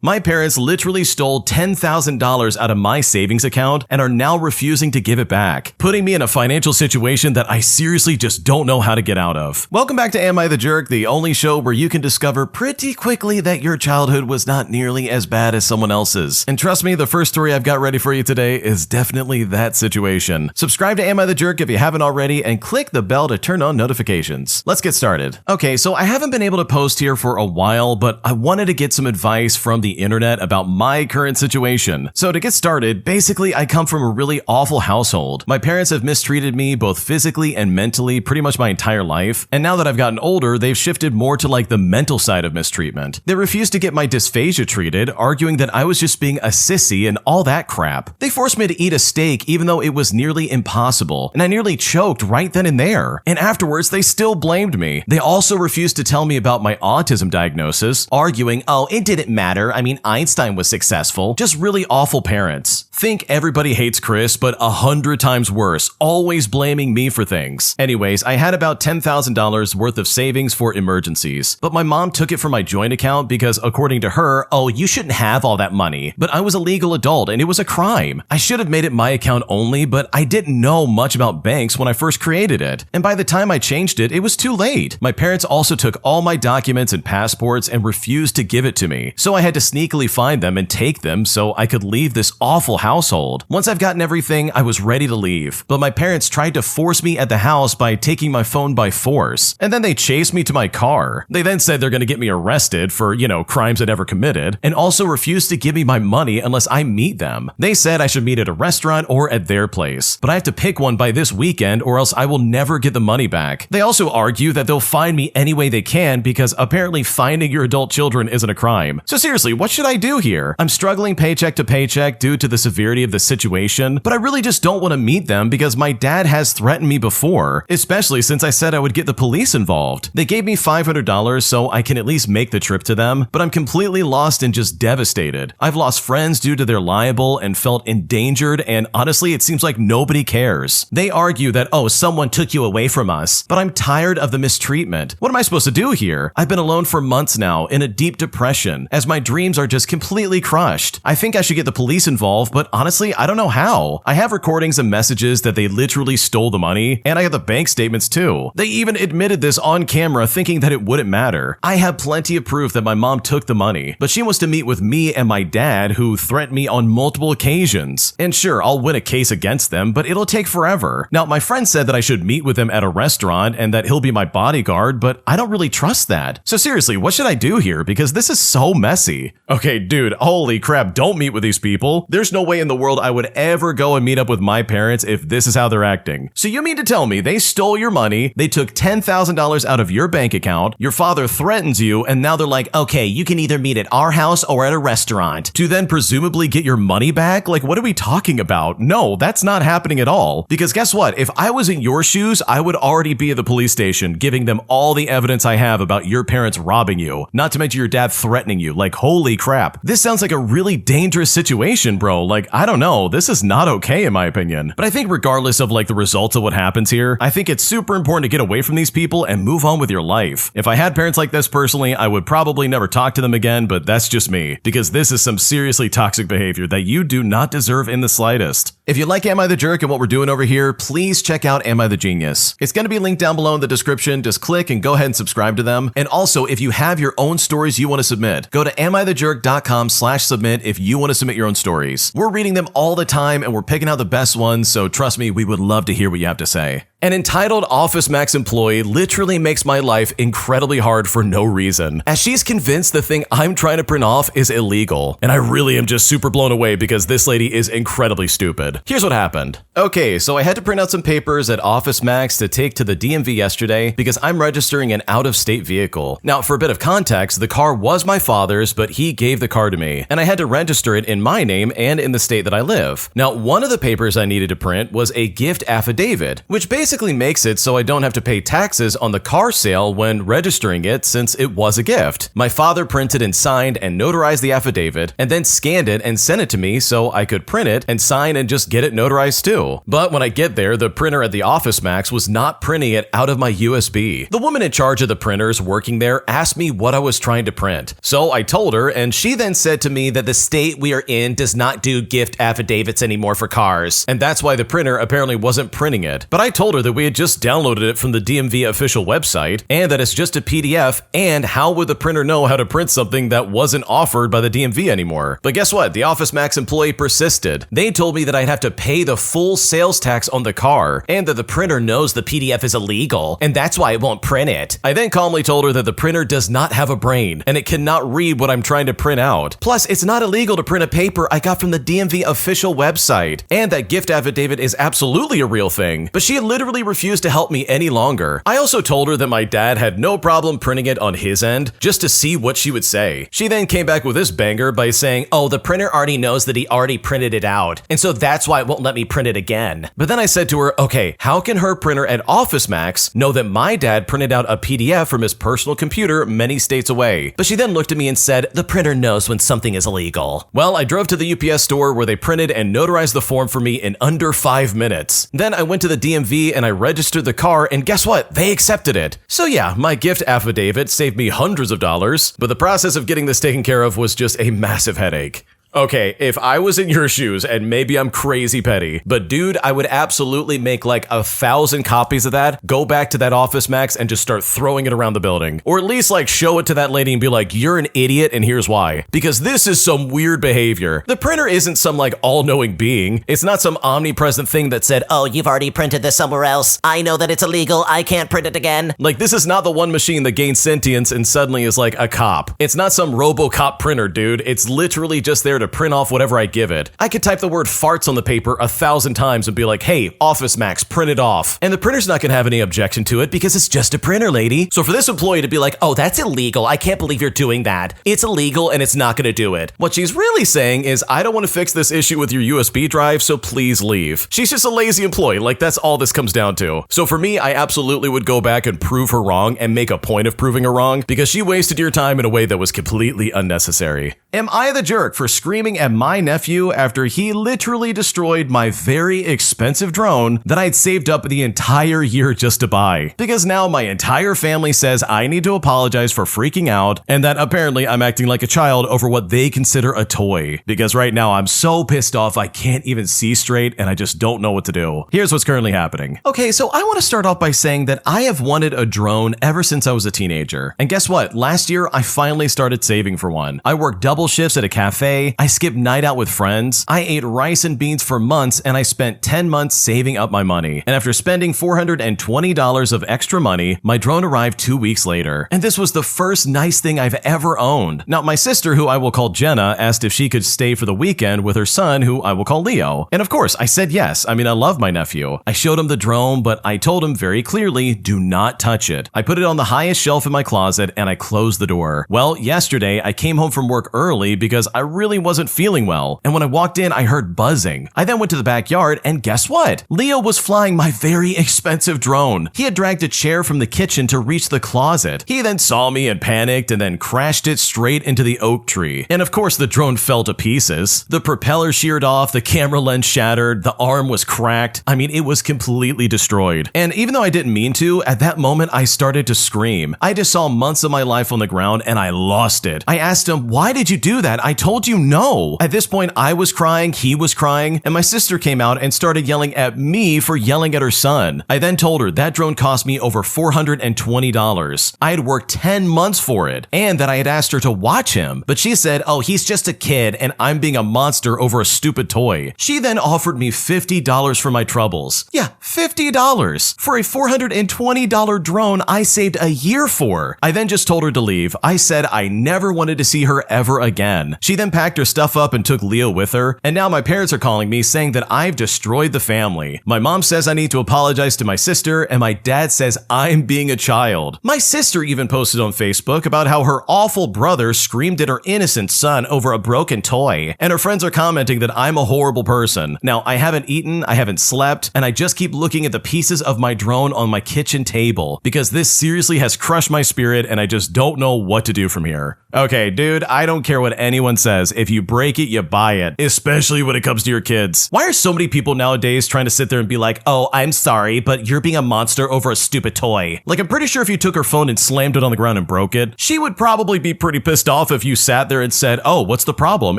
My parents literally stole $10,000 out of my savings account and are now refusing to give it back, putting me in a financial situation that I seriously just don't know how to get out of. Welcome back to Am I the Jerk, the only show where you can discover pretty quickly that your childhood was not nearly as bad as someone else's. And trust me, the first story I've got ready for you today is definitely that situation. Subscribe to Am I the Jerk if you haven't already and click the bell to turn on notifications. Let's get started. Okay, so I haven't been able to post here for a while, but I wanted to get some advice from the internet about my current situation. So to get started, basically I come from a really awful household. My parents have mistreated me both physically and mentally pretty much my entire life. And now that I've gotten older, they've shifted more to like the mental side of mistreatment. They refused to get my dysphagia treated, arguing that I was just being a sissy and all that crap. They forced me to eat a steak even though it was nearly impossible, and I nearly choked right then and there. And afterwards, they still blamed me. They also refused to tell me about my autism diagnosis, arguing, oh, it didn't matter. I mean, Einstein was successful. Just really awful parents. Think Everybody Hates Chris, but 100 times worse, always blaming me for things. Anyways, I had about $10,000 worth of savings for emergencies, but my mom took it from my joint account because according to her, oh, you shouldn't have all that money. But I was a legal adult and it was a crime. I should have made it my account only, but I didn't know much about banks when I first created it. And by the time I changed it, it was too late. My parents also took all my documents and passports and refused to give it to me. So I had to sneakily find them and take them so I could leave this awful household. Once I've gotten everything, I was ready to leave. But my parents tried to force me at the house by taking my phone by force. And then they chased me to my car. They then said they're going to get me arrested for, crimes I never committed, and also refused to give me my money unless I meet them. They said I should meet at a restaurant or at their place, but I have to pick one by this weekend or else I will never get the money back. They also argue that they'll find me any way they can because apparently finding your adult children isn't a crime. So seriously, what should I do here? I'm struggling paycheck to paycheck due to the severity of the situation, but I really just don't want to meet them because my dad has threatened me before, especially since I said I would get the police involved. They gave me $500 so I can at least make the trip to them, but I'm completely lost and just devastated. I've lost friends due to their libel and felt endangered, and honestly, it seems like nobody cares. They argue that, oh, someone took you away from us, but I'm tired of the mistreatment. What am I supposed to do here? I've been alone for months now in a deep depression as my dreams are just completely crushed. I think I should get the police involved, but honestly, I don't know how. I have recordings and messages that they literally stole the money, and I have the bank statements too. They even admitted this on camera thinking that it wouldn't matter. I have plenty of proof that my mom took the money, but she wants to meet with me and my dad who threatened me on multiple occasions. And sure, I'll win a case against them, but it'll take forever. Now, my friend said that I should meet with him at a restaurant and that he'll be my bodyguard, but I don't really trust that. So seriously, what should I do here? Because this is so messy. Okay, dude, holy crap, don't meet with these people. There's no way in the world I would ever go and meet up with my parents if this is how they're acting. So you mean to tell me they stole your money, they took $10,000 out of your bank account, your father threatens you, and now they're like, okay, you can either meet at our house or at a restaurant, to then presumably get your money back? Like, what are we talking about? No, that's not happening at all. Because guess what? If I was in your shoes, I would already be at the police station giving them all the evidence I have about your parents robbing you, not to mention your dad threatening you. Like, holy crap. This sounds like a really dangerous situation, bro. Like, I don't know. This is not okay in my opinion. But I think regardless of like the results of what happens here, I think it's super important to get away from these people and move on with your life. If I had parents like this personally, I would probably never talk to them again, but that's just me, because this is some seriously toxic behavior that you do not deserve in the slightest. If you like Am I the Jerk and what we're doing over here, please check out Am I the Genius. It's going to be linked down below in the description. Just click and go ahead and subscribe to them. And also, if you have your own stories you want to submit, go to AmITheJerk.com/submit if you want to submit your own stories. We're reading them all the time and we're picking out the best ones, so trust me, we would love to hear what you have to say. An entitled Office Max employee literally makes my life incredibly hard for no reason, as she's convinced the thing I'm trying to print off is illegal. And I really am just super blown away because this lady is incredibly stupid. Here's what happened. Okay, so I had to print out some papers at Office Max to take to the DMV yesterday because I'm registering an out-of-state vehicle. Now, for a bit of context, the car was my father's, but he gave the car to me, and I had to register it in my name and in the state that I live. Now, one of the papers I needed to print was a gift affidavit, which basically basically makes it so I don't have to pay taxes on the car sale when registering it since it was a gift. My father printed and signed and notarized the affidavit and then scanned it and sent it to me so I could print it and sign and just get it notarized too. But when I get there, the printer at the Office Max was not printing it out of my USB. The woman in charge of the printers working there asked me what I was trying to print. So I told her, and she then said to me that the state we are in does not do gift affidavits anymore for cars, and that's why the printer apparently wasn't printing it. But I told her that we had just downloaded it from the DMV official website, and that it's just a PDF, and how would the printer know how to print something that wasn't offered by the DMV anymore? But guess what? The Office Max employee persisted. They told me that I'd have to pay the full sales tax on the car, and that the printer knows the PDF is illegal, and that's why it won't print it. I then calmly told her that the printer does not have a brain, and it cannot read what I'm trying to print out. Plus, it's not illegal to print a paper I got from the DMV official website, and that gift affidavit is absolutely a real thing. But she literally refused to help me any longer. I also told her that my dad had no problem printing it on his end, just to see what she would say. She then came back with this banger by saying, oh, the printer already knows that he already printed it out, and so that's why it won't let me print it again. But then I said to her, okay, how can her printer at Office Max know that my dad printed out a PDF from his personal computer many states away? But she then looked at me and said, the printer knows when something is illegal. Well, I drove to the UPS store where they printed and notarized the form for me in under 5 minutes. Then I went to the DMV and I registered the car, and guess what? They accepted it. So yeah, my gift affidavit saved me hundreds of dollars, but the process of getting this taken care of was just a massive headache. Okay, if I was in your shoes, and maybe I'm crazy petty, but dude, I would absolutely make like 1,000 copies of that, go back to that Office Max and just start throwing it around the building. Or at least like show it to that lady and be like, you're an idiot and here's why. Because this is some weird behavior. The printer isn't some like all-knowing being. It's not some omnipresent thing that said, oh, you've already printed this somewhere else. I know that it's illegal. I can't print it again. Like, this is not the one machine that gains sentience and suddenly is like a cop. It's not some RoboCop printer, dude. It's literally just there to print off whatever I give it. I could type the word farts on the paper 1,000 times and be like, hey, Office Max, print it off. And the printer's not gonna have any objection to it because it's just a printer, lady. So for this employee to be like, oh, that's illegal. I can't believe you're doing that. It's illegal and it's not gonna do it. What she's really saying is, I don't want to fix this issue with your USB drive, so please leave. She's just a lazy employee. Like, that's all this comes down to. So for me, I absolutely would go back and prove her wrong and make a point of proving her wrong because she wasted your time in a way that was completely unnecessary. Am I the jerk for screaming at my nephew after he literally destroyed my very expensive drone that I'd saved up the entire year just to buy? Because now my entire family says I need to apologize for freaking out and that apparently I'm acting like a child over what they consider a toy. Because right now I'm so pissed off I can't even see straight and I just don't know what to do. Here's what's currently happening. Okay, so I want to start off by saying that I have wanted a drone ever since I was a teenager. And guess what? Last year I finally started saving for one. I worked double shifts at a cafe, I skipped night out with friends, I ate rice and beans for months, and I spent 10 months saving up my money. And after spending $420 of extra money, my drone arrived 2 weeks later. And this was the first nice thing I've ever owned. Now, my sister, who I will call Jenna, asked if she could stay for the weekend with her son, who I will call Leo. And of course, I said yes. I mean, I love my nephew. I showed him the drone, but I told him very clearly, do not touch it. I put it on the highest shelf in my closet, and I closed the door. Well, yesterday, I came home from work early because I really wasn't feeling well. And when I walked in, I heard buzzing. I then went to the backyard, and guess what? Leo was flying my very expensive drone. He had dragged a chair from the kitchen to reach the closet. He then saw me and panicked and then crashed it straight into the oak tree. And of course, the drone fell to pieces. The propeller sheared off, the camera lens shattered, the arm was cracked. I mean, it was completely destroyed. And even though I didn't mean to, at that moment, I started to scream. I just saw months of my life on the ground and I lost it. I asked him, why did you do that? I told you no. At this point, I was crying, he was crying, and my sister came out and started yelling at me for yelling at her son. I then told her that drone cost me over $420. I had worked 10 months for it, and that I had asked her to watch him, but she said, oh, he's just a kid and I'm being a monster over a stupid toy. She then offered me $50 for my troubles. Yeah, $50 for a $420 drone I saved a year for. I then just told her to leave. I said I never wanted to see her ever again. She then packed her stuff up and took Leo with her, and now my parents are calling me saying that I've destroyed the family. My mom says I need to apologize to my sister, and my dad says I'm being a child. My sister even posted on Facebook about how her awful brother screamed at her innocent son over a broken toy, and her friends are commenting that I'm a horrible person. Now, I haven't eaten, I haven't slept, and I just keep looking at the pieces of my drone on my kitchen table because this seriously has crushed my spirit and I just don't know what to do from here. Okay, dude, I don't care what anyone says. If you break it, you buy it, especially when it comes to your kids. Why are so many people nowadays trying to sit there and be like, oh, I'm sorry, but you're being a monster over a stupid toy? Like, I'm pretty sure if you took her phone and slammed it on the ground and broke it, she would probably be pretty pissed off if you sat there and said, oh, what's the problem?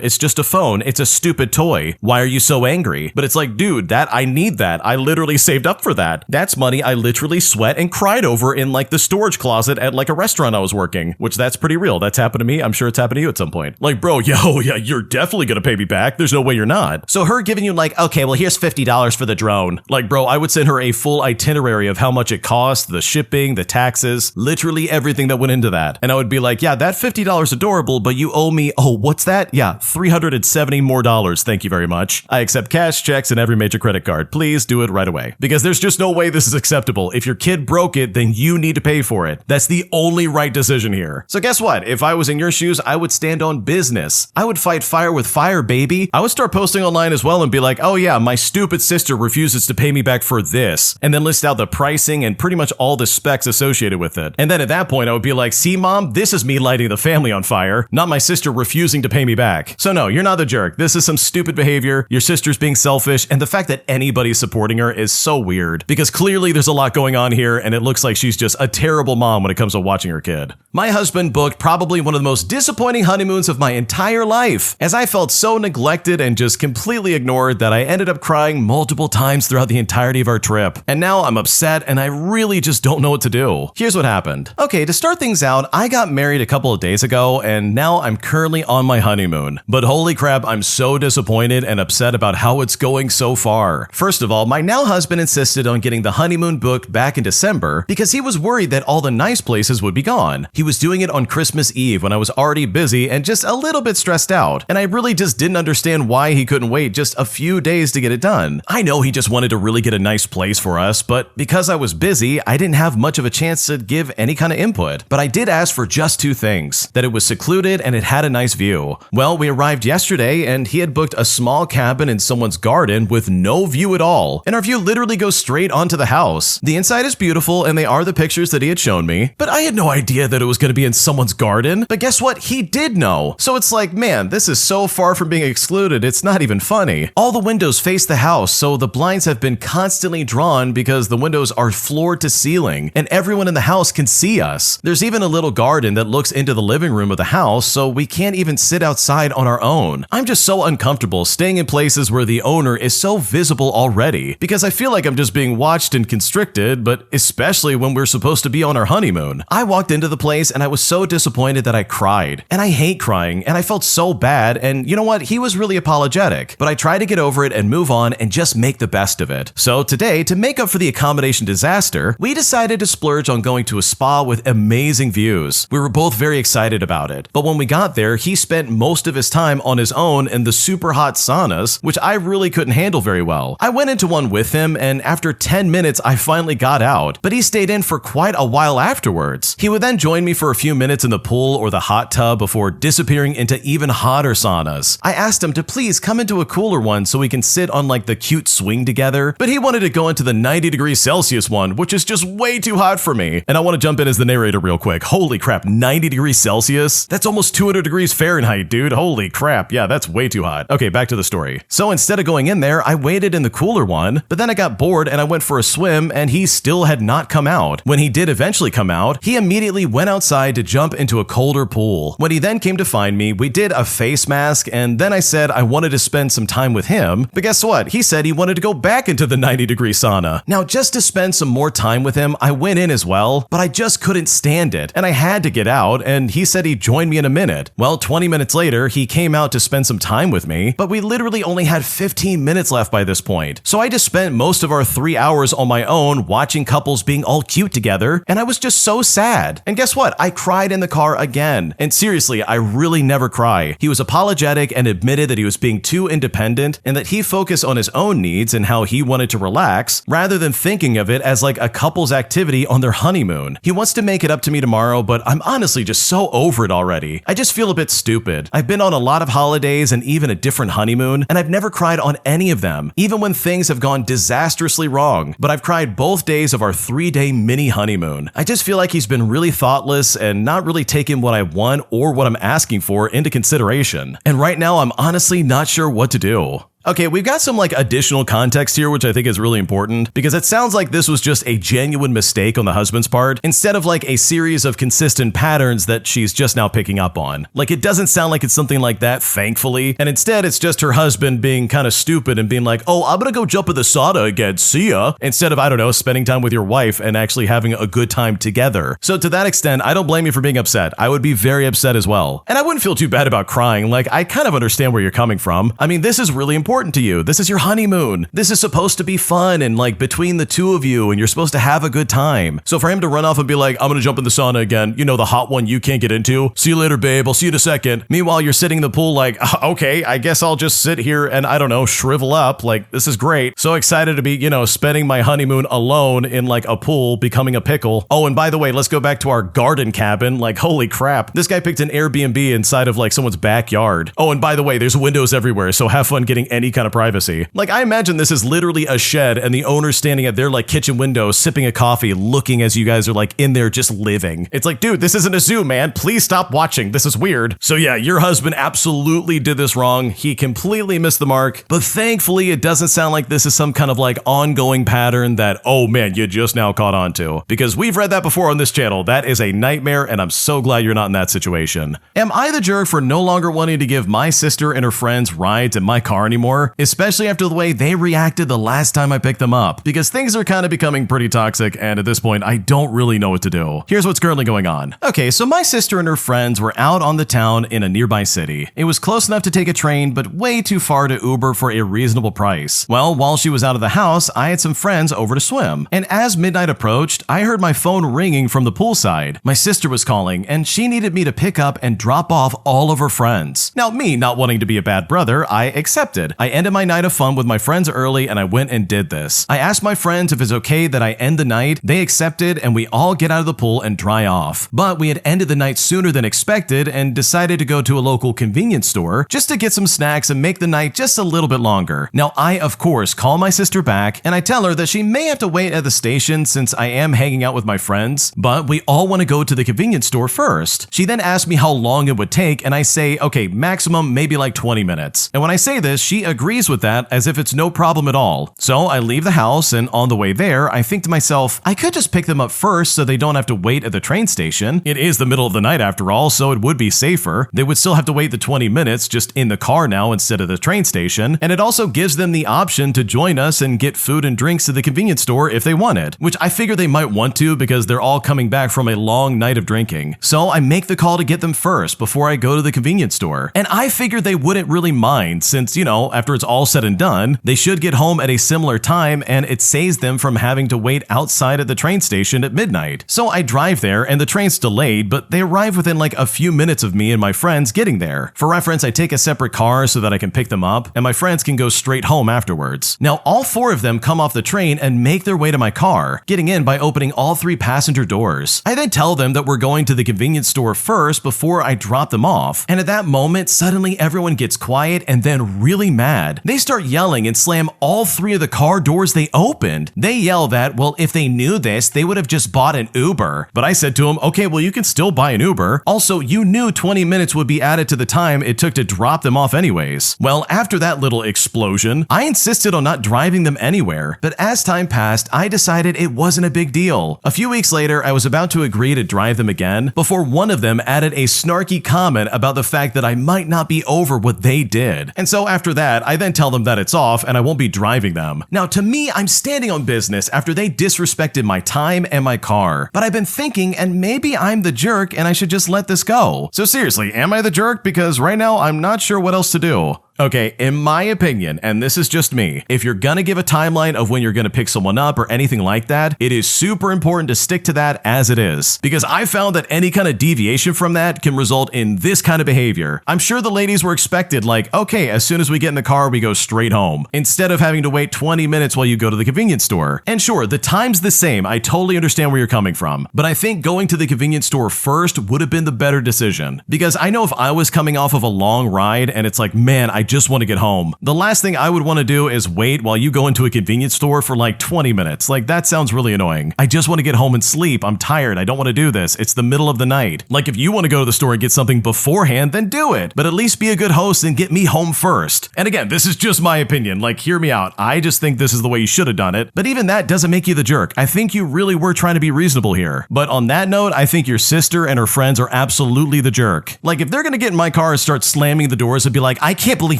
It's just a phone. It's a stupid toy. Why are you so angry? But it's like, dude, I need that. I literally saved up for that. That's money I literally sweat and cried over in like the storage closet at like a restaurant I was working, which that's pretty real. That's happened to me. I'm sure it's happened to you at some point. Like, bro, yeah, you're definitely gonna pay me back. There's no way you're not. So her giving you like, okay, well, here's $50 for the drone. Like, bro, I would send her a full itinerary of how much it cost, the shipping, the taxes, literally everything that went into that. And I would be like, yeah, that $50 adorable, but you owe me, oh, what's that? Yeah, $370 more. Thank you very much. I accept cash, checks, and every major credit card. Please do it right away. Because there's just no way this is acceptable. If your kid broke it, then you need to pay for it. That's the only right decision here. So guess what? If I was in your shoes, I would stand on business. I would fight fire with fire, baby. I would start posting online as well and be like, oh yeah, my stupid sister refuses to pay me back for this. And then list out the pricing and pretty much all the specs associated with it. And then at that point, I would be like, see, mom, this is me lighting the family on fire, not my sister refusing to pay me back. So no, you're not the jerk. This is some stupid behavior. Your sister's being selfish. And the fact that anybody's supporting her is so weird because clearly there's a lot going on here and it looks like she's just a terrible mom when it comes to watching her kid. My husband booked probably one of the most disappointing honeymoons of my entire life, as I felt so neglected and just completely ignored that I ended up crying multiple times throughout the entirety of our trip. And now I'm upset and I really just don't know what to do. Here's what happened. Okay, to start things out, I got married a couple of days ago and now I'm currently on my honeymoon. But holy crap, I'm so disappointed and upset about how it's going so far. First of all, my now husband insisted on getting the honeymoon booked back in December because he was worried that all the nice places would be gone. He was doing it on Christmas Eve when I was already busy and just a little bit stressed out, and I really just didn't understand why he couldn't wait just a few days to get it done. I know he just wanted to really get a nice place for us, but because I was busy, I didn't have much of a chance to give any kind of input. But I did ask for just two things: that it was secluded and it had a nice view. Well, we arrived yesterday and he had booked a small cabin in someone's garden with no view at all, and our view literally goes straight onto the house. The inside is beautiful and they are the pictures that he had shown me, but I had no idea that it was going to be in someone's garden. But guess what? He did know. So it's like, man, this is so far from being excluded, it's not even funny. All the windows face the house, so the blinds have been constantly drawn because the windows are floor to ceiling and everyone in the house can see us. There's even a little garden that looks into the living room of the house, so we can't even sit outside on our own. I'm just so uncomfortable staying in places where the owner is so visible already because I feel like I'm just being watched and constricted, but especially when we're supposed to be on our honeymoon. I walked into the place and I was so disappointed that I cried. And I hate crying and I felt so bad, and you know what? He was really apologetic, but I tried to get over it and move on and just make the best of it. So today, to make up for the accommodation disaster, we decided to splurge on going to a spa with amazing views. We were both very excited about it, but when we got there, he spent most of his time on his own in the super hot saunas, which I really couldn't handle very well. I went into one with him, and after 10 minutes, I finally got out, but he stayed in for quite a while afterwards. He would then join me for a few minutes in the pool or the hot tub before disappearing into even hotter saunas. I asked him to please come into a cooler one so we can sit on like the cute swing together, but he wanted to go into the 90°C one, which is just way too hot for me. And I want to jump in as the narrator real quick. Holy crap, 90°C? That's almost 200 degrees Fahrenheit, dude. Holy crap. Yeah, that's way too hot. Okay, back to the story. So instead of going in there, I waited in the cooler one, but then I got bored and I went for a swim and he still had not come out. When he did eventually come out, he immediately went outside to jump into a colder pool. When he then came to find me, we did a face mask, and then I said I wanted to spend some time with him, but guess what? He said he wanted to go back into the 90° sauna. Now, just to spend some more time with him, I went in as well, but I just couldn't stand it, and I had to get out, and he said he'd join me in a minute. Well, 20 minutes later, he came out to spend some time with me, but we literally only had 15 minutes left by this point. So I just spent most of our 3 hours on my own watching couples being all cute together, and I was just so sad. And guess what? I cried in the car again. And seriously, I really never cry. He was apologetic and admitted that he was being too independent and that he focused on his own needs and how he wanted to relax rather than thinking of it as like a couple's activity on their honeymoon. He wants to make it up to me tomorrow, but I'm honestly just so over it already. I just feel a bit stupid. I've been on a lot of holidays and even a different honeymoon, and I've never cried on any of them, even when things have gone disastrously wrong. But I've cried both days of our 3-day mini honeymoon. I just feel like he's been really thoughtless and not really taking what I want or what I'm asking for into consideration. And right now, I'm honestly not sure what to do. Okay, we've got some like additional context here, which I think is really important because it sounds like this was just a genuine mistake on the husband's part instead of like a series of consistent patterns that she's just now picking up on. Like it doesn't sound like it's something like that, thankfully. And instead, it's just her husband being kind of stupid and being like, oh, I'm gonna go jump in the sauna again, see ya. Instead of, I don't know, spending time with your wife and actually having a good time together. So to that extent, I don't blame you for being upset. I would be very upset as well. And I wouldn't feel too bad about crying. Like I kind of understand where you're coming from. I mean, this is really important to you. This is your honeymoon. This is supposed to be fun and like between the two of you and you're supposed to have a good time. So for him to run off and be like, I'm gonna jump in the sauna again, you know, the hot one you can't get into. See you later, babe. I'll see you in a second. Meanwhile, you're sitting in the pool like, okay, I guess I'll just sit here and I don't know, shrivel up. Like, this is great. So excited to be, you know, spending my honeymoon alone in like a pool, becoming a pickle. Oh, and by the way, let's go back to our garden cabin. Like, holy crap. This guy picked an Airbnb inside of like someone's backyard. Oh, and by the way, there's windows everywhere. So have fun getting any kind of privacy. Like, I imagine this is literally a shed and the owner's standing at their like kitchen window, sipping a coffee, looking as you guys are like in there just living. It's like, dude, this isn't a zoo, man. Please stop watching. This is weird. So yeah, your husband absolutely did this wrong. He completely missed the mark, but thankfully it doesn't sound like this is some kind of like ongoing pattern that, oh man, you just now caught on to. Because we've read that before on this channel. That is a nightmare and I'm so glad you're not in that situation. Am I the jerk for no longer wanting to give my sister and her friends rides in my car anymore? Especially after the way they reacted the last time I picked them up, because things are kind of becoming pretty toxic and at this point I don't really know what to do. Here's what's currently going on. Okay, so my sister and her friends were out on the town in a nearby city. It was close enough to take a train, but way too far to Uber for a reasonable price. Well, while she was out of the house, I had some friends over to swim. And as midnight approached, I heard my phone ringing from the poolside. My sister was calling and she needed me to pick up and drop off all of her friends. Now, me not wanting to be a bad brother, I accepted. I ended my night of fun with my friends early and I went and did this. I asked my friends if it's okay that I end the night. They accepted and we all get out of the pool and dry off. But we had ended the night sooner than expected and decided to go to a local convenience store just to get some snacks and make the night just a little bit longer. Now I, of course, call my sister back and I tell her that she may have to wait at the station since I am hanging out with my friends, but we all want to go to the convenience store first. She then asked me how long it would take and I say, okay, maximum maybe like 20 minutes. And when I say this, she agrees with that as if it's no problem at all. So I leave the house and on the way there, I think to myself, I could just pick them up first so they don't have to wait at the train station. It is the middle of the night after all, so it would be safer. They would still have to wait the 20 minutes just in the car now instead of the train station. And it also gives them the option to join us and get food and drinks at the convenience store if they wanted, which I figure they might want to because they're all coming back from a long night of drinking. So I make the call to get them first before I go to the convenience store. And I figured they wouldn't really mind since, you know, after it's all said and done, they should get home at a similar time and it saves them from having to wait outside at the train station at midnight. So I drive there and the train's delayed, but they arrive within like a few minutes of me and my friends getting there. For reference, I take a separate car so that I can pick them up and my friends can go straight home afterwards. Now, all four of them come off the train and make their way to my car, getting in by opening all three passenger doors. I then tell them that we're going to the convenience store first before I drop them off. And at that moment, suddenly everyone gets quiet and then really mad. They start yelling and slam all three of the car doors they opened. They yell that, well, if they knew this, they would have just bought an Uber. But I said to them, okay, well, you can still buy an Uber. Also, you knew 20 minutes would be added to the time it took to drop them off anyways. Well, after that little explosion, I insisted on not driving them anywhere. But as time passed, I decided it wasn't a big deal. A few weeks later, I was about to agree to drive them again before one of them added a snarky comment about the fact that I might not be over what they did. And so after that, I then tell them that it's off and I won't be driving them. Now, to me, I'm standing on business after they disrespected my time and my car. But I've been thinking, and maybe I'm the jerk and I should just let this go. So seriously, am I the jerk? Because right now, I'm not sure what else to do. Okay, in my opinion, and this is just me, if you're gonna give a timeline of when you're gonna pick someone up or anything like that, it is super important to stick to that as it is. Because I found that any kind of deviation from that can result in this kind of behavior. I'm sure the ladies were expected, like, okay, as soon as we get in the car, we go straight home, instead of having to wait 20 minutes while you go to the convenience store. And sure, the time's the same, I totally understand where you're coming from, but I think going to the convenience store first would have been the better decision. Because I know if I was coming off of a long ride and it's like, man, I just want to get home, the last thing I would want to do is wait while you go into a convenience store for like 20 minutes. Like, that sounds really annoying. I just want to get home and sleep. I'm tired. I don't want to do this. It's the middle of the night. Like, if you want to go to the store and get something beforehand, then do it. But at least be a good host and get me home first. And again, this is just my opinion. Like, hear me out. I just think this is the way you should have done it. But even that doesn't make you the jerk. I think you really were trying to be reasonable here. But on that note, I think your sister and her friends are absolutely the jerk. Like, if they're going to get in my car and start slamming the doors and be like, I can't believe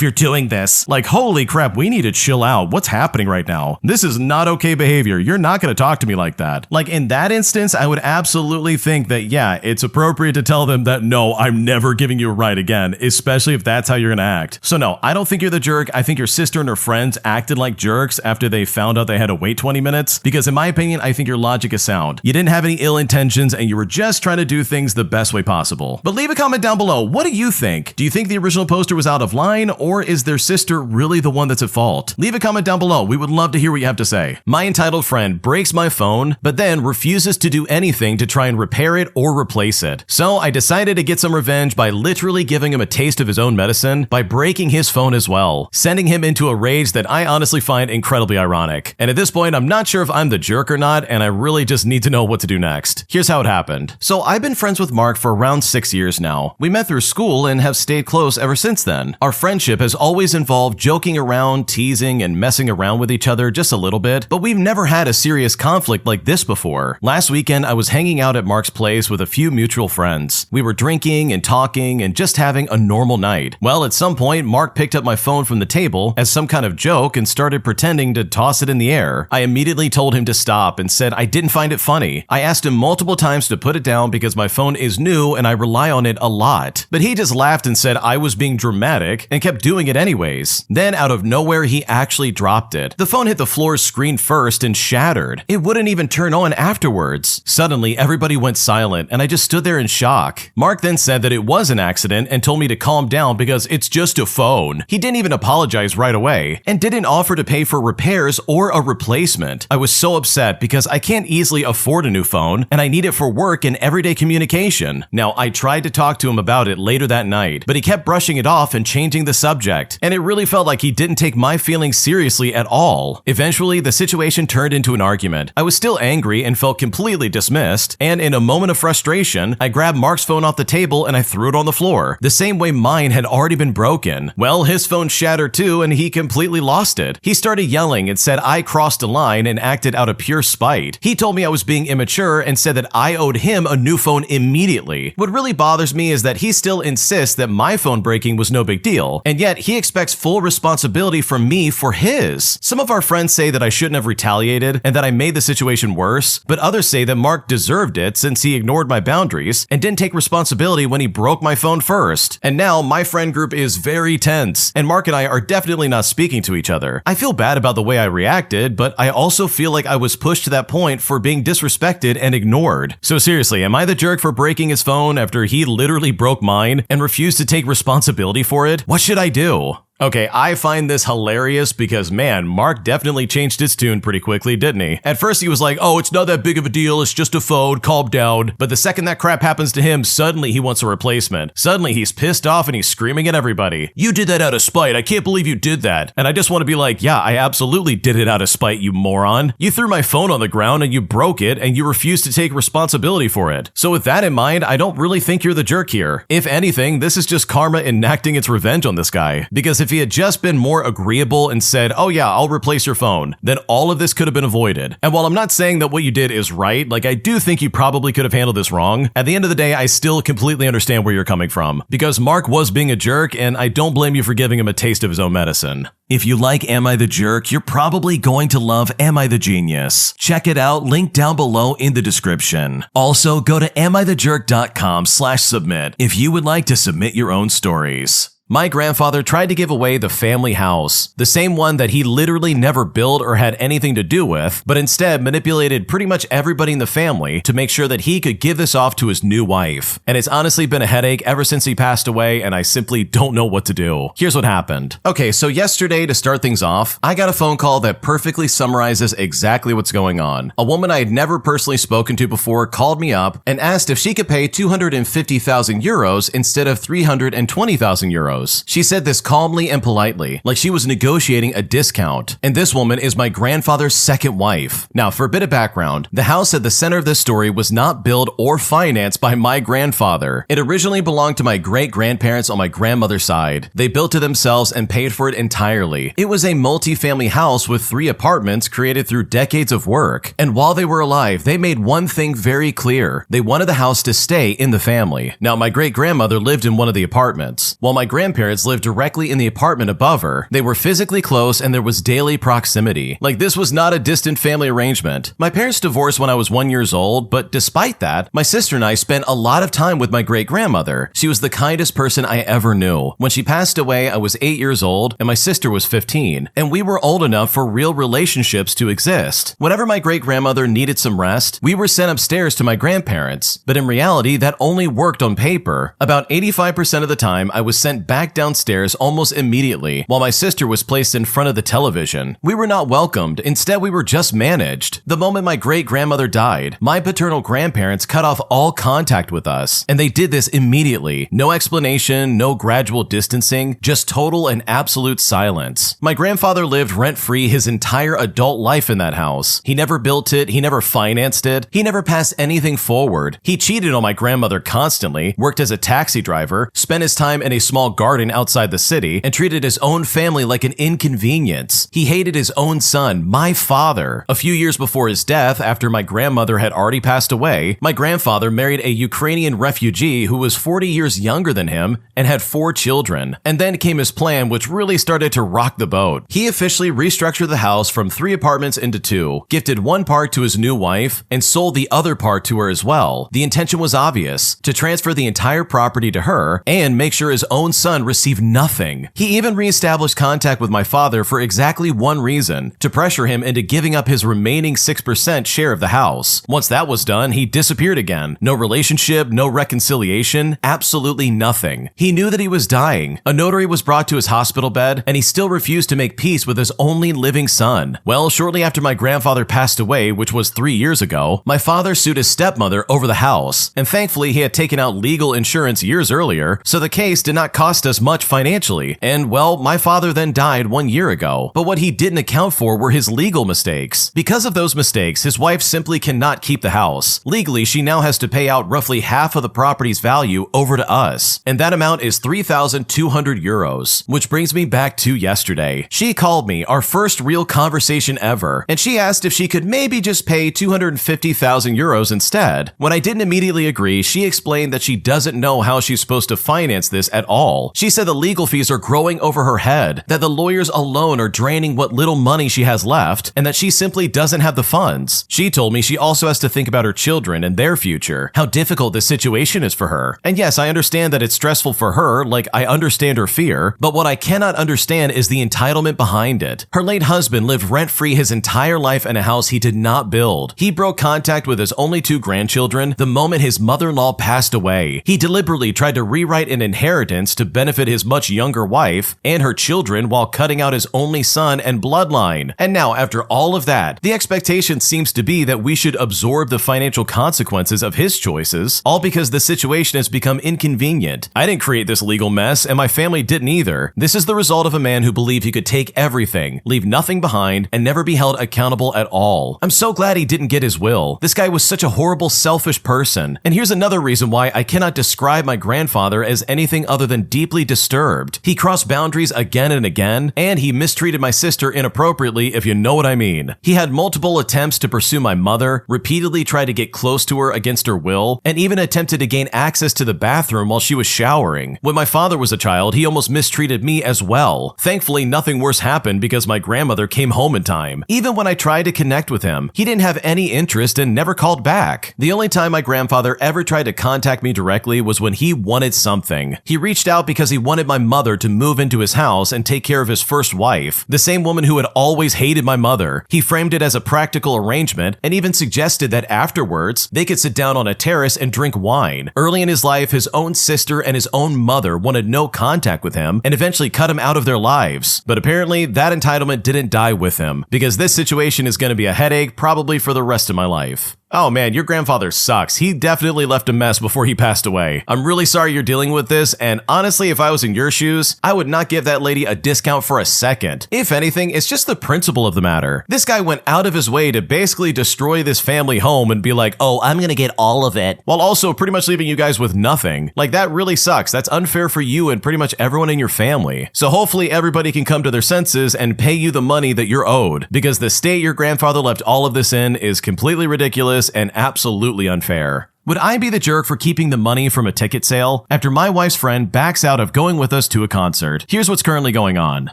you're doing this. Like, holy crap, we need to chill out. What's happening right now? This is not okay behavior. You're not going to talk to me like that. Like, in that instance, I would absolutely think that, yeah, it's appropriate to tell them that, no, I'm never giving you a ride again, especially if that's how you're going to act. So no, I don't think you're the jerk. I think your sister and her friends acted like jerks after they found out they had to wait 20 minutes. Because in my opinion, I think your logic is sound. You didn't have any ill intentions and you were just trying to do things the best way possible. But leave a comment down below. What do you think? Do you think the original poster was out of line, or is their sister really the one that's at fault? Leave a comment down below. We would love to hear what you have to say. My entitled friend breaks my phone, but then refuses to do anything to try and repair it or replace it. So I decided to get some revenge by literally giving him a taste of his own medicine by breaking his phone as well, sending him into a rage that I honestly find incredibly ironic. And at this point, I'm not sure if I'm the jerk or not, and I really just need to know what to do next. Here's how it happened. So I've been friends with Mark for around 6 years now. We met through school and have stayed close ever since then. Our friendship has always involved joking around, teasing, and messing around with each other just a little bit, but we've never had a serious conflict like this before. Last weekend, I was hanging out at Mark's place with a few mutual friends. We were drinking and talking and just having a normal night. Well, at some point, Mark picked up my phone from the table as some kind of joke and started pretending to toss it in the air. I immediately told him to stop and said I didn't find it funny. I asked him multiple times to put it down because my phone is new and I rely on it a lot. But he just laughed and said I was being dramatic and kept doing it anyways. Then out of nowhere, he actually dropped it. The phone hit the floor's screen first and shattered. It wouldn't even turn on afterwards. Suddenly, everybody went silent and I just stood there in shock. Mark then said that it was an accident and told me to calm down because it's just a phone. He didn't even apologize right away and didn't offer to pay for repairs or a replacement. I was so upset because I can't easily afford a new phone and I need it for work and everyday communication. Now, I tried to talk to him about it later that night, but he kept brushing it off and changing the subject, and it really felt like he didn't take my feelings seriously at all. Eventually, the situation turned into an argument. I was still angry and felt completely dismissed, and in a moment of frustration, I grabbed Mark's phone off the table and I threw it on the floor, the same way mine had already been broken. Well, his phone shattered too, and he completely lost it. He started yelling and said I crossed a line and acted out of pure spite. He told me I was being immature and said that I owed him a new phone immediately. What really bothers me is that he still insists that my phone breaking was no big deal, and yet he expects full responsibility from me for his. Some of our friends say that I shouldn't have retaliated and that I made the situation worse, but others say that Mark deserved it since he ignored my boundaries and didn't take responsibility when he broke my phone first. And now my friend group is very tense, and Mark and I are definitely not speaking to each other. I feel bad about the way I reacted, but I also feel like I was pushed to that point for being disrespected and ignored. So seriously, am I the jerk for breaking his phone after he literally broke mine and refused to take responsibility for it? What should I do? Okay, I find this hilarious because, man, Mark definitely changed his tune pretty quickly, didn't he? At first he was like, oh, it's not that big of a deal, it's just a phone, calm down. But the second that crap happens to him, suddenly he wants a replacement. Suddenly he's pissed off and he's screaming at everybody. You did that out of spite, I can't believe you did that. And I just want to be like, yeah, I absolutely did it out of spite, you moron. You threw my phone on the ground and you broke it and you refused to take responsibility for it. So with that in mind, I don't really think you're the jerk here. If anything, this is just karma enacting its revenge on this guy. Because if he had just been more agreeable and said, oh yeah, I'll replace your phone, then all of this could have been avoided. And while I'm not saying that what you did is right, like I do think you probably could have handled this wrong, at the end of the day, I still completely understand where you're coming from. Because Mark was being a jerk, and I don't blame you for giving him a taste of his own medicine. If you like Am I the Jerk, you're probably going to love Am I the Genius. Check it out, link down below in the description. Also, go to amithejerk.com/submit if you would like to submit your own stories. My grandfather tried to give away the family house, the same one that he literally never built or had anything to do with, but instead manipulated pretty much everybody in the family to make sure that he could give this off to his new wife. And it's honestly been a headache ever since he passed away, and I simply don't know what to do. Here's what happened. Okay, so yesterday, to start things off, I got a phone call that perfectly summarizes exactly what's going on. A woman I had never personally spoken to before called me up and asked if she could pay 250,000 euros instead of 320,000 euros. She said this calmly and politely, like she was negotiating a discount. And this woman is my grandfather's second wife. Now, for a bit of background, the house at the center of this story was not built or financed by my grandfather. It originally belonged to my great-grandparents on my grandmother's side. They built it themselves and paid for it entirely. It was a multi-family house with 3 apartments created through decades of work. And while they were alive, they made one thing very clear. They wanted the house to stay in the family. Now, my great-grandmother lived in one of the apartments, while my grandparents lived directly in the apartment above her. They were physically close and there was daily proximity. Like, this was not a distant family arrangement. My parents divorced when I was 1 year old, but despite that, my sister and I spent a lot of time with my great-grandmother. She was the kindest person I ever knew. When she passed away, I was 8 years old and my sister was 15, and we were old enough for real relationships to exist. Whenever my great-grandmother needed some rest, we were sent upstairs to my grandparents, but in reality, that only worked on paper. About 85% of the time, I was sent back downstairs almost immediately, while my sister was placed in front of the television. We were not welcomed, instead we were just managed. The moment my great-grandmother died, my paternal grandparents cut off all contact with us, and they did this immediately. No explanation, no gradual distancing, just total and absolute silence. My grandfather lived rent-free his entire adult life in that house. He never built it, he never financed it, he never passed anything forward. He cheated on my grandmother constantly, worked as a taxi driver, spent his time in a small garden outside the city, and treated his own family like an inconvenience. He hated his own son, my father. A few years before his death, after my grandmother had already passed away, my grandfather married a Ukrainian refugee who was 40 years younger than him and had 4 children. And then came his plan, which really started to rock the boat. He officially restructured the house from 3 apartments into 2, gifted one part to his new wife, and sold the other part to her as well. The intention was obvious, to transfer the entire property to her and make sure his own son received nothing. He even reestablished contact with my father for exactly one reason, to pressure him into giving up his remaining 6% share of the house. Once that was done, he disappeared again. No relationship, no reconciliation, absolutely nothing. He knew that he was dying. A notary was brought to his hospital bed, and he still refused to make peace with his only living son. Well, shortly after my grandfather passed away, which was 3 years ago, my father sued his stepmother over the house, and thankfully he had taken out legal insurance years earlier, so the case did not cost us much financially. And well, my father then died 1 year ago. But what he didn't account for were his legal mistakes. Because of those mistakes, his wife simply cannot keep the house. Legally, she now has to pay out roughly half of the property's value over to us, and that amount is 3,200 euros, which brings me back to yesterday. She called me, our first real conversation ever, and she asked if she could maybe just pay 250,000 euros instead. When I didn't immediately agree, she explained that she doesn't know how she's supposed to finance this at all. She said the legal fees are growing over her head, that the lawyers alone are draining what little money she has left, and that she simply doesn't have the funds. She told me she also has to think about her children and their future, how difficult this situation is for her. And yes, I understand that it's stressful for her, like I understand her fear, but what I cannot understand is the entitlement behind it. Her late husband lived rent-free his entire life in a house he did not build. He broke contact with his only 2 grandchildren the moment his mother-in-law passed away. He deliberately tried to rewrite an inheritance to benefit his much younger wife and her children while cutting out his only son and bloodline. And now, after all of that, the expectation seems to be that we should absorb the financial consequences of his choices, all because the situation has become inconvenient. I didn't create this legal mess, and my family didn't either. This is the result of a man who believed he could take everything, leave nothing behind, and never be held accountable at all. I'm so glad he didn't get his will. This guy was such a horrible, selfish person. And here's another reason why I cannot describe my grandfather as anything other than deeply disturbed. He crossed boundaries again and again, and he mistreated my sister inappropriately, if you know what I mean. He had multiple attempts to pursue my mother, repeatedly tried to get close to her against her will, and even attempted to gain access to the bathroom while she was showering. When my father was a child, he almost mistreated me as well. Thankfully, nothing worse happened because my grandmother came home in time. Even when I tried to connect with him, he didn't have any interest and never called back. The only time my grandfather ever tried to contact me directly was when he wanted something. He reached out because because he wanted my mother to move into his house and take care of his first wife, the same woman who had always hated my mother. He framed it as a practical arrangement and even suggested that afterwards, they could sit down on a terrace and drink wine. Early in his life, his own sister and his own mother wanted no contact with him and eventually cut him out of their lives. But apparently, that entitlement didn't die with him, because this situation is going to be a headache probably for the rest of my life. Oh man, your grandfather sucks. He definitely left a mess before he passed away. I'm really sorry you're dealing with this, and honestly, if I was in your shoes, I would not give that lady a discount for a second. If anything, it's just the principle of the matter. This guy went out of his way to basically destroy this family home and be like, oh, I'm gonna get all of it, while also pretty much leaving you guys with nothing. Like, that really sucks. That's unfair for you and pretty much everyone in your family. So hopefully everybody can come to their senses and pay you the money that you're owed, because the state your grandfather left all of this in is completely ridiculous and absolutely unfair. Would I be the jerk for keeping the money from a ticket sale after my wife's friend backs out of going with us to a concert? Here's what's currently going on.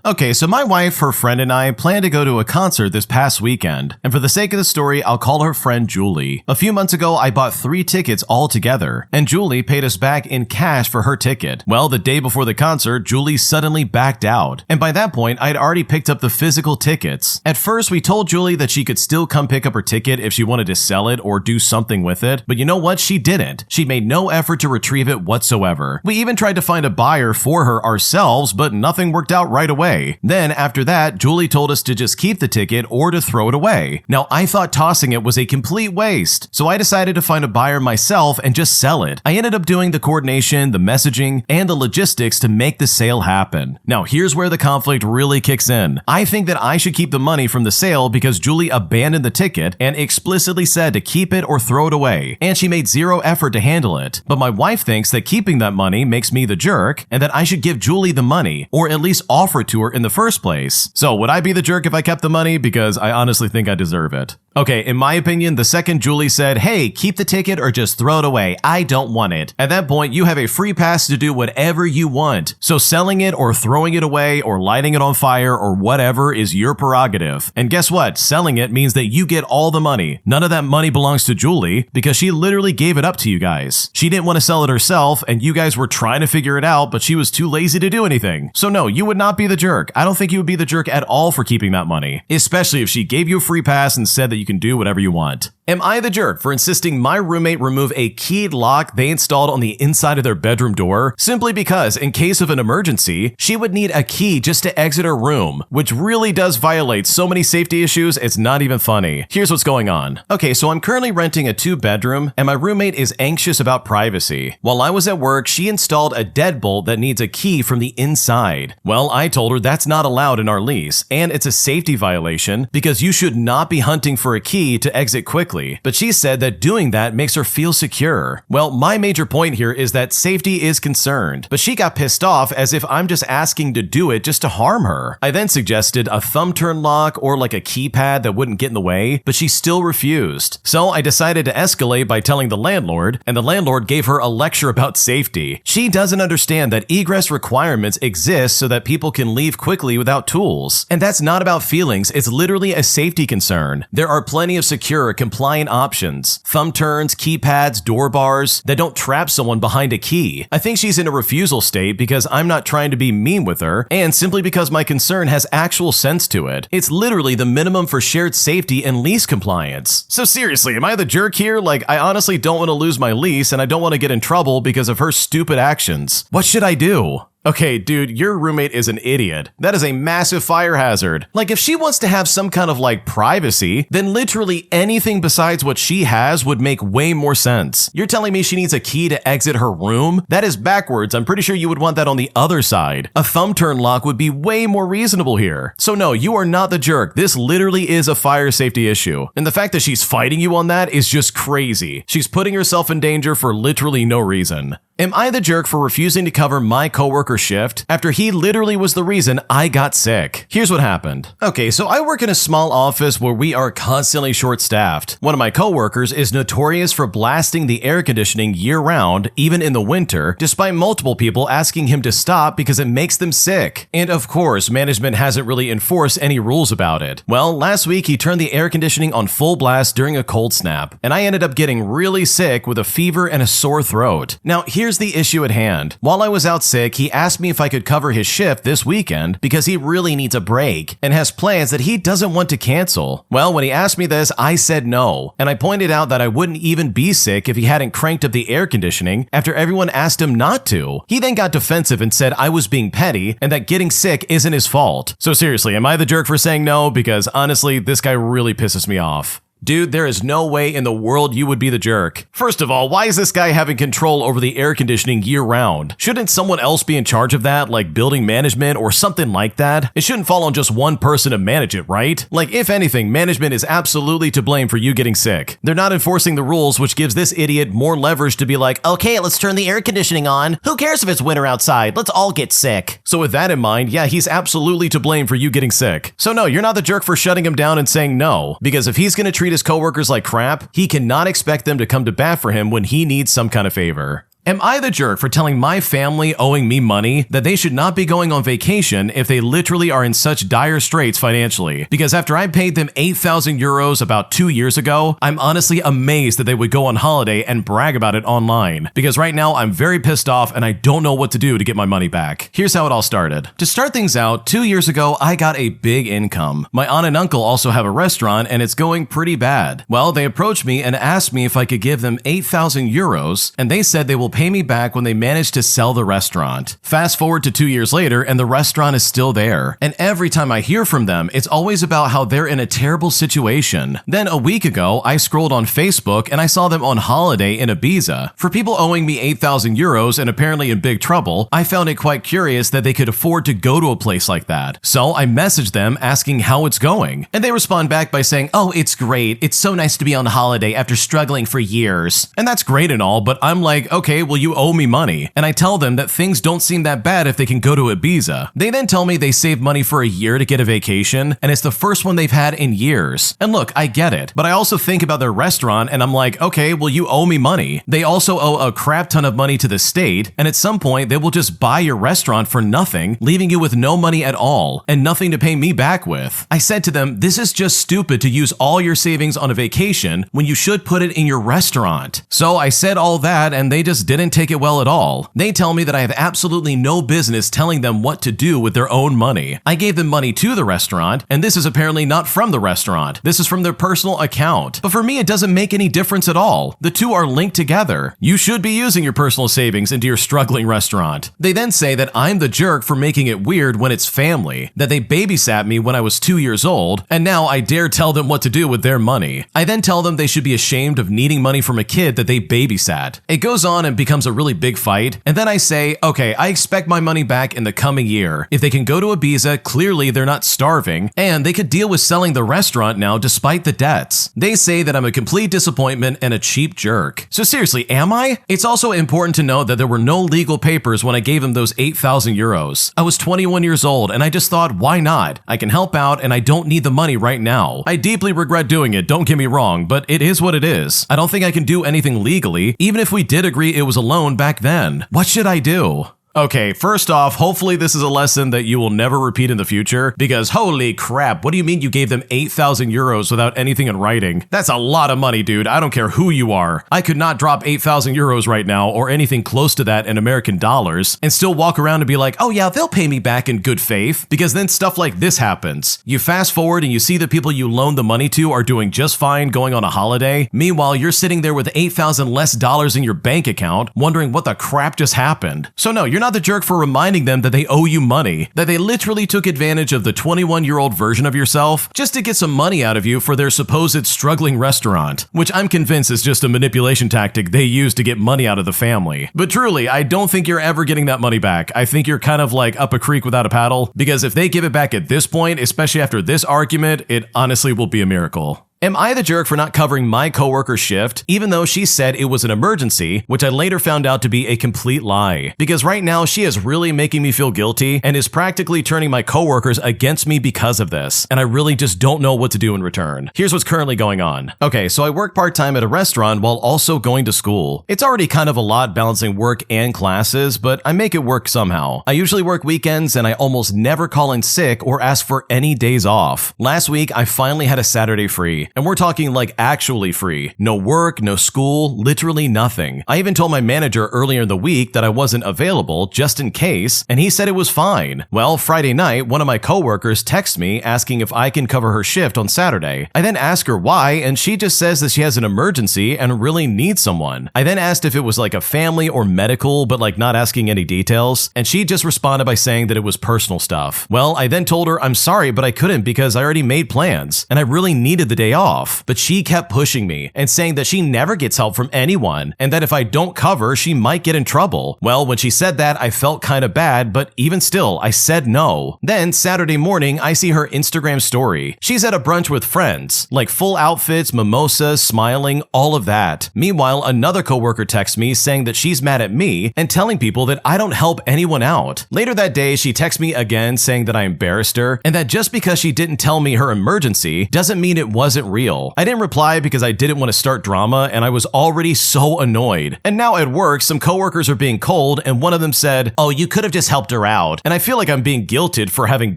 Okay, so my wife, her friend, and I plan to go to a concert this past weekend, and for the sake of the story, I'll call her friend Julie. A few months ago, I bought 3 tickets all together, and Julie paid us back in cash for her ticket. Well, the day before the concert, Julie suddenly backed out, and by that point, I'd already picked up the physical tickets. At first, we told Julie that she could still come pick up her ticket if she wanted to sell it or do something with it, but you know what? She didn't. She made no effort to retrieve it whatsoever. We even tried to find a buyer for her ourselves, but nothing worked out right away. Then after that, Julie told us to just keep the ticket or to throw it away. Now, I thought tossing it was a complete waste, so I decided to find a buyer myself and just sell it. I ended up doing the coordination, the messaging, and the logistics to make the sale happen. Now, here's where the conflict really kicks in. I think that I should keep the money from the sale because Julie abandoned the ticket and explicitly said to keep it or throw it away, and she made zero effort to handle it. But my wife thinks that keeping that money makes me the jerk and that I should give Julie the money, or at least offer it to her in the first place. So would I be the jerk if I kept the money? Because I honestly think I deserve it. Okay, in my opinion, the second Julie said, hey, keep the ticket or just throw it away, I don't want it. At that point, you have a free pass to do whatever you want. So selling it or throwing it away or lighting it on fire or whatever is your prerogative. And guess what? Selling it means that you get all the money. None of that money belongs to Julie because she literally gave it up to you guys. She didn't want to sell it herself and you guys were trying to figure it out, but she was too lazy to do anything. So no, you would not be the jerk. I don't think you would be the jerk at all for keeping that money, especially if she gave you a free pass and said that you can do whatever you want. Am I the jerk for insisting my roommate remove a keyed lock they installed on the inside of their bedroom door simply because, in case of an emergency, she would need a key just to exit her room, which really does violate so many safety issues, it's not even funny. Here's what's going on. Okay, so I'm currently renting a 2-bedroom, and my roommate is anxious about privacy. While I was at work, she installed a deadbolt that needs a key from the inside. Well, I told her that's not allowed in our lease, and it's a safety violation because you should not be hunting for a key to exit quickly. But she said that doing that makes her feel secure. Well, my major point here is that safety is concerned, but she got pissed off as if I'm just asking to do it just to harm her. I then suggested a thumb turn lock or like a keypad that wouldn't get in the way, but she still refused. So I decided to escalate by telling the landlord, and the landlord gave her a lecture about safety. She doesn't understand that egress requirements exist so that people can leave quickly without tools. And that's not about feelings, it's literally a safety concern. There are plenty of secure, compliant options, thumb turns, keypads, door bars that don't trap someone behind a key. I think she's in a refusal state because I'm not trying to be mean with her, and simply because my concern has actual sense to it. It's literally the minimum for shared safety and lease compliance. So seriously, am I the jerk here? Like, I honestly don't want to lose my lease and I don't want to get in trouble because of her stupid actions. What should I do? Okay, dude, your roommate is an idiot. That is a massive fire hazard. Like, if she wants to have some kind of, like, privacy, then literally anything besides what she has would make way more sense. You're telling me she needs a key to exit her room? That is backwards. I'm pretty sure you would want that on the other side. A thumb turn lock would be way more reasonable here. So no, you are not the jerk. This literally is a fire safety issue. And the fact that she's fighting you on that is just crazy. She's putting herself in danger for literally no reason. Am I the jerk for refusing to cover my coworker's shift after he literally was the reason I got sick? Here's what happened. Okay, so I work in a small office where we are constantly short-staffed. One of my coworkers is notorious for blasting the air conditioning year-round, even in the winter, despite multiple people asking him to stop because it makes them sick. And of course, management hasn't really enforced any rules about it. Well, last week he turned the air conditioning on full blast during a cold snap, and I ended up getting really sick with a fever and a sore throat. Now, here's here's the issue at hand. While I was out sick, he asked me if I could cover his shift this weekend because he really needs a break and has plans that he doesn't want to cancel. Well, when he asked me this, I said no, and I pointed out that I wouldn't even be sick if he hadn't cranked up the air conditioning after everyone asked him not to. He then got defensive and said I was being petty and that getting sick isn't his fault. So seriously, am I the jerk for saying no? Because honestly, this guy really pisses me off. Dude, there is no way in the world you would be the jerk. First of all, why is this guy having control over the air conditioning year-round? Shouldn't someone else be in charge of that, like building management or something like that? It shouldn't fall on just one person to manage it, right? Like, if anything, management is absolutely to blame for you getting sick. They're not enforcing the rules, which gives this idiot more leverage to be like, okay, let's turn the air conditioning on. Who cares if it's winter outside? Let's all get sick. So with that in mind, yeah, he's absolutely to blame for you getting sick. So no, you're not the jerk for shutting him down and saying no, because if he's gonna treat his coworkers like crap, he cannot expect them to come to bat for him when he needs some kind of favor. Am I the jerk for telling my family owing me money that they should not be going on vacation if they literally are in such dire straits financially? Because after I paid them 8,000 euros about 2 years ago, I'm honestly amazed that they would go on holiday and brag about it online. Because right now I'm very pissed off and I don't know what to do to get my money back. Here's how it all started. To start things out, 2 years ago I got a big income. My aunt and uncle also have a restaurant and it's going pretty bad. Well, they approached me and asked me if I could give them 8,000 euros and they said they will pay me back when they manage to sell the restaurant. Fast forward to 2 years later and the restaurant is still there. And every time I hear from them, it's always about how they're in a terrible situation. Then a week ago, I scrolled on Facebook and I saw them on holiday in Ibiza. For people owing me 8,000 euros and apparently in big trouble, I found it quite curious that they could afford to go to a place like that. So I messaged them asking how it's going. And they respond back by saying, oh, it's great. It's so nice to be on holiday after struggling for years. And that's great and all, but I'm like, okay, well, you owe me money. And I tell them that things don't seem that bad if they can go to Ibiza. They then tell me they saved money for a year to get a vacation, and it's the first one they've had in years. And look, I get it, but I also think about their restaurant and I'm like, okay, well, you owe me money. They also owe a crap ton of money to the state, and at some point they will just buy your restaurant for nothing, leaving you with no money at all and nothing to pay me back with. I said to them, this is just stupid to use all your savings on a vacation when you should put it in your restaurant. So I said all that and they just didn't take it well at all. They tell me that I have absolutely no business telling them what to do with their own money. I gave them money to the restaurant, and this is apparently not from the restaurant. This is from their personal account. But for me, it doesn't make any difference at all. The two are linked together. You should be using your personal savings into your struggling restaurant. They then say that I'm the jerk for making it weird when it's family, that they babysat me when I was 2 years old, and now I dare tell them what to do with their money. I then tell them they should be ashamed of needing money from a kid that they babysat. It goes on and becomes a really big fight, and then I say, okay, I expect my money back in the coming year. If they can go to Ibiza, clearly they're not starving, and they could deal with selling the restaurant now despite the debts. They say that I'm a complete disappointment and a cheap jerk. So seriously, am I? It's also important to note that there were no legal papers when I gave them those 8,000 euros. I was 21 years old, and I just thought, why not? I can help out, and I don't need the money right now. I deeply regret doing it, don't get me wrong, but it is what it is. I don't think I can do anything legally, even if we did agree it was a loan back then. What should I do? Okay, first off, hopefully this is a lesson that you will never repeat in the future, because holy crap, what do you mean you gave them 8,000 euros without anything in writing? That's a lot of money, dude. I don't care who you are. I could not drop 8,000 euros right now or anything close to that in American dollars and still walk around and be like, oh yeah, they'll pay me back in good faith, because then stuff like this happens. You fast forward and you see the people you loaned the money to are doing just fine going on a holiday. Meanwhile, you're sitting there with 8,000 less dollars in your bank account wondering what the crap just happened. So no, you're not the jerk for reminding them that they owe you money, that they literally took advantage of the 21-year-old version of yourself just to get some money out of you for their supposed struggling restaurant, which I'm convinced is just a manipulation tactic they use to get money out of the family. But truly, I don't think you're ever getting that money back. I think you're kind of like up a creek without a paddle, because if they give it back at this point, especially after this argument, it honestly will be a miracle. Am I the jerk for not covering my coworker's shift, even though she said it was an emergency, which I later found out to be a complete lie? Because right now she is really making me feel guilty and is practically turning my coworkers against me because of this, and I really just don't know what to do in return. Here's what's currently going on. Okay, so I work part-time at a restaurant while also going to school. It's already kind of a lot balancing work and classes, but I make it work somehow. I usually work weekends and I almost never call in sick or ask for any days off. Last week, I finally had a Saturday free, And we're talking like actually free. No work, no school, literally nothing. I even told my manager earlier in the week that I wasn't available just in case, and he said it was fine. Well, Friday night, one of my coworkers texts me asking if I can cover her shift on Saturday. I then ask her why, and she just says that she has an emergency and really needs someone. I then asked if it was like a family or medical, but like not asking any details, and she just responded by saying that it was personal stuff. Well, I then told her I'm sorry, but I couldn't because I already made plans, and I really needed the day off. But she kept pushing me and saying that she never gets help from anyone, and that if I don't cover, she might get in trouble. Well, when she said that, I felt kind of bad, but even still, I said no. Then Saturday morning, I see her Instagram story. She's at a brunch with friends, like full outfits, mimosas, smiling, all of that. Meanwhile, another coworker texts me saying that she's mad at me and telling people that I don't help anyone out. Later that day, she texts me again saying that I embarrassed her and that just because she didn't tell me her emergency doesn't mean it wasn't real. I didn't reply because I didn't want to start drama and I was already so annoyed. And now at work, some coworkers are being cold and one of them said, "Oh, you could have just helped her out." And I feel like I'm being guilted for having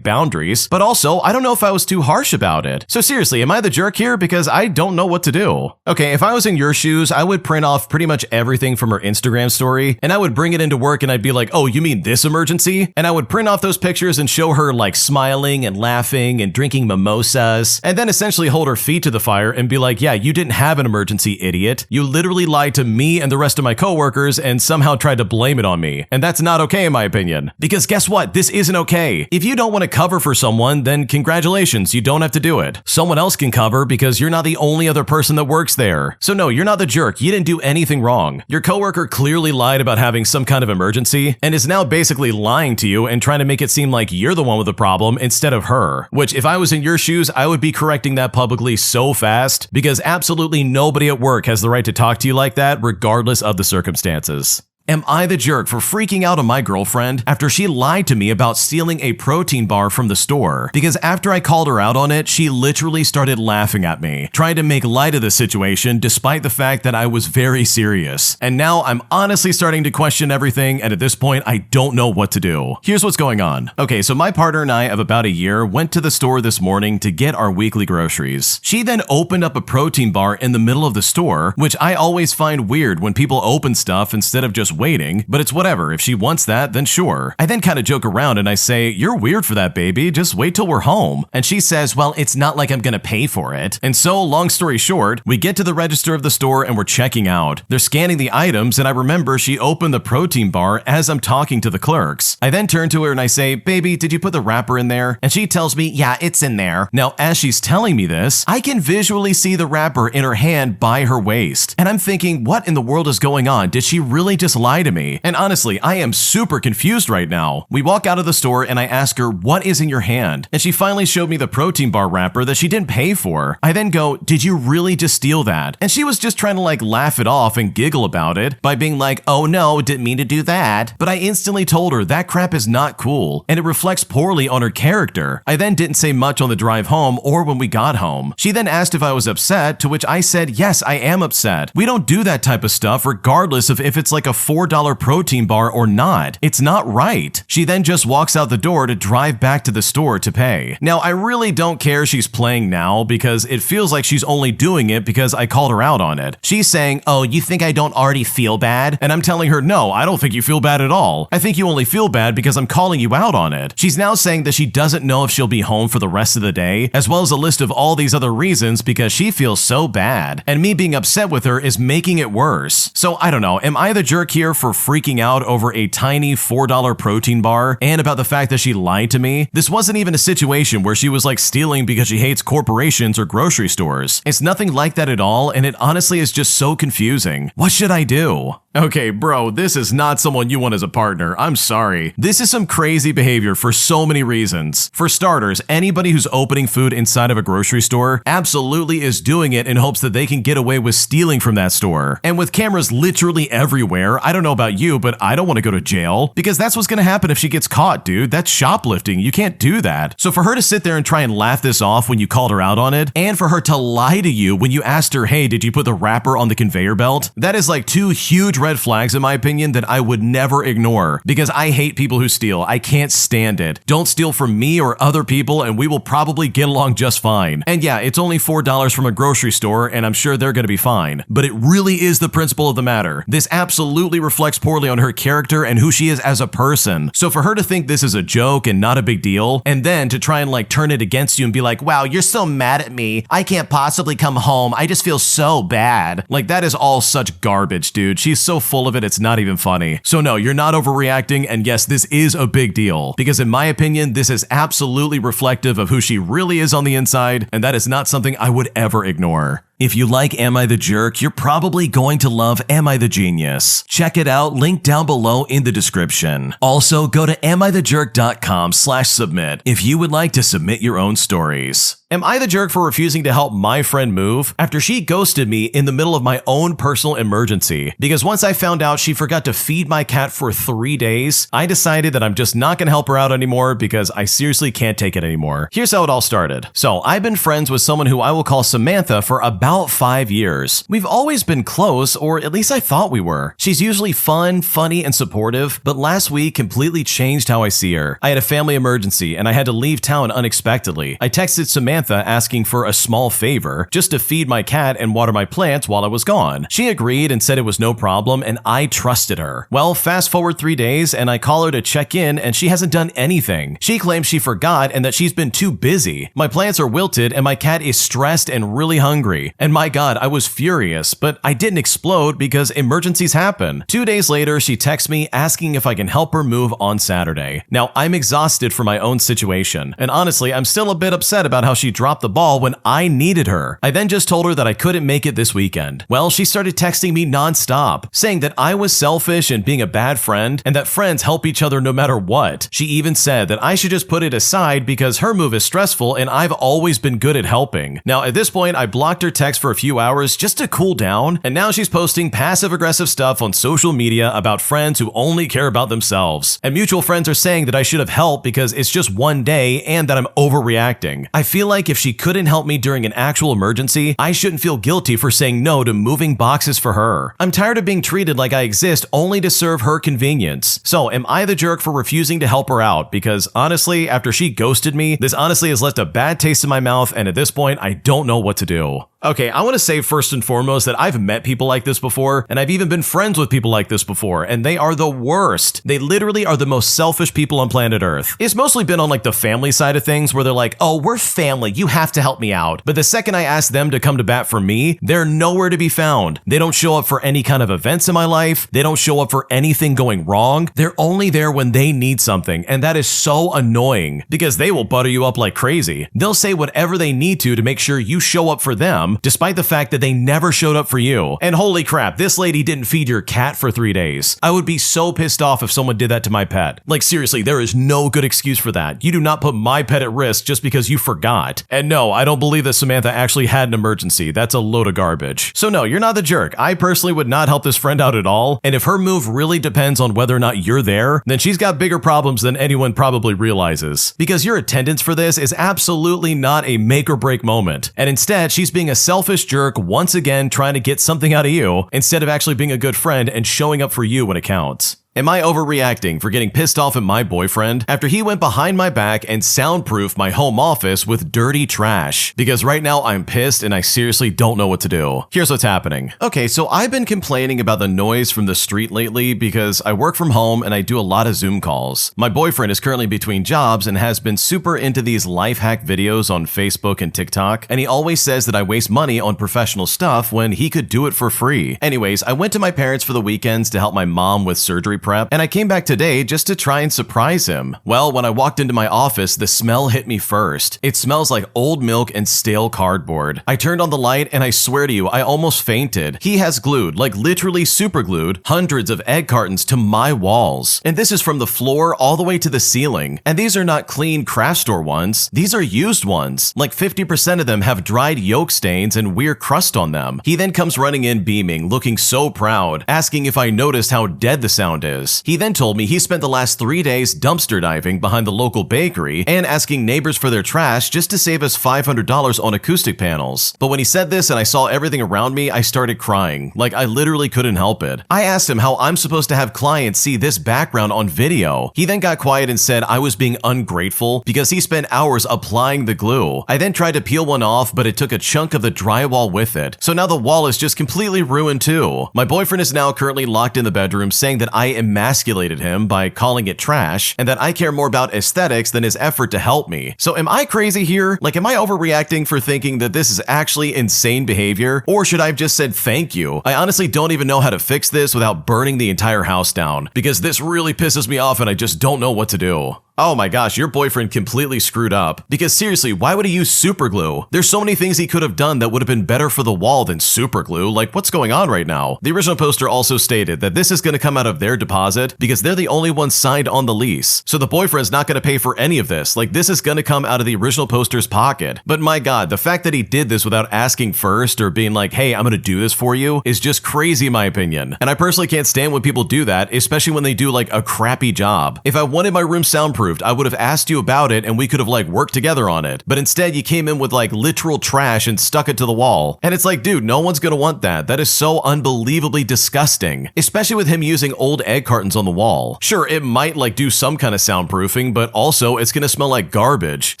boundaries, but also I don't know if I was too harsh about it. So seriously, am I the jerk here? Because I don't know what to do. Okay, if I was in your shoes, I would print off pretty much everything from her Instagram story and I would bring it into work and I'd be like, "Oh, you mean this emergency?" And I would print off those pictures and show her like smiling and laughing and drinking mimosas, and then essentially hold her feet to the fire and be like, "Yeah, you didn't have an emergency, idiot. You literally lied to me and the rest of my coworkers and somehow tried to blame it on me." And that's not okay in my opinion. Because guess what? This isn't okay. If you don't want to cover for someone, then congratulations, you don't have to do it. Someone else can cover because you're not the only other person that works there. So no, you're not the jerk. You didn't do anything wrong. Your coworker clearly lied about having some kind of emergency and is now basically lying to you and trying to make it seem like you're the one with the problem instead of her. Which, if I was in your shoes, I would be correcting that publicly so fast because absolutely nobody at work has the right to talk to you like that regardless of the circumstances. Am I the jerk for freaking out on my girlfriend after she lied to me about stealing a protein bar from the store? Because after I called her out on it, she literally started laughing at me, trying to make light of the situation despite the fact that I was very serious. And now I'm honestly starting to question everything, and at this point, I don't know what to do. Here's what's going on. Okay, so my partner and I of about a year went to the store this morning to get our weekly groceries. She then opened up a protein bar in the middle of the store, which I always find weird when people open stuff instead of just waiting, but it's whatever. If she wants that, then sure. I then kind of joke around and I say, "You're weird for that, baby. Just wait till we're home." And she says, "Well, it's not like I'm gonna pay for it." And so, long story short, we get to the register of the store and we're checking out. They're scanning the items and I remember she opened the protein bar as I'm talking to the clerks. I then turn to her and I say, "Baby, did you put the wrapper in there?" And she tells me, "Yeah, it's in there." Now, as she's telling me this, I can visually see the wrapper in her hand by her waist. And I'm thinking, what in the world is going on? Did she really just lie to me? And honestly, I am super confused right now. We walk out of the store and I ask her, "What is in your hand?" And she finally showed me the protein bar wrapper that she didn't pay for. I then go, "Did you really just steal that?" And she was just trying to like laugh it off and giggle about it by being like, "Oh no, didn't mean to do that." But I instantly told her that crap is not cool and it reflects poorly on her character. I then didn't say much on the drive home or when we got home. She then asked if I was upset, to which I said, "Yes, I am upset. We don't do that type of stuff regardless of if it's like a $4 protein bar or not. It's not right." She then just walks out the door to drive back to the store to pay. Now, I really don't care she's playing now because it feels like she's only doing it because I called her out on it. She's saying, "Oh, you think I don't already feel bad?" And I'm telling her, "No, I don't think you feel bad at all. I think you only feel bad because I'm calling you out on it." She's now saying that she doesn't know if she'll be home for the rest of the day, as well as a list of all these other reasons because she feels so bad. And me being upset with her is making it worse. So I don't know, am I the jerk here for freaking out over a tiny $4 protein bar and about the fact that she lied to me? This wasn't even a situation where she was like stealing because she hates corporations or grocery stores. It's nothing like that at all, and it honestly is just so confusing. What should I do? Okay, bro, this is not someone you want as a partner. I'm sorry. This is some crazy behavior for so many reasons. For starters, anybody who's opening food inside of a grocery store absolutely is doing it in hopes that they can get away with stealing from that store. And with cameras literally everywhere, I don't know about you, but I don't want to go to jail because that's what's going to happen if she gets caught, dude. That's shoplifting. You can't do that. So for her to sit there and try and laugh this off when you called her out on it, and for her to lie to you when you asked her, hey, did you put the wrapper on the conveyor belt? That is like two huge red flags in my opinion that I would never ignore because I hate people who steal. I can't stand it. Don't steal from me or other people and we will probably get along just fine. And yeah, it's only $4 from a grocery store and I'm sure they're going to be fine. But it really is the principle of the matter. This absolutely reflects poorly on her character and who she is as a person. So for her to think this is a joke and not a big deal, and then to try and like turn it against you and be like, wow, you're so mad at me. I can't possibly come home. I just feel so bad. Like that is all such garbage, dude. She's so full of it, it's not even funny. So no, you're not overreacting, and yes, this is a big deal. Because in my opinion, this is absolutely reflective of who she really is on the inside, and that is not something I would ever ignore. If you like Am I the Jerk, you're probably going to love Am I the Genius. Check it out, link down below in the description. Also, go to amithejerk.com/submit if you would like to submit your own stories. Am I the jerk for refusing to help my friend move after she ghosted me in the middle of my own personal emergency? Because once I found out she forgot to feed my cat for 3 days, I decided that I'm just not gonna help her out anymore because I seriously can't take it anymore. Here's how it all started. So I've been friends with someone who I will call Samantha for about 5 years. We've always been close, or at least I thought we were. She's usually fun, funny, and supportive, but last week completely changed how I see her. I had a family emergency and I had to leave town unexpectedly. I texted Samantha asking for a small favor, just to feed my cat and water my plants while I was gone. She agreed and said it was no problem, and I trusted her. Well, fast forward 3 days and I call her to check in and she hasn't done anything. She claims she forgot and that she's been too busy. My plants are wilted and my cat is stressed and really hungry. And my God, I was furious, but I didn't explode because emergencies happen. 2 days later, she texts me asking if I can help her move on Saturday. Now, I'm exhausted from my own situation, and honestly, I'm still a bit upset about how she dropped the ball when I needed her. I then just told her that I couldn't make it this weekend. Well, she started texting me nonstop, saying that I was selfish and being a bad friend, and that friends help each other no matter what. She even said that I should just put it aside because her move is stressful and I've always been good at helping. Now, at this point, I blocked her text for a few hours just to cool down, and now she's posting passive-aggressive stuff on social media about friends who only care about themselves. And mutual friends are saying that I should have helped because it's just one day and that I'm overreacting. I feel like if she couldn't help me during an actual emergency, I shouldn't feel guilty for saying no to moving boxes for her. I'm tired of being treated like I exist only to serve her convenience. So am I the jerk for refusing to help her out? Because honestly, after she ghosted me, this honestly has left a bad taste in my mouth, and at this point, I don't know what to do. Okay, I want to say first and foremost that I've met people like this before, and I've even been friends with people like this before, and they are the worst. They literally are the most selfish people on planet Earth. It's mostly been on like the family side of things where they're like, oh, we're family, you have to help me out. But the second I ask them to come to bat for me, they're nowhere to be found. They don't show up for any kind of events in my life. They don't show up for anything going wrong. They're only there when they need something, and that is so annoying because they will butter you up like crazy. They'll say whatever they need to make sure you show up for them, despite the fact that they never showed up for you. And holy crap, this lady didn't feed your cat for 3 days. I would be so pissed off if someone did that to my pet. Like seriously, there is no good excuse for that. You do not put my pet at risk just because you forgot. And no, I don't believe that Samantha actually had an emergency. That's a load of garbage. So no, you're not the jerk. I personally would not help this friend out at all. And if her move really depends on whether or not you're there, then she's got bigger problems than anyone probably realizes. Because your attendance for this is absolutely not a make or break moment. And instead, she's being a selfish jerk once again trying to get something out of you instead of actually being a good friend and showing up for you when it counts. Am I overreacting for getting pissed off at my boyfriend after he went behind my back and soundproofed my home office with dirty trash? Because right now I'm pissed and I seriously don't know what to do. Here's what's happening. Okay, so I've been complaining about the noise from the street lately because I work from home and I do a lot of Zoom calls. My boyfriend is currently between jobs and has been super into these life hack videos on Facebook and TikTok, and he always says that I waste money on professional stuff when he could do it for free. Anyways, I went to my parents for the weekends to help my mom with surgery prep, and I came back today just to try and surprise him. Well, when I walked into my office, the smell hit me first. It smells like old milk and stale cardboard. I turned on the light, and I swear to you, I almost fainted. He has glued, like literally super glued, hundreds of egg cartons to my walls. And this is from the floor all the way to the ceiling. And these are not clean craft store ones. These are used ones. Like 50% of them have dried yolk stains and weird crust on them. He then comes running in beaming, looking so proud, asking if I noticed how dead the sound is. He then told me he spent the last 3 days dumpster diving behind the local bakery and asking neighbors for their trash just to save us $500 on acoustic panels. But when he said this and I saw everything around me, I started crying. Like I literally couldn't help it. I asked him how I'm supposed to have clients see this background on video. He then got quiet and said I was being ungrateful because he spent hours applying the glue. I then tried to peel one off, but it took a chunk of the drywall with it. So now the wall is just completely ruined too. My boyfriend is now currently locked in the bedroom saying that I emasculated him by calling it trash and that I care more about aesthetics than his effort to help me. So am I crazy here? Like, am I overreacting for thinking that this is actually insane behavior? Or should I have just said thank you? I honestly don't even know how to fix this without burning the entire house down because this really pisses me off and I just don't know what to do. Oh my gosh, your boyfriend completely screwed up. Because seriously, why would he use super glue? There's so many things he could have done that would have been better for the wall than super glue. Like, what's going on right now? The original poster also stated that this is going to come out of their deposit because they're the only ones signed on the lease. So the boyfriend's not going to pay for any of this. Like, this is going to come out of the original poster's pocket. But my God, the fact that he did this without asking first or being like, hey, I'm going to do this for you is just crazy in my opinion. And I personally can't stand when people do that, especially when they do like a crappy job. If I wanted my room soundproofed, I would have asked you about it and we could have like worked together on it. But instead you came in with like literal trash and stuck it to the wall. And it's like, dude, no one's gonna want that. That is so unbelievably disgusting. Especially with him using old egg cartons on the wall. Sure, it might like do some kind of soundproofing, but also it's gonna smell like garbage.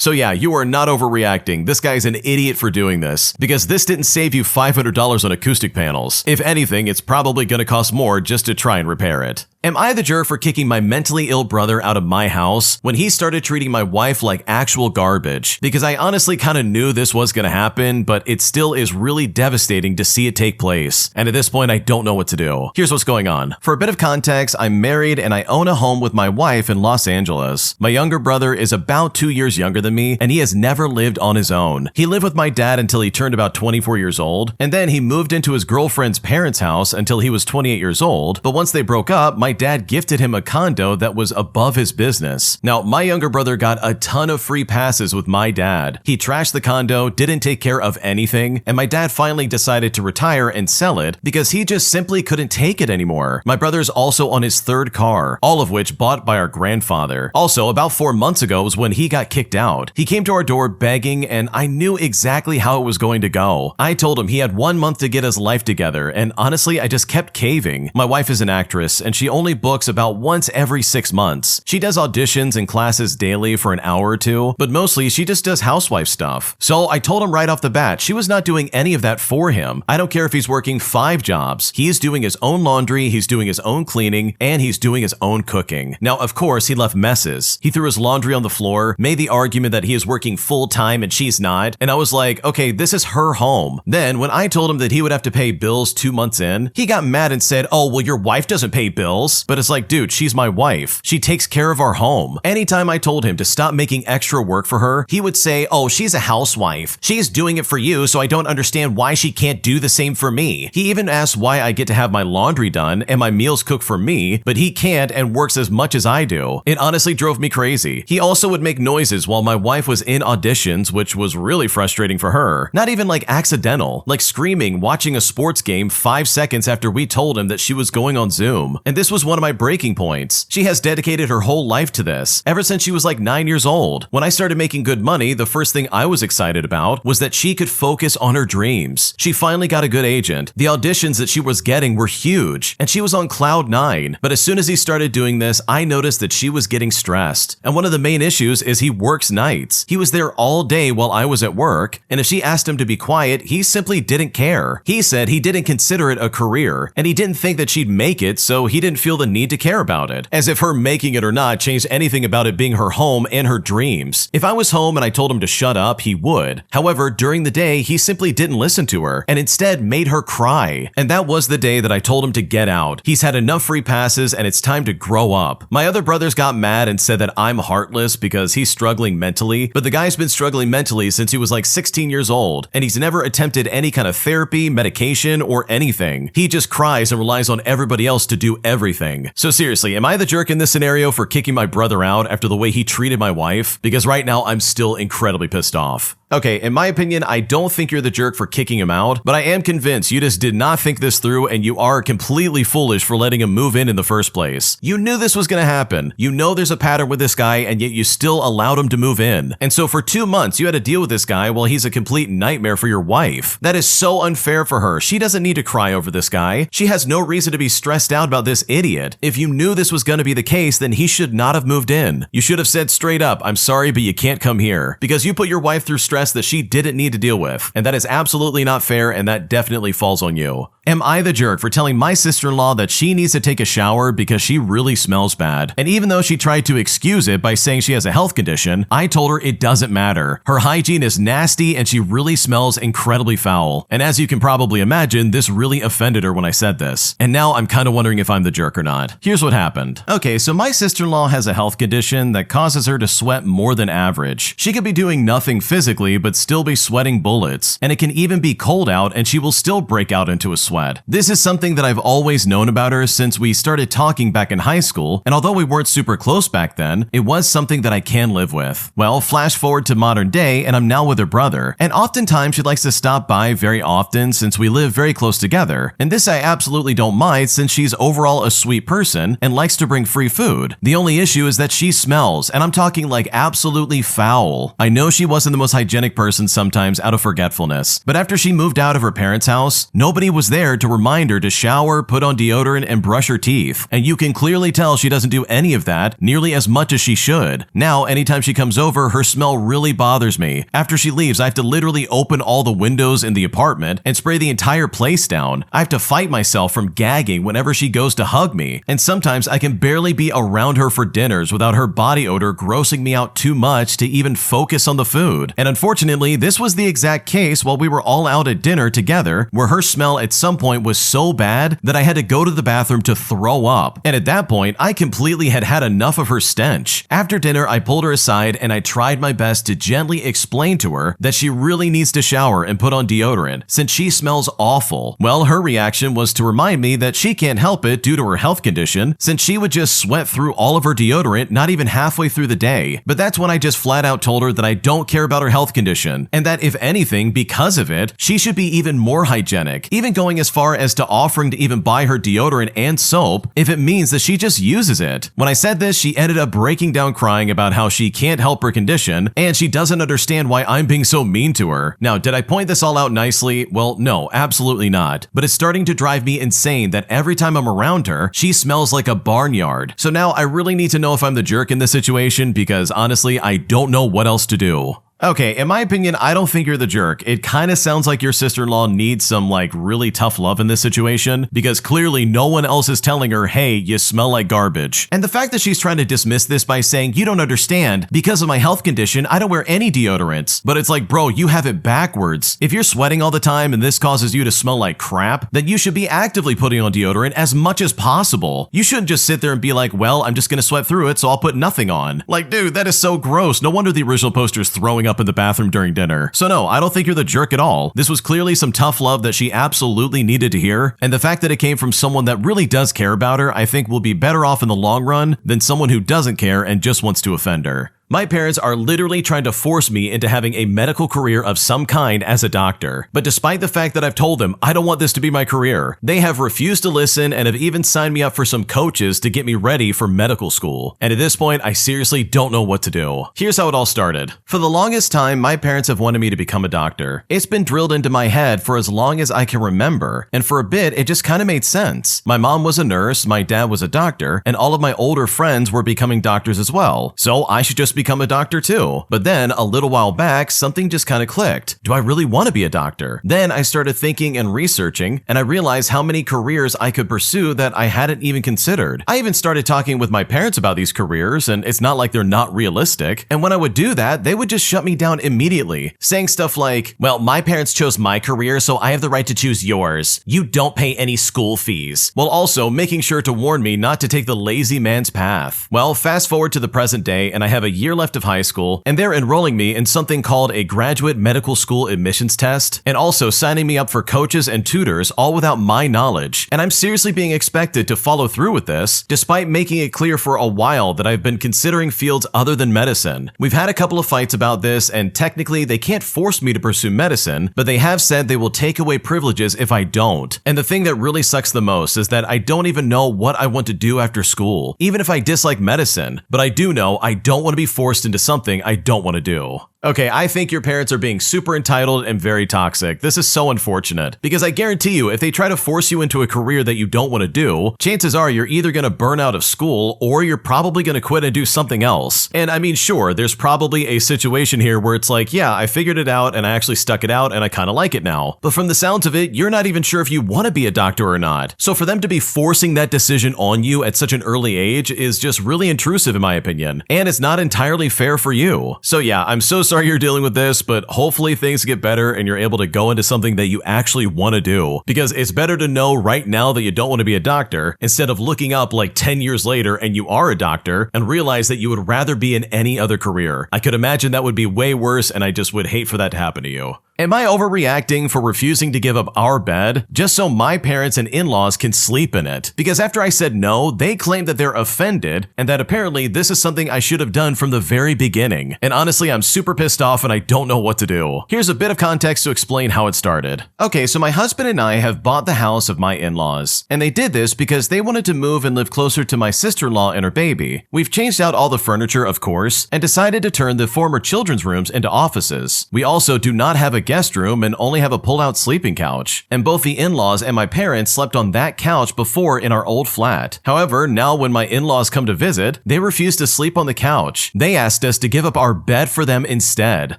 So yeah, you are not overreacting. This guy's an idiot for doing this. Because this didn't save you $500 on acoustic panels. If anything, it's probably gonna cost more just to try and repair it. Am I the jerk for kicking my mentally ill brother out of my house when he started treating my wife like actual garbage? Because I honestly kind of knew this was going to happen, but it still is really devastating to see it take place. And at this point, I don't know what to do. Here's what's going on. For a bit of context, I'm married and I own a home with my wife in Los Angeles. My younger brother is about 2 years younger than me, and he has never lived on his own. He lived with my dad until he turned about 24 years old, and then he moved into his girlfriend's parents' house until he was 28 years old. But once they broke up, my dad gifted him a condo that was above his business. Now, my younger brother got a ton of free passes with my dad. He trashed the condo, didn't take care of anything, and my dad finally decided to retire and sell it because he just simply couldn't take it anymore. My brother's also on his third car, all of which bought by our grandfather. Also, about 4 months ago was when he got kicked out. He came to our door begging, and I knew exactly how it was going to go. I told him he had 1 month to get his life together, and honestly, I just kept caving. My wife is an actress, and she only books about once every 6 months. She does auditions and classes daily for an hour or two, but mostly she just does housewife stuff. So I told him right off the bat, she was not doing any of that for him. I don't care if he's working 5 jobs. He is doing his own laundry, he's doing his own cleaning, and he's doing his own cooking. Now, of course, he left messes. He threw his laundry on the floor, made the argument that he is working full time and she's not, and I was like, okay, this is her home. Then, when I told him that he would have to pay bills 2 months in, he got mad and said, oh, well, your wife doesn't pay bills. But it's like, dude, she's my wife. She takes care of our home. Anytime I told him to stop making extra work for her, he would say, oh, she's a housewife. She's doing it for you, so I don't understand why she can't do the same for me. He even asked why I get to have my laundry done and my meals cooked for me, but he can't and works as much as I do. It honestly drove me crazy. He also would make noises while my wife was in auditions, which was really frustrating for her. Not even like accidental, like screaming watching a sports game 5 seconds after we told him that she was going on Zoom. And this was one of my breaking points. She has dedicated her whole life to this, ever since she was like 9 years old. When I started making good money, the first thing I was excited about was that she could focus on her dreams. She finally got a good agent. The auditions that she was getting were huge, and she was on cloud 9. But as soon as he started doing this, I noticed that she was getting stressed. And one of the main issues is he works nights. He was there all day while I was at work, and if she asked him to be quiet, he simply didn't care. He said he didn't consider it a career, and he didn't think that she'd make it, so he didn't feel feel the need to care about it, as if her making it or not changed anything about it being her home and her dreams. If I was home and I told him to shut up, he would. However, during the day, he simply didn't listen to her and instead made her cry. And that was the day that I told him to get out. He's had enough free passes and it's time to grow up. My other brothers got mad and said that I'm heartless because he's struggling mentally, but the guy's been struggling mentally since he was like 16 years old, and he's never attempted any kind of therapy, medication, or anything. He just cries and relies on everybody else to do everything. So seriously, am I the jerk in this scenario for kicking my brother out after the way he treated my wife? Because right now I'm still incredibly pissed off. Okay, in my opinion, I don't think you're the jerk for kicking him out, but I am convinced you just did not think this through and you are completely foolish for letting him move in the first place. You knew this was going to happen. You know there's a pattern with this guy and yet you still allowed him to move in. And so for 2 months, you had to deal with this guy while he's a complete nightmare for your wife. That is so unfair for her. She doesn't need to cry over this guy. She has no reason to be stressed out about this idiot. If you knew this was going to be the case, then he should not have moved in. You should have said straight up, I'm sorry, but you can't come here. Because you put your wife through stress that she didn't need to deal with, and that is absolutely not fair, and that definitely falls on you. Am I the jerk for telling my sister-in-law that she needs to take a shower because she really smells bad? And even though she tried to excuse it by saying she has a health condition, I told her it doesn't matter. Her hygiene is nasty and she really smells incredibly foul. And as you can probably imagine, this really offended her when I said this. And now I'm kind of wondering if I'm the jerk or not. Here's what happened. Okay, so my sister-in-law has a health condition that causes her to sweat more than average. She could be doing nothing physically, but still be sweating bullets. And it can even be cold out and she will still break out into a sweat. This is something that I've always known about her since we started talking back in high school, and although we weren't super close back then, it was something that I can live with. Well, flash forward to modern day, and I'm now with her brother, and oftentimes she likes to stop by very often since we live very close together, and this I absolutely don't mind since she's overall a sweet person and likes to bring free food. The only issue is that she smells, and I'm talking like absolutely foul. I know she wasn't the most hygienic person sometimes out of forgetfulness, but after she moved out of her parents' house, nobody was there to remind her to shower, put on deodorant, and brush her teeth. And you can clearly tell she doesn't do any of that nearly as much as she should. Now, anytime she comes over, her smell really bothers me. After she leaves, I have to literally open all the windows in the apartment and spray the entire place down. I have to fight myself from gagging whenever she goes to hug me. And sometimes I can barely be around her for dinners without her body odor grossing me out too much to even focus on the food. And unfortunately, this was the exact case while we were all out at dinner together, where her smell at some point was so bad that I had to go to the bathroom to throw up. And at that point, I completely had enough of her stench. After dinner, I pulled her aside and I tried my best to gently explain to her that she really needs to shower and put on deodorant since she smells awful. Well, her reaction was to remind me that she can't help it due to her health condition since she would just sweat through all of her deodorant not even halfway through the day. But that's when I just flat out told her that I don't care about her health condition and that if anything, because of it, she should be even more hygienic, even going as far as to offering to even buy her deodorant and soap if it means that she just uses it. When I said this, she ended up breaking down crying about how she can't help her condition and she doesn't understand why I'm being so mean to her. Now, did I point this all out nicely? Well, no, absolutely not. But it's starting to drive me insane that every time I'm around her, she smells like a barnyard. So now I really need to know if I'm the jerk in this situation because honestly, I don't know what else to do. Okay, in my opinion, I don't think you're the jerk. It kind of sounds like your sister-in-law needs some really tough love in this situation because clearly no one else is telling her, hey, you smell like garbage. And the fact that she's trying to dismiss this by saying, you don't understand, because of my health condition, I don't wear any deodorants. But it's like, bro, you have it backwards. If you're sweating all the time and this causes you to smell like crap, then you should be actively putting on deodorant as much as possible. You shouldn't just sit there and be like, well, I'm just gonna sweat through it, so I'll put nothing on. Like, dude, that is so gross. No wonder the original poster's throwing up in the bathroom during dinner. So no, I don't think you're the jerk at all. This was clearly some tough love that she absolutely needed to hear, and the fact that it came from someone that really does care about her, I think will be better off in the long run than someone who doesn't care and just wants to offend her. My parents are literally trying to force me into having a medical career of some kind as a doctor. But despite the fact that I've told them I don't want this to be my career, they have refused to listen and have even signed me up for some coaches to get me ready for medical school. And at this point, I seriously don't know what to do. Here's how it all started. For the longest time, my parents have wanted me to become a doctor. It's been drilled into my head for as long as I can remember, and for a bit, it just kind of made sense. My mom was a nurse, my dad was a doctor, and all of my older friends were becoming doctors as well. So I should just become a doctor too. But then, a little while back, something just kind of clicked. Do I really want to be a doctor? Then I started thinking and researching, and I realized how many careers I could pursue that I hadn't even considered. I even started talking with my parents about these careers, and it's not like they're not realistic. And when I would do that, they would just shut me down immediately, saying stuff like, well, my parents chose my career, so I have the right to choose yours. You don't pay any school fees. While also making sure to warn me not to take the lazy man's path. Well, fast forward to the present day, and I have a year left of high school, and they're enrolling me in something called a graduate medical school admissions test, and also signing me up for coaches and tutors, all without my knowledge. And I'm seriously being expected to follow through with this, despite making it clear for a while that I've been considering fields other than medicine. We've had a couple of fights about this, and technically they can't force me to pursue medicine, but they have said they will take away privileges if I don't. And the thing that really sucks the most is that I don't even know what I want to do after school, even if I dislike medicine, but I do know I don't want to be forced into something I don't want to do. Okay, I think your parents are being super entitled and very toxic. This is so unfortunate, because I guarantee you, if they try to force you into a career that you don't want to do, chances are you're either going to burn out of school or you're probably going to quit and do something else. And I mean, sure, there's probably a situation here where it's like, yeah, I figured it out and I actually stuck it out and I kind of like it now. But from the sounds of it, you're not even sure if you want to be a doctor or not. So for them to be forcing that decision on you at such an early age is just really intrusive in my opinion. And it's not entirely fair for you. So yeah, I'm so sorry you're dealing with this, but hopefully things get better and you're able to go into something that you actually want to do. Because it's better to know right now that you don't want to be a doctor instead of looking up like 10 years later and you are a doctor and realize that you would rather be in any other career. I could imagine that would be way worse, and I just would hate for that to happen to you. Am I overreacting for refusing to give up our bed just so my parents and in-laws can sleep in it? Because after I said no, they claimed that they're offended and that apparently this is something I should have done from the very beginning. And honestly, I'm super pissed off and I don't know what to do. Here's a bit of context to explain how it started. Okay, so my husband and I have bought the house of my in-laws, and they did this because they wanted to move and live closer to my sister-in-law and her baby. We've changed out all the furniture, of course, and decided to turn the former children's rooms into offices. We also do not have a guest room and only have a pull-out sleeping couch, and both the in-laws and my parents slept on that couch before in our old flat. However, now when my in-laws come to visit, they refuse to sleep on the couch. They asked us to give up our bed for them instead.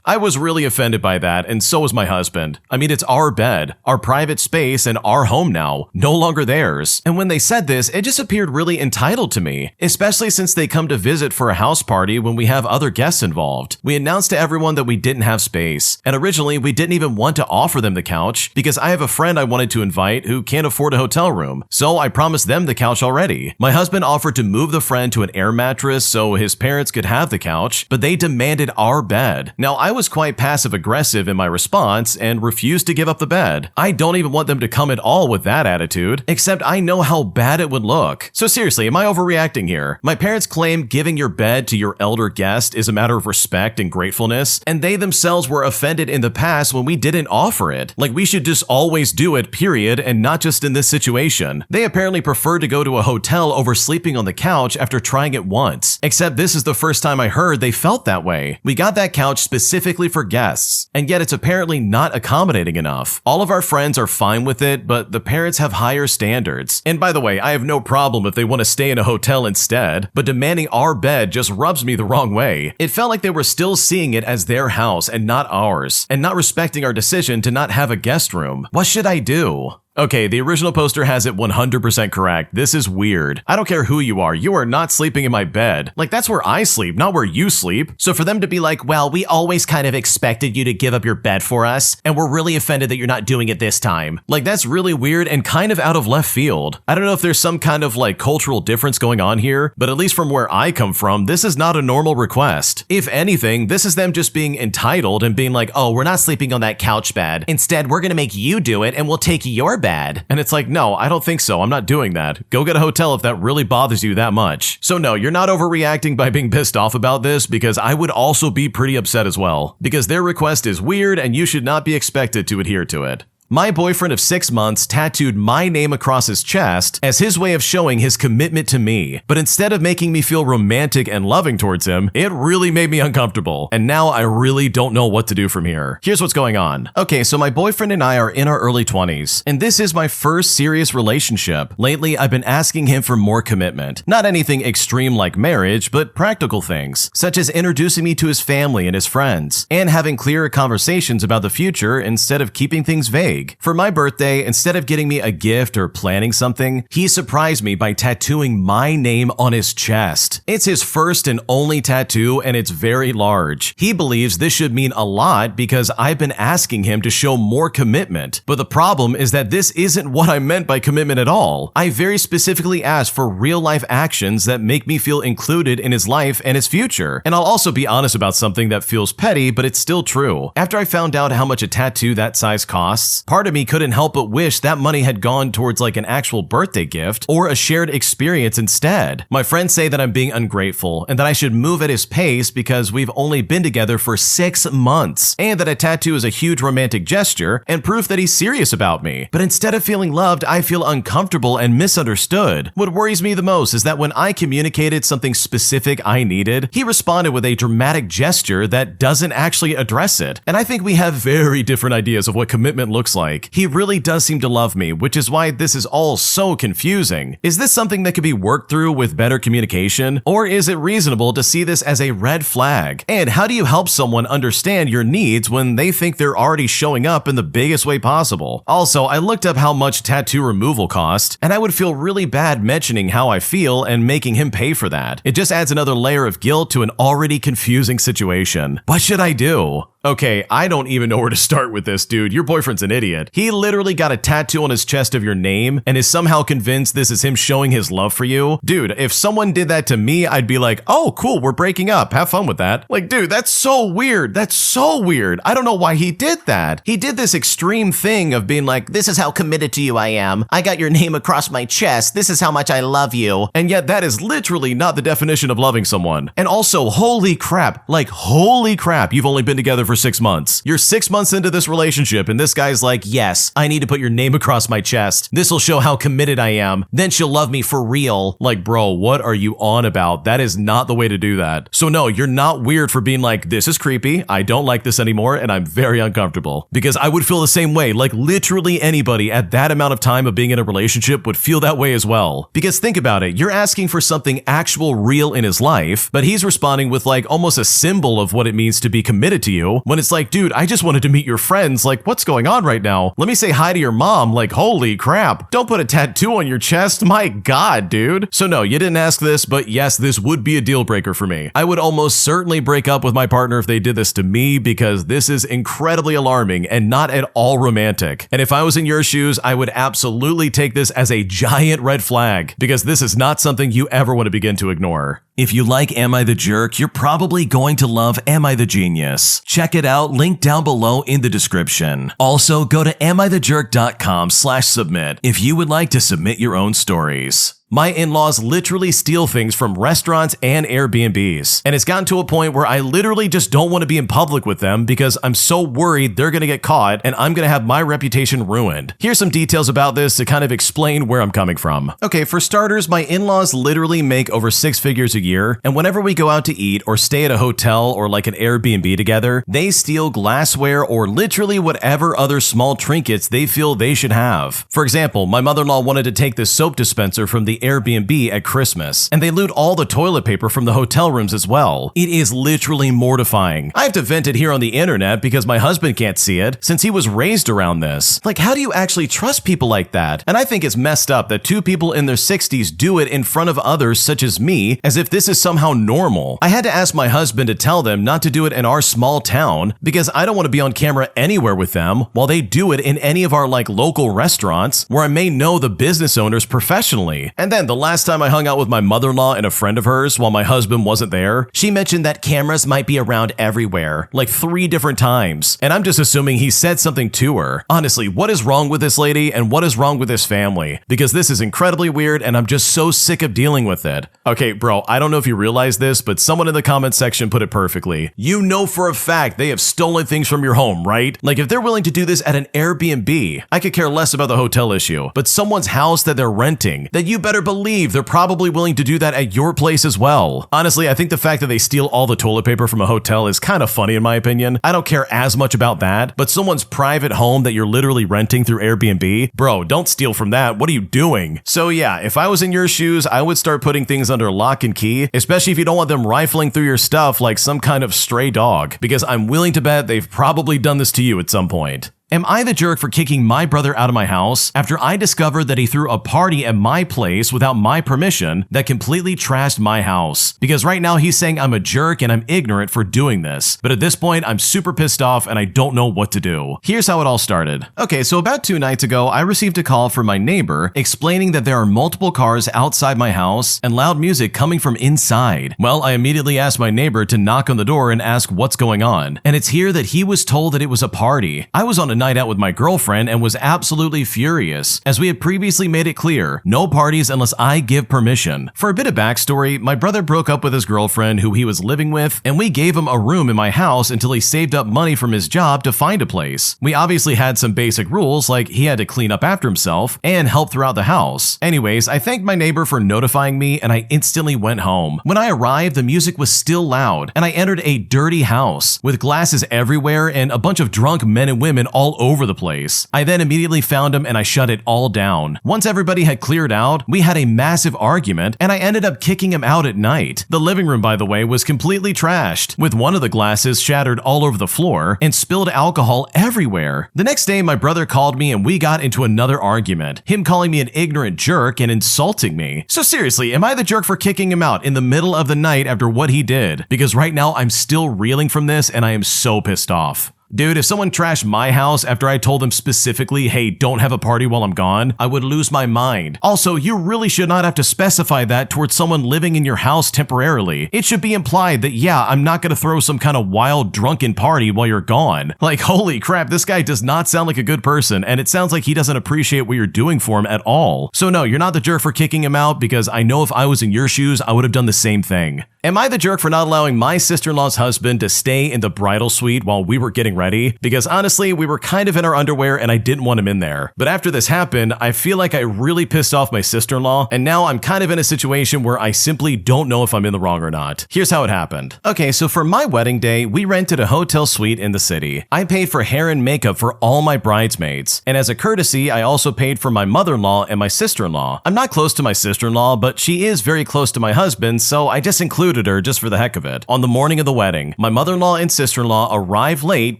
I was really offended by that, and so was my husband. I mean, it's our bed, our private space, and our home now, no longer theirs. And when they said this, it just appeared really entitled to me, especially since they come to visit for a house party when we have other guests involved. We announced to everyone that we didn't have space, and originally we didn't even want to offer them the couch because I have a friend I wanted to invite who can't afford a hotel room, so I promised them the couch already. My husband offered to move the friend to an air mattress so his parents could have the couch, but they demanded our bed. Now, I was quite passive-aggressive in my response and refused to give up the bed. I don't even want them to come at all with that attitude, except I know how bad it would look. So seriously, am I overreacting here? My parents claim giving your bed to your elder guest is a matter of respect and gratefulness, and they themselves were offended in the past when we didn't offer it. Like we should just always do it, period, and not just in this situation. They apparently prefer to go to a hotel over sleeping on the couch after trying it once. Except this is the first time I heard they felt that way. We got that couch specifically for guests, and yet it's apparently not accommodating enough. All of our friends are fine with it, but the parents have higher standards. And by the way, I have no problem if they want to stay in a hotel instead, but demanding our bed just rubs me the wrong way. It felt like they were still seeing it as their house and not ours, and not respecting our decision to not have a guest room. What should I do? Okay, the original poster has it 100% correct. This is weird. I don't care who you are not sleeping in my bed. Like, that's where I sleep, not where you sleep. So for them to be like, well, we always kind of expected you to give up your bed for us, and we're really offended that you're not doing it this time. Like, that's really weird and kind of out of left field. I don't know if there's some kind of like cultural difference going on here, but at least from where I come from, this is not a normal request. If anything, this is them just being entitled and being like, oh, we're not sleeping on that couch bed. Instead, we're gonna make you do it and we'll take your bed. And it's like, no, I don't think so. I'm not doing that. Go get a hotel if that really bothers you that much. So no, you're not overreacting by being pissed off about this, because I would also be pretty upset as well. Because their request is weird and you should not be expected to adhere to it. My boyfriend of 6 months tattooed my name across his chest as his way of showing his commitment to me, but instead of making me feel romantic and loving towards him, it really made me uncomfortable, and now I really don't know what to do from here. Here's what's going on. Okay, so my boyfriend and I are in our early 20s, and this is my first serious relationship. Lately, I've been asking him for more commitment. Not anything extreme like marriage, but practical things, such as introducing me to his family and his friends, and having clearer conversations about the future instead of keeping things vague. For my birthday, instead of getting me a gift or planning something, he surprised me by tattooing my name on his chest. It's his first and only tattoo, and it's very large. He believes this should mean a lot because I've been asking him to show more commitment. But the problem is that this isn't what I meant by commitment at all. I very specifically asked for real-life actions that make me feel included in his life and his future. And I'll also be honest about something that feels petty, but it's still true. After I found out how much a tattoo that size costs, part of me couldn't help but wish that money had gone towards like an actual birthday gift or a shared experience instead. My friends say that I'm being ungrateful and that I should move at his pace because we've only been together for 6 months, and that a tattoo is a huge romantic gesture and proof that he's serious about me. But instead of feeling loved, I feel uncomfortable and misunderstood. What worries me the most is that when I communicated something specific I needed, he responded with a dramatic gesture that doesn't actually address it. And I think we have very different ideas of what commitment looks like. He really does seem to love me, which is why this is all so confusing. Is this something that could be worked through with better communication? Or is it reasonable to see this as a red flag? And how do you help someone understand your needs when they think they're already showing up in the biggest way possible? Also, I looked up how much tattoo removal cost, and I would feel really bad mentioning how I feel and making him pay for that. It just adds another layer of guilt to an already confusing situation. What should I do? Okay, I don't even know where to start with this, dude. Your boyfriend's an idiot. He literally got a tattoo on his chest of your name and is somehow convinced this is him showing his love for you. Dude, if someone did that to me, I'd be like, oh, cool, we're breaking up. Have fun with that. Like, dude, that's so weird. That's so weird. I don't know why he did that. He did this extreme thing of being like, this is how committed to you I am. I got your name across my chest. This is how much I love you. And yet that is literally not the definition of loving someone. And also, holy crap, you've only been together for 6 months. You're 6 months into this relationship and this guy's like, yes, I need to put your name across my chest. This'll show how committed I am. Then she'll love me for real. Like, bro, what are you on about? That is not the way to do that. So no, you're not weird for being like, this is creepy. I don't like this anymore and I'm very uncomfortable. Because I would feel the same way. Like literally anybody at that amount of time of being in a relationship would feel that way as well. Because think about it. You're asking for something actual real in his life, but he's responding with like almost a symbol of what it means to be committed to you when it's like, dude, I just wanted to meet your friends. Like, what's going on right now? Let me say hi to your mom. Like, holy crap. Don't put a tattoo on your chest. My God, dude. So no, you didn't ask this, but yes, this would be a deal breaker for me. I would almost certainly break up with my partner if they did this to me because this is incredibly alarming and not at all romantic. And if I was in your shoes, I would absolutely take this as a giant red flag because this is not something you ever want to begin to ignore. If you like Am I the Jerk, you're probably going to love Am I the Genius. Check it out, link down below in the description. Also, go to AmITheJerk.com/submit if you would like to submit your own stories. My in-laws literally steal things from restaurants and Airbnbs, and it's gotten to a point where I literally just don't want to be in public with them because I'm so worried they're going to get caught and I'm going to have my reputation ruined. Here's some details about this to kind of explain where I'm coming from. Okay, for starters, my in-laws literally make over 6 figures a year, and whenever we go out to eat or stay at a hotel or like an Airbnb together, they steal glassware or literally whatever other small trinkets they feel they should have. For example, my mother-in-law wanted to take this soap dispenser from the Airbnb at Christmas, and they loot all the toilet paper from the hotel rooms as well. It is literally mortifying. I have to vent it here on the internet because my husband can't see it since he was raised around this. Like, how do you actually trust people like that? And I think it's messed up that 2 people in their 60s do it in front of others such as me as if this is somehow normal. I had to ask my husband to tell them not to do it in our small town because I don't want to be on camera anywhere with them while they do it in any of our like local restaurants where I may know the business owners professionally. And And then the last time I hung out with my mother-in-law and a friend of hers while my husband wasn't there, she mentioned that cameras might be around everywhere, like 3 different times. And I'm just assuming he said something to her. Honestly, what is wrong with this lady and what is wrong with this family? Because this is incredibly weird and I'm just so sick of dealing with it. Okay, bro, I don't know if you realize this, but someone in the comment section put it perfectly. You know for a fact they have stolen things from your home, right? Like if they're willing to do this at an Airbnb, I could care less about the hotel issue, but someone's house that they're renting, that you better believe they're probably willing to do that at your place as well. Honestly, I think the fact that they steal all the toilet paper from a hotel is kind of funny in my opinion. I don't care as much about that, but someone's private home that you're literally renting through Airbnb, bro, don't steal from that. What are you doing? So yeah, if I was in your shoes, I would start putting things under lock and key, especially if you don't want them rifling through your stuff like some kind of stray dog, because I'm willing to bet they've probably done this to you at some point. Am I the jerk for kicking my brother out of my house after I discovered that he threw a party at my place without my permission that completely trashed my house? Because right now he's saying I'm a jerk and I'm ignorant for doing this. But at this point, I'm super pissed off and I don't know what to do. Here's how it all started. Okay, so about 2 nights ago, I received a call from my neighbor explaining that there are multiple cars outside my house and loud music coming from inside. Well, I immediately asked my neighbor to knock on the door and ask what's going on. And it's here that he was told that it was a party. I was on a night out with my girlfriend and was absolutely furious, as we had previously made it clear, no parties unless I give permission. For a bit of backstory, my brother broke up with his girlfriend who he was living with, and we gave him a room in my house until he saved up money from his job to find a place. We obviously had some basic rules, like he had to clean up after himself and help throughout the house. Anyways, I thanked my neighbor for notifying me and I instantly went home. When I arrived, the music was still loud and I entered a dirty house with glasses everywhere and a bunch of drunk men and women all over the place. I then immediately found him and I shut it all down. Once everybody had cleared out, we had a massive argument and I ended up kicking him out at night. The living room, by the way, was completely trashed, with one of the glasses shattered all over the floor and spilled alcohol everywhere. The next day, my brother called me and we got into another argument, him calling me an ignorant jerk and insulting me. So seriously, am I the jerk for kicking him out in the middle of the night after what he did? Because right now I'm still reeling from this and I am so pissed off. Dude, if someone trashed my house after I told them specifically, hey, don't have a party while I'm gone, I would lose my mind. Also, you really should not have to specify that towards someone living in your house temporarily. It should be implied that, yeah, I'm not gonna throw some kind of wild drunken party while you're gone. Like, holy crap, this guy does not sound like a good person, and it sounds like he doesn't appreciate what you're doing for him at all. So no, you're not the jerk for kicking him out, because I know if I was in your shoes, I would have done the same thing. Am I the jerk for not allowing my sister-in-law's husband to stay in the bridal suite while we were getting ready? Because honestly, we were kind of in our underwear and I didn't want him in there. But after this happened, I feel like I really pissed off my sister-in-law, and now I'm kind of in a situation where I simply don't know if I'm in the wrong or not. Here's how it happened. Okay, so for my wedding day, we rented a hotel suite in the city. I paid for hair and makeup for all my bridesmaids, and as a courtesy, I also paid for my mother-in-law and my sister-in-law. I'm not close to my sister-in-law, but she is very close to my husband, so I just included her just for the heck of it. On the morning of the wedding, my mother-in-law and sister-in-law arrived late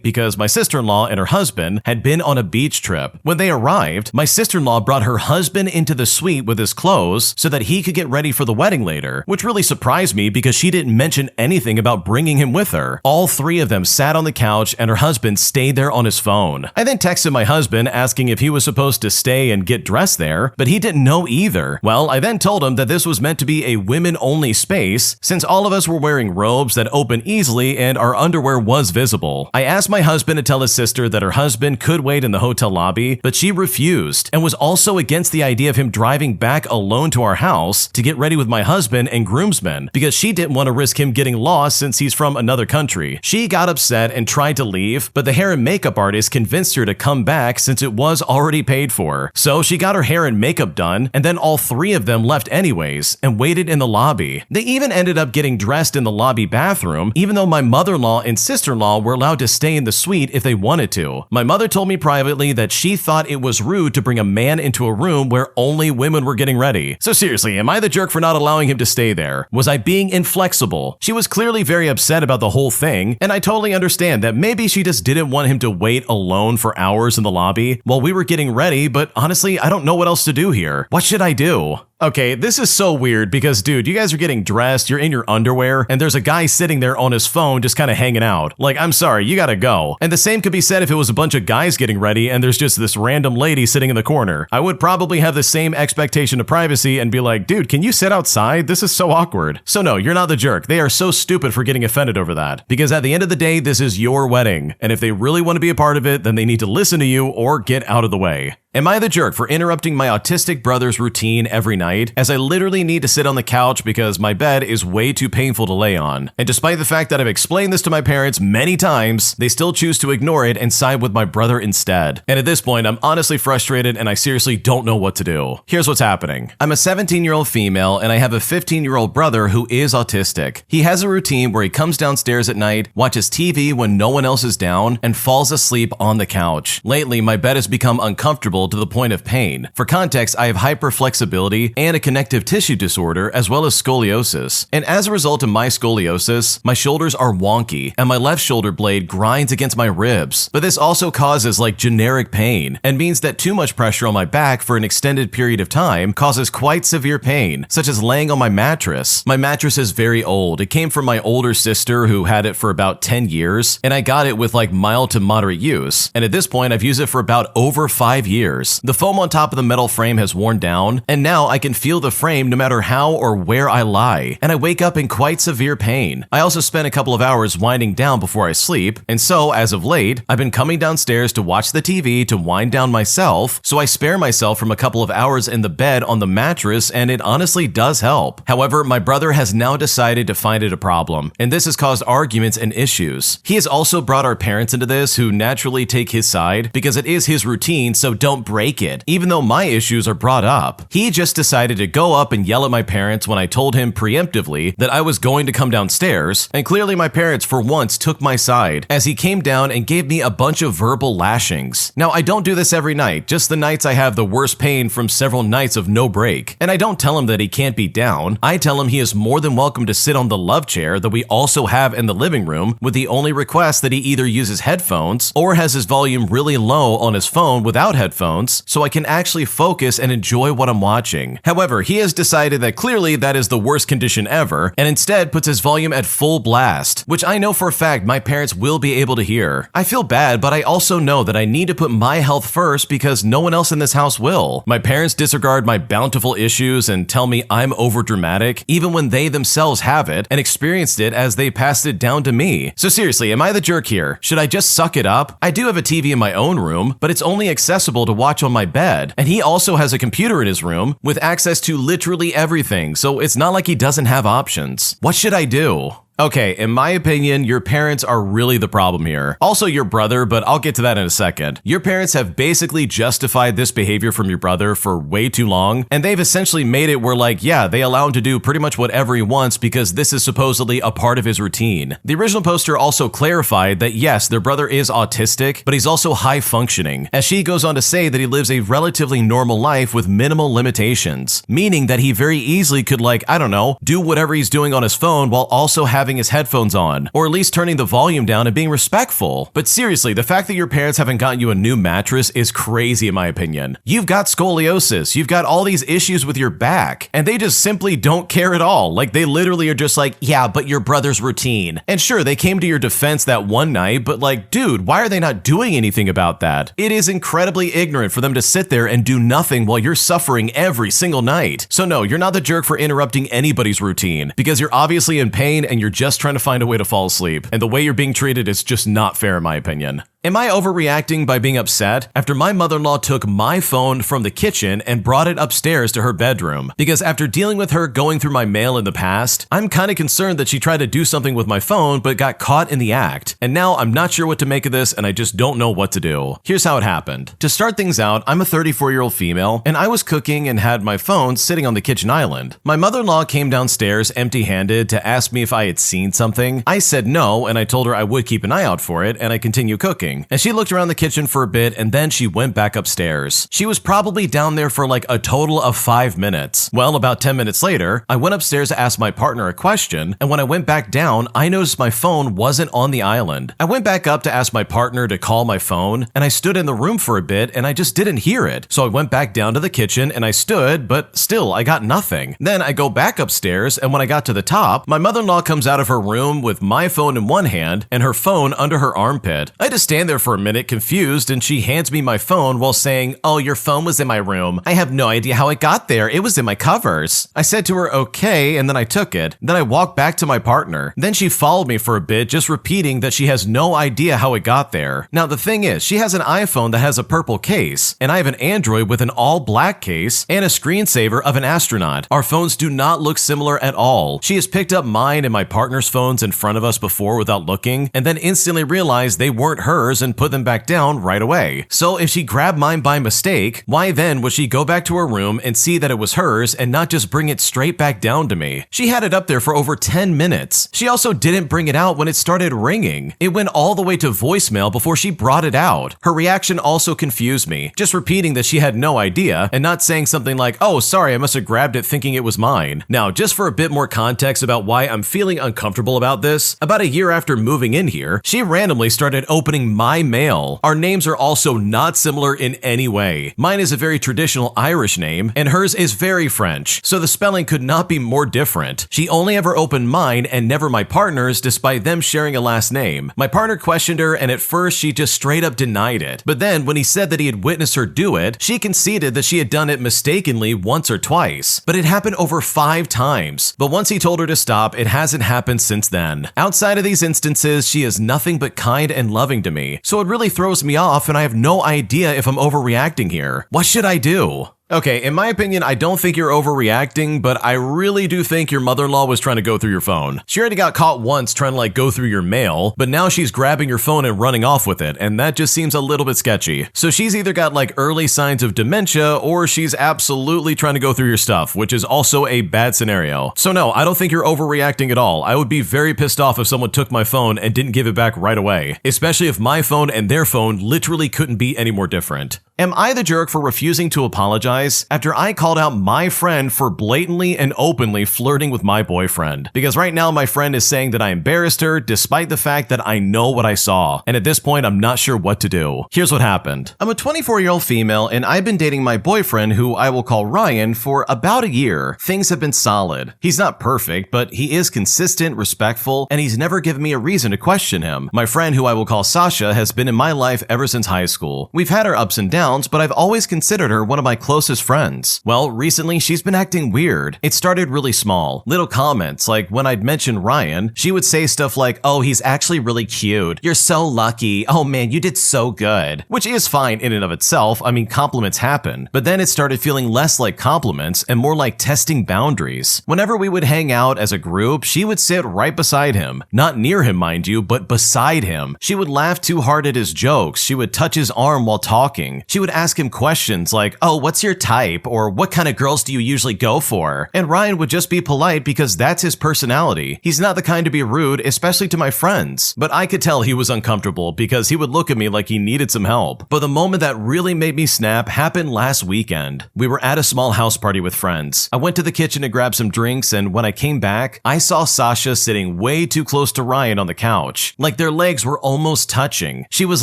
because my sister-in-law and her husband had been on a beach trip. When they arrived, my sister-in-law brought her husband into the suite with his clothes so that he could get ready for the wedding later, which really surprised me because she didn't mention anything about bringing him with her. All 3 of them sat on the couch and her husband stayed there on his phone. I then texted my husband asking if he was supposed to stay and get dressed there, but he didn't know either. Well, I then told him that this was meant to be a women-only space since all of us were wearing robes that open easily and our underwear was visible. I asked my husband to tell his sister that her husband could wait in the hotel lobby, but she refused and was also against the idea of him driving back alone to our house to get ready with my husband and groomsmen because she didn't want to risk him getting lost since he's from another country. She got upset and tried to leave, but the hair and makeup artist convinced her to come back since it was already paid for. So she got her hair and makeup done, and then all 3 of them left anyways and waited in the lobby. They even ended up getting dressed in the lobby bathroom, even though my mother-in-law and sister-in-law were allowed to stay in the suite if they wanted to. My mother told me privately that she thought it was rude to bring a man into a room where only women were getting ready. So seriously, am I the jerk for not allowing him to stay there? Was I being inflexible? She was clearly very upset about the whole thing, and I totally understand that maybe she just didn't want him to wait alone for hours in the lobby while we were getting ready, but honestly, I don't know what else to do here. What should I do? Okay, this is so weird because, dude, you guys are getting dressed, you're in your underwear, and there's a guy sitting there on his phone just kind of hanging out. Like, I'm sorry, you gotta go. And the same could be said if it was a bunch of guys getting ready and there's just this random lady sitting in the corner. I would probably have the same expectation of privacy and be like, dude, can you sit outside? This is so awkward. So no, you're not the jerk. They are so stupid for getting offended over that. Because at the end of the day, this is your wedding. And if they really want to be a part of it, then they need to listen to you or get out of the way. Am I the jerk for interrupting my autistic brother's routine every night, as I literally need to sit on the couch because my bed is way too painful to lay on? And despite the fact that I've explained this to my parents many times, they still choose to ignore it and side with my brother instead. And at this point, I'm honestly frustrated and I seriously don't know what to do. Here's what's happening. I'm a 17-year-old female and I have a 15-year-old brother who is autistic. He has a routine where he comes downstairs at night, watches TV when no one else is down, and falls asleep on the couch. Lately, my bed has become uncomfortable to the point of pain. For context, I have hyperflexibility and a connective tissue disorder as well as scoliosis. And as a result of my scoliosis, my shoulders are wonky and my left shoulder blade grinds against my ribs. But this also causes like generic pain and means that too much pressure on my back for an extended period of time causes quite severe pain, such as laying on my mattress. My mattress is very old. It came from my older sister who had it for about 10 years, and I got it with like mild to moderate use. And at this point, I've used it for about over 5 years. The foam on top of the metal frame has worn down, and now I can feel the frame no matter how or where I lie, and I wake up in quite severe pain. I also spend a couple of hours winding down before I sleep, and so, as of late, I've been coming downstairs to watch the TV to wind down myself, so I spare myself from a couple of hours in the bed on the mattress, and it honestly does help. However, my brother has now decided to find it a problem, and this has caused arguments and issues. He has also brought our parents into this, who naturally take his side, because it is his routine, so don't break it, even though my issues are brought up. He just decided to go up and yell at my parents when I told him preemptively that I was going to come downstairs, and clearly my parents for once took my side, as he came down and gave me a bunch of verbal lashings. Now, I don't do this every night, just the nights I have the worst pain from several nights of no break. And I don't tell him that he can't be down. I tell him he is more than welcome to sit on the love chair that we also have in the living room, with the only request that he either uses headphones or has his volume really low on his phone without headphones, so I can actually focus and enjoy what I'm watching. However, he has decided that clearly that is the worst condition ever, and instead puts his volume at full blast, which I know for a fact my parents will be able to hear. I feel bad, but I also know that I need to put my health first because no one else in this house will. My parents disregard my bountiful issues and tell me I'm overdramatic, even when they themselves have it and experienced it as they passed it down to me. So seriously, am I the jerk here? Should I just suck it up? I do have a TV in my own room, but it's only accessible to watch on my bed, and he also has a computer in his room with access to literally everything, so it's not like he doesn't have options. What should I do? Okay, in my opinion, your parents are really the problem here. Also your brother, but I'll get to that in a second. Your parents have basically justified this behavior from your brother for way too long, and they've essentially made it where like, yeah, they allow him to do pretty much whatever he wants because this is supposedly a part of his routine. The original poster also clarified that yes, their brother is autistic, but he's also high functioning, as she goes on to say that he lives a relatively normal life with minimal limitations, meaning that he very easily could like, I don't know, do whatever he's doing on his phone while also having his headphones on, or at least turning the volume down and being respectful. But seriously, the fact that your parents haven't gotten you a new mattress is crazy in my opinion. You've got scoliosis, you've got all these issues with your back, and they just simply don't care at all. Like they literally are just like, yeah, but your brother's routine. And sure, they came to your defense that one night, but like, dude, why are they not doing anything about that? It is incredibly ignorant for them to sit there and do nothing while you're suffering every single night. So no, you're not the jerk for interrupting anybody's routine, because you're obviously in pain and you're just trying to find a way to fall asleep, and the way you're being treated is just not fair in my opinion. Am I overreacting by being upset after my mother-in-law took my phone from the kitchen and brought it upstairs to her bedroom? Because after dealing with her going through my mail in the past, I'm kind of concerned that she tried to do something with my phone but got caught in the act. And now I'm not sure what to make of this and I just don't know what to do. Here's how it happened. To start things out, I'm a 34-year-old female and I was cooking and had my phone sitting on the kitchen island. My mother-in-law came downstairs empty-handed to ask me if I had seen something. I said no and I told her I would keep an eye out for it and I continued cooking. cooking, and she looked around the kitchen for a bit and then she went back upstairs. She was probably down there for like a total of 5 minutes. Well, about 10 minutes later, I went upstairs to ask my partner a question, and when I went back down, I noticed my phone wasn't on the island. I went back up to ask my partner to call my phone, and I stood in the room for a bit and I just didn't hear it. So I went back down to the kitchen and I stood, but still I got nothing. Then I go back upstairs, and when I got to the top, my mother-in-law comes out of her room with my phone in one hand and her phone under her armpit. I had to stand there for a minute confused, and she hands me my phone while saying, "Oh, your phone was in my room. I have no idea how it got there. It was in my covers." I said to her, "Okay," and then I took it. Then I walked back to my partner. Then she followed me for a bit, just repeating that she has no idea how it got there. Now the thing is, she has an iPhone that has a purple case, and I have an Android with an all black case and a screensaver of an astronaut. Our phones do not look similar at all. She has picked up mine and my partner's phones in front of us before without looking, and then instantly realized they weren't hers and put them back down right away. So if she grabbed mine by mistake, why then would she go back to her room and see that it was hers and not just bring it straight back down to me? She had it up there for over 10 minutes. She also didn't bring it out when it started ringing. It went all the way to voicemail before she brought it out. Her reaction also confused me, just repeating that she had no idea and not saying something like, "Oh, sorry, I must have grabbed it thinking it was mine." Now, just for a bit more context about why I'm feeling uncomfortable about this, about a year after moving in here, she randomly started opening my mail. Our names are also not similar in any way. Mine is a very traditional Irish name, and hers is very French, so the spelling could not be more different. She only ever opened mine and never my partner's, despite them sharing a last name. My partner questioned her, and at first she just straight up denied it. But then when he said that he had witnessed her do it, she conceded that she had done it mistakenly once or twice. But it happened over 5 times. But once he told her to stop, it hasn't happened since then. Outside of these instances, she is nothing but kind and loving to me. So it really throws me off, and I have no idea if I'm overreacting here. What should I do? Okay, in my opinion, I don't think you're overreacting, but I really do think your mother-in-law was trying to go through your phone. She already got caught once trying to go through your mail, but now she's grabbing your phone and running off with it, and that just seems a little bit sketchy. So she's either got early signs of dementia, or she's absolutely trying to go through your stuff, which is also a bad scenario. So no, I don't think you're overreacting at all. I would be very pissed off if someone took my phone and didn't give it back right away, especially if my phone and their phone literally couldn't be any more different. Am I the jerk for refusing to apologize after I called out my friend for blatantly and openly flirting with my boyfriend? Because right now my friend is saying that I embarrassed her despite the fact that I know what I saw, and at this point I'm not sure what to do. Here's what happened. I'm a 24-year-old female, and I've been dating my boyfriend, who I will call Ryan, for about a year. Things have been solid. He's not perfect, but he is consistent, respectful, and he's never given me a reason to question him. My friend, who I will call Sasha, has been in my life ever since high school. We've had our ups and downs, but I've always considered her one of my closest friends. Well, recently she's been acting weird. It started really small. Little comments, like when I'd mention Ryan, she would say stuff like, "Oh, he's actually really cute. You're so lucky. Oh man, you did so good." Which is fine in and of itself. I mean, compliments happen. But then it started feeling less like compliments and more like testing boundaries. Whenever we would hang out as a group, she would sit right beside him. Not near him, mind you, but beside him. She would laugh too hard at his jokes. She would touch his arm while talking. She would ask him questions like, "Oh, what's your type?" or "What kind of girls do you usually go for?" And Ryan would just be polite because that's his personality. He's not the kind to be rude, especially to my friends. But I could tell he was uncomfortable because he would look at me like he needed some help. But the moment that really made me snap happened last weekend. We were at a small house party with friends. I went to the kitchen to grab some drinks, and when I came back, I saw Sasha sitting way too close to Ryan on the couch. Like their legs were almost touching. She was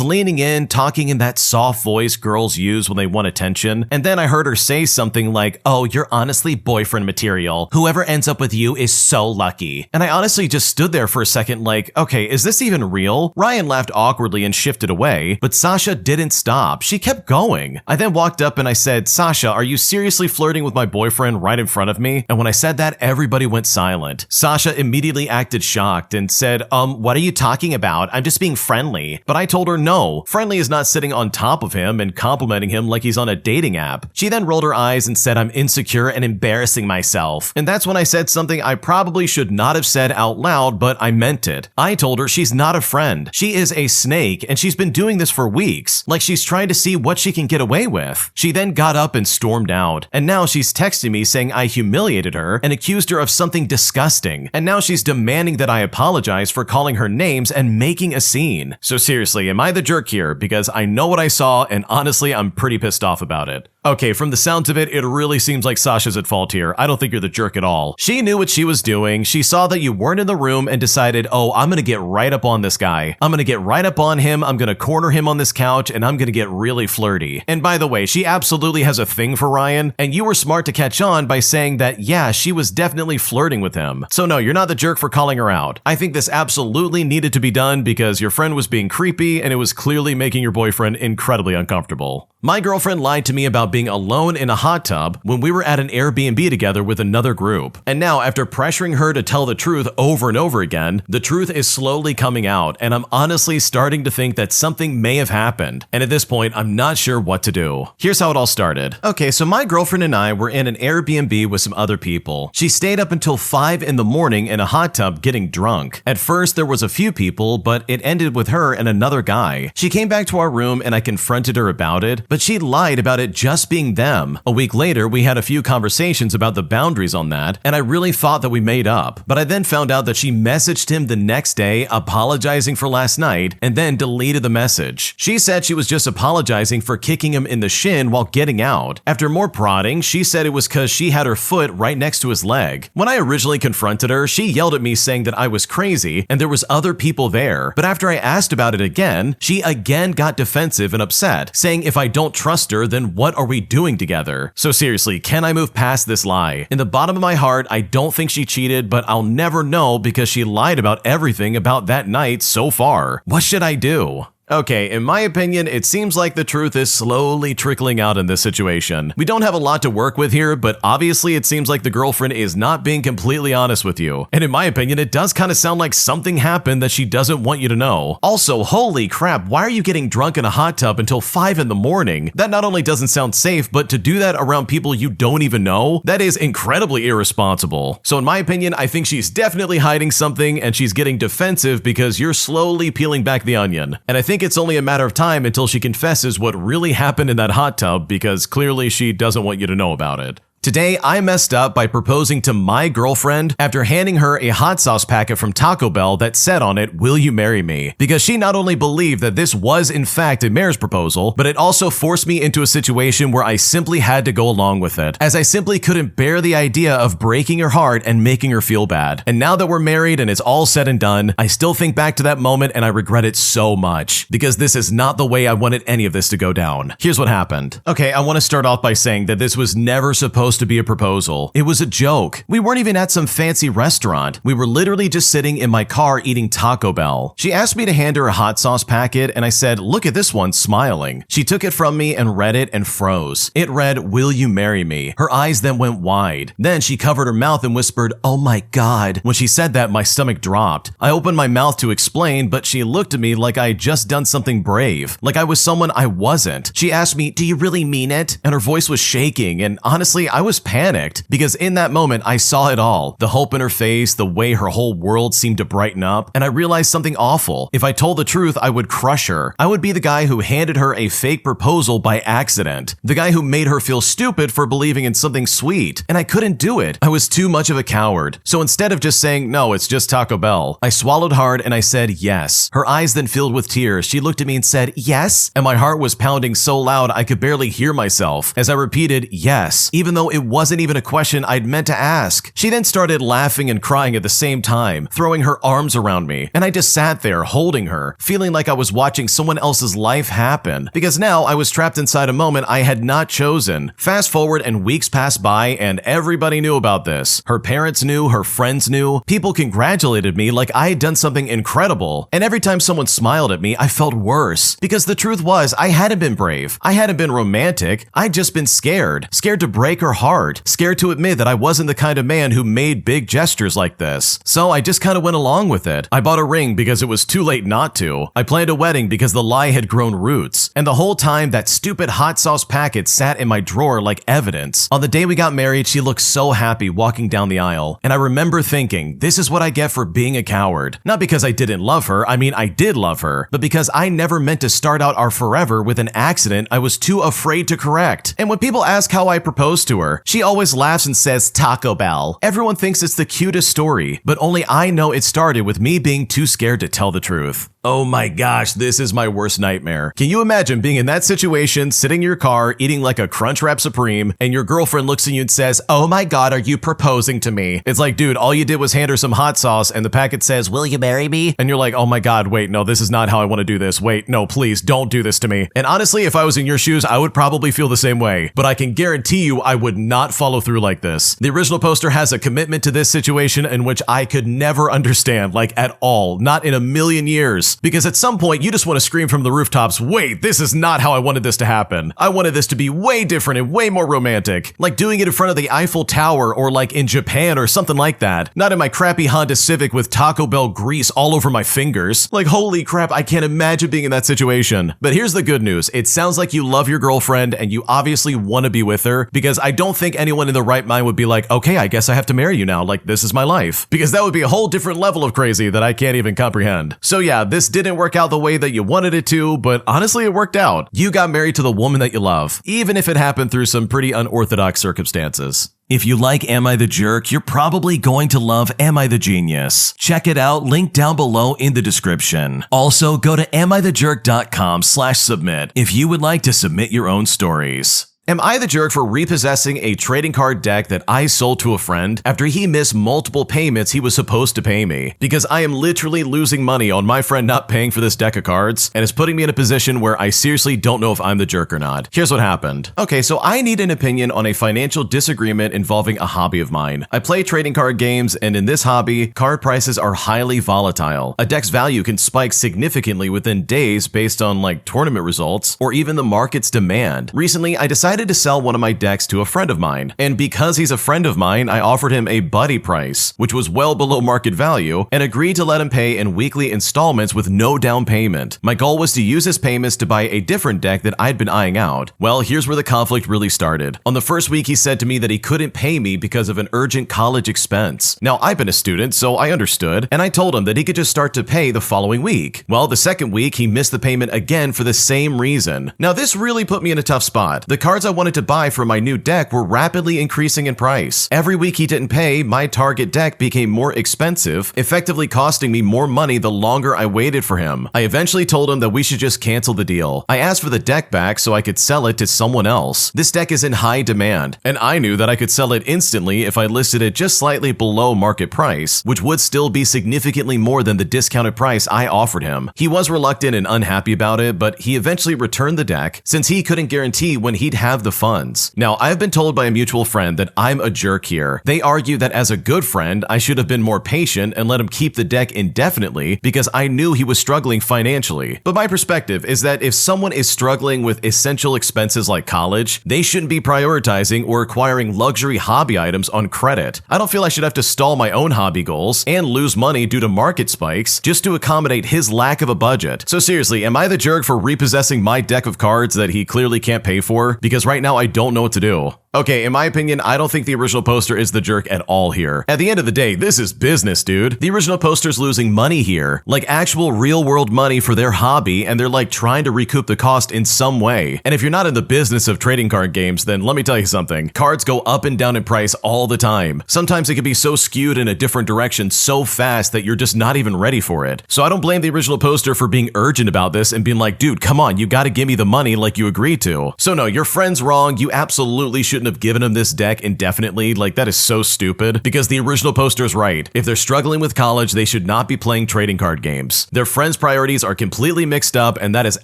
leaning in, talking in that soft voice girls use when they want attention, and then I heard her say something like, "Oh, you're honestly boyfriend material. Whoever ends up with you is so lucky." And I honestly just stood there for a second like, okay, is this even real? Ryan laughed awkwardly and shifted away, but Sasha didn't stop. She kept going. I then walked up and I said, "Sasha, are you seriously flirting with my boyfriend right in front of me?" And when I said that, everybody went silent. Sasha immediately acted shocked and said, "What are you talking about? I'm just being friendly." But I told her no, friendly is not sitting on top of him and complimenting him like he's on a dating app. She then rolled her eyes and said I'm insecure and embarrassing myself. And that's when I said something I probably should not have said out loud, but I meant it. I told her she's not a friend. She is a snake, and she's been doing this for weeks, like she's trying to see what she can get away with. She then got up and stormed out, and now she's texting me saying I humiliated her and accused her of something disgusting, and now she's demanding that I apologize for calling her names and making a scene. So seriously, am I the jerk here? Because I know what I saw, and honestly, I'm pretty pissed off about it. Okay, from the sounds of it, it really seems like Sasha's at fault here. I don't think you're the jerk at all. She knew what she was doing. She saw that you weren't in the room and decided, oh, I'm gonna get right up on this guy. I'm gonna get right up on him, I'm gonna corner him on this couch, and I'm gonna get really flirty. And by the way, she absolutely has a thing for Ryan, and you were smart to catch on by saying that, yeah, she was definitely flirting with him. So no, you're not the jerk for calling her out. I think this absolutely needed to be done because your friend was being creepy and it was clearly making your boyfriend incredibly uncomfortable. My girlfriend lied to me about being alone in a hot tub when we were at an Airbnb together with another group. And now, after pressuring her to tell the truth over and over again, the truth is slowly coming out, and I'm honestly starting to think that something may have happened. And at this point, I'm not sure what to do. Here's how it all started. Okay, so my girlfriend and I were in an Airbnb with some other people. She stayed up until 5 in the morning in a hot tub getting drunk. At first, there was a few people, but it ended with her and another guy. She came back to our room and I confronted her about it, but she lied about it just being them. A week later, we had a few conversations about the boundaries on that, and I really thought that we made up. But I then found out that she messaged him the next day apologizing for last night and then deleted the message. She said she was just apologizing for kicking him in the shin while getting out. After more prodding, she said it was because she had her foot right next to his leg. When I originally confronted her, she yelled at me saying that I was crazy and there was other people there. But after I asked about it again, she again got defensive and upset, saying if I don't trust her, then what are we doing together? So seriously, can I move past this lie? In the bottom of my heart, I don't think she cheated, but I'll never know because she lied about everything about that night so far. What should I do? Okay, in my opinion, it seems like the truth is slowly trickling out in this situation. We don't have a lot to work with here, but obviously it seems like the girlfriend is not being completely honest with you. And in my opinion, it does kind of sound like something happened that she doesn't want you to know. Also, holy crap, why are you getting drunk in a hot tub until 5 in the morning? That not only doesn't sound safe, but to do that around people you don't even know, that is incredibly irresponsible. So in my opinion, I think she's definitely hiding something and she's getting defensive because you're slowly peeling back the onion. And I think it's only a matter of time until she confesses what really happened in that hot tub because clearly she doesn't want you to know about it. Today, I messed up by proposing to my girlfriend after handing her a hot sauce packet from Taco Bell that said on it, "Will you marry me?" Because she not only believed that this was in fact a marriage proposal, but it also forced me into a situation where I simply had to go along with it, as I simply couldn't bear the idea of breaking her heart and making her feel bad. And now that we're married and it's all said and done, I still think back to that moment and I regret it so much, because this is not the way I wanted any of this to go down. Here's what happened. Okay, I want to start off by saying that this was never supposed to be a proposal. It was a joke. We weren't even at some fancy restaurant. We were literally just sitting in my car eating Taco Bell. She asked me to hand her a hot sauce packet and I said, "Look at this one," smiling. She took it from me and read it and froze. It read, "Will you marry me?" Her eyes then went wide. Then she covered her mouth and whispered, "Oh my God." When she said that, my stomach dropped. I opened my mouth to explain, but she looked at me like I had just done something brave, like I was someone I wasn't. She asked me, "Do you really mean it?" And her voice was shaking, and honestly, I was panicked because in that moment I saw it all. The hope in her face, the way her whole world seemed to brighten up, and I realized something awful. If I told the truth, I would crush her. I would be the guy who handed her a fake proposal by accident. The guy who made her feel stupid for believing in something sweet. And I couldn't do it. I was too much of a coward. So instead of just saying, "No, it's just Taco Bell," I swallowed hard and I said yes. Her eyes then filled with tears. She looked at me and said, "Yes?" And my heart was pounding so loud I could barely hear myself as I repeated yes, even though it wasn't even a question I'd meant to ask. She then started laughing and crying at the same time, throwing her arms around me, and I just sat there holding her, feeling like I was watching someone else's life happen, because now I was trapped inside a moment I had not chosen. Fast forward and weeks passed by and everybody knew about this. Her parents knew, her friends knew, people congratulated me like I had done something incredible, and every time someone smiled at me, I felt worse, because the truth was I hadn't been brave, I hadn't been romantic, I'd just been scared to break her heart, scared to admit that I wasn't the kind of man who made big gestures like this. So I just kind of went along with it. I bought a ring because it was too late not to. I planned a wedding because the lie had grown roots. And the whole time, that stupid hot sauce packet sat in my drawer like evidence. On the day we got married, she looked so happy walking down the aisle. And I remember thinking, this is what I get for being a coward. Not because I didn't love her, I mean I did love her, but because I never meant to start out our forever with an accident I was too afraid to correct. And when people ask how I proposed to her, she always laughs and says Taco Bell. Everyone thinks it's the cutest story, but only I know it started with me being too scared to tell the truth. Oh my gosh, this is my worst nightmare. Can you imagine being in that situation, sitting in your car, eating like a Crunchwrap Supreme, and your girlfriend looks at you and says, "Oh my God, are you proposing to me?" It's like, dude, all you did was hand her some hot sauce and the packet says, "Will you marry me?" And you're like, oh my God, wait, no, this is not how I want to do this. Wait, no, please don't do this to me. And honestly, if I was in your shoes, I would probably feel the same way. But I can guarantee you I would not follow through like this. The original poster has a commitment to this situation in which I could never understand, like at all, not in a million years. Because at some point, you just want to scream from the rooftops, wait, this is not how I wanted this to happen. I wanted this to be way different and way more romantic. Like doing it in front of the Eiffel Tower or like in Japan or something like that. Not in my crappy Honda Civic with Taco Bell grease all over my fingers. Like, holy crap, I can't imagine being in that situation. But here's the good news. It sounds like you love your girlfriend and you obviously want to be with her, because I don't think anyone in their right mind would be like, okay, I guess I have to marry you now. Like, this is my life. Because that would be a whole different level of crazy that I can't even comprehend. So yeah, this didn't work out the way that you wanted it to, but honestly, it worked out. You got married to the woman that you love, even if it happened through some pretty unorthodox circumstances. If you like Am I the Jerk, you're probably going to love Am I the Genius. Check it out, link down below in the description. Also, go to amithejerk.com/submit if you would like to submit your own stories. Am I the jerk for repossessing a trading card deck that I sold to a friend after he missed multiple payments he was supposed to pay me? Because I am literally losing money on my friend not paying for this deck of cards, and it's putting me in a position where I seriously don't know if I'm the jerk or not. Here's what happened. Okay, so I need an opinion on a financial disagreement involving a hobby of mine. I play trading card games, and in this hobby, card prices are highly volatile. A deck's value can spike significantly within days based on like tournament results or even the market's demand. Recently, I decided to sell one of my decks to a friend of mine, and because he's a friend of mine, I offered him a buddy price, which was well below market value, and agreed to let him pay in weekly installments with no down payment. My goal was to use his payments to buy a different deck that I'd been eyeing out. Well, here's where the conflict really started. On the first week, he said to me that he couldn't pay me because of an urgent college expense. Now, I've been a student, so I understood, and I told him that he could just start to pay the following week. Well, the second week, he missed the payment again for the same reason. Now, this really put me in a tough spot. The cards I wanted to buy for my new deck were rapidly increasing in price. Every week he didn't pay, my target deck became more expensive, effectively costing me more money the longer I waited for him. I eventually told him that we should just cancel the deal. I asked for the deck back so I could sell it to someone else. This deck is in high demand, and I knew that I could sell it instantly if I listed it just slightly below market price, which would still be significantly more than the discounted price I offered him. He was reluctant and unhappy about it, but he eventually returned the deck since he couldn't guarantee when he'd have the funds. Now, I've been told by a mutual friend that I'm a jerk here. They argue that as a good friend, I should have been more patient and let him keep the deck indefinitely because I knew he was struggling financially. But my perspective is that if someone is struggling with essential expenses like college, they shouldn't be prioritizing or acquiring luxury hobby items on credit. I don't feel I should have to stall my own hobby goals and lose money due to market spikes just to accommodate his lack of a budget. So seriously, am I the jerk for repossessing my deck of cards that he clearly can't pay for? Because right now I don't know what to do. Okay, in my opinion, I don't think the original poster is the jerk at all here. At the end of the day, this is business, dude. The original poster's losing money here, like actual real-world money for their hobby, and they're like trying to recoup the cost in some way. And if you're not in the business of trading card games, then let me tell you something. Cards go up and down in price all the time. Sometimes it can be so skewed in a different direction so fast that you're just not even ready for it. So I don't blame the original poster for being urgent about this and being like, dude, come on, you gotta give me the money like you agreed to. So no, your friend's wrong. You absolutely shouldn't have given him this deck indefinitely. Like, that is so stupid, because the original poster is right. If they're struggling with college, they should not be playing trading card games. Their friends' priorities are completely mixed up, and that is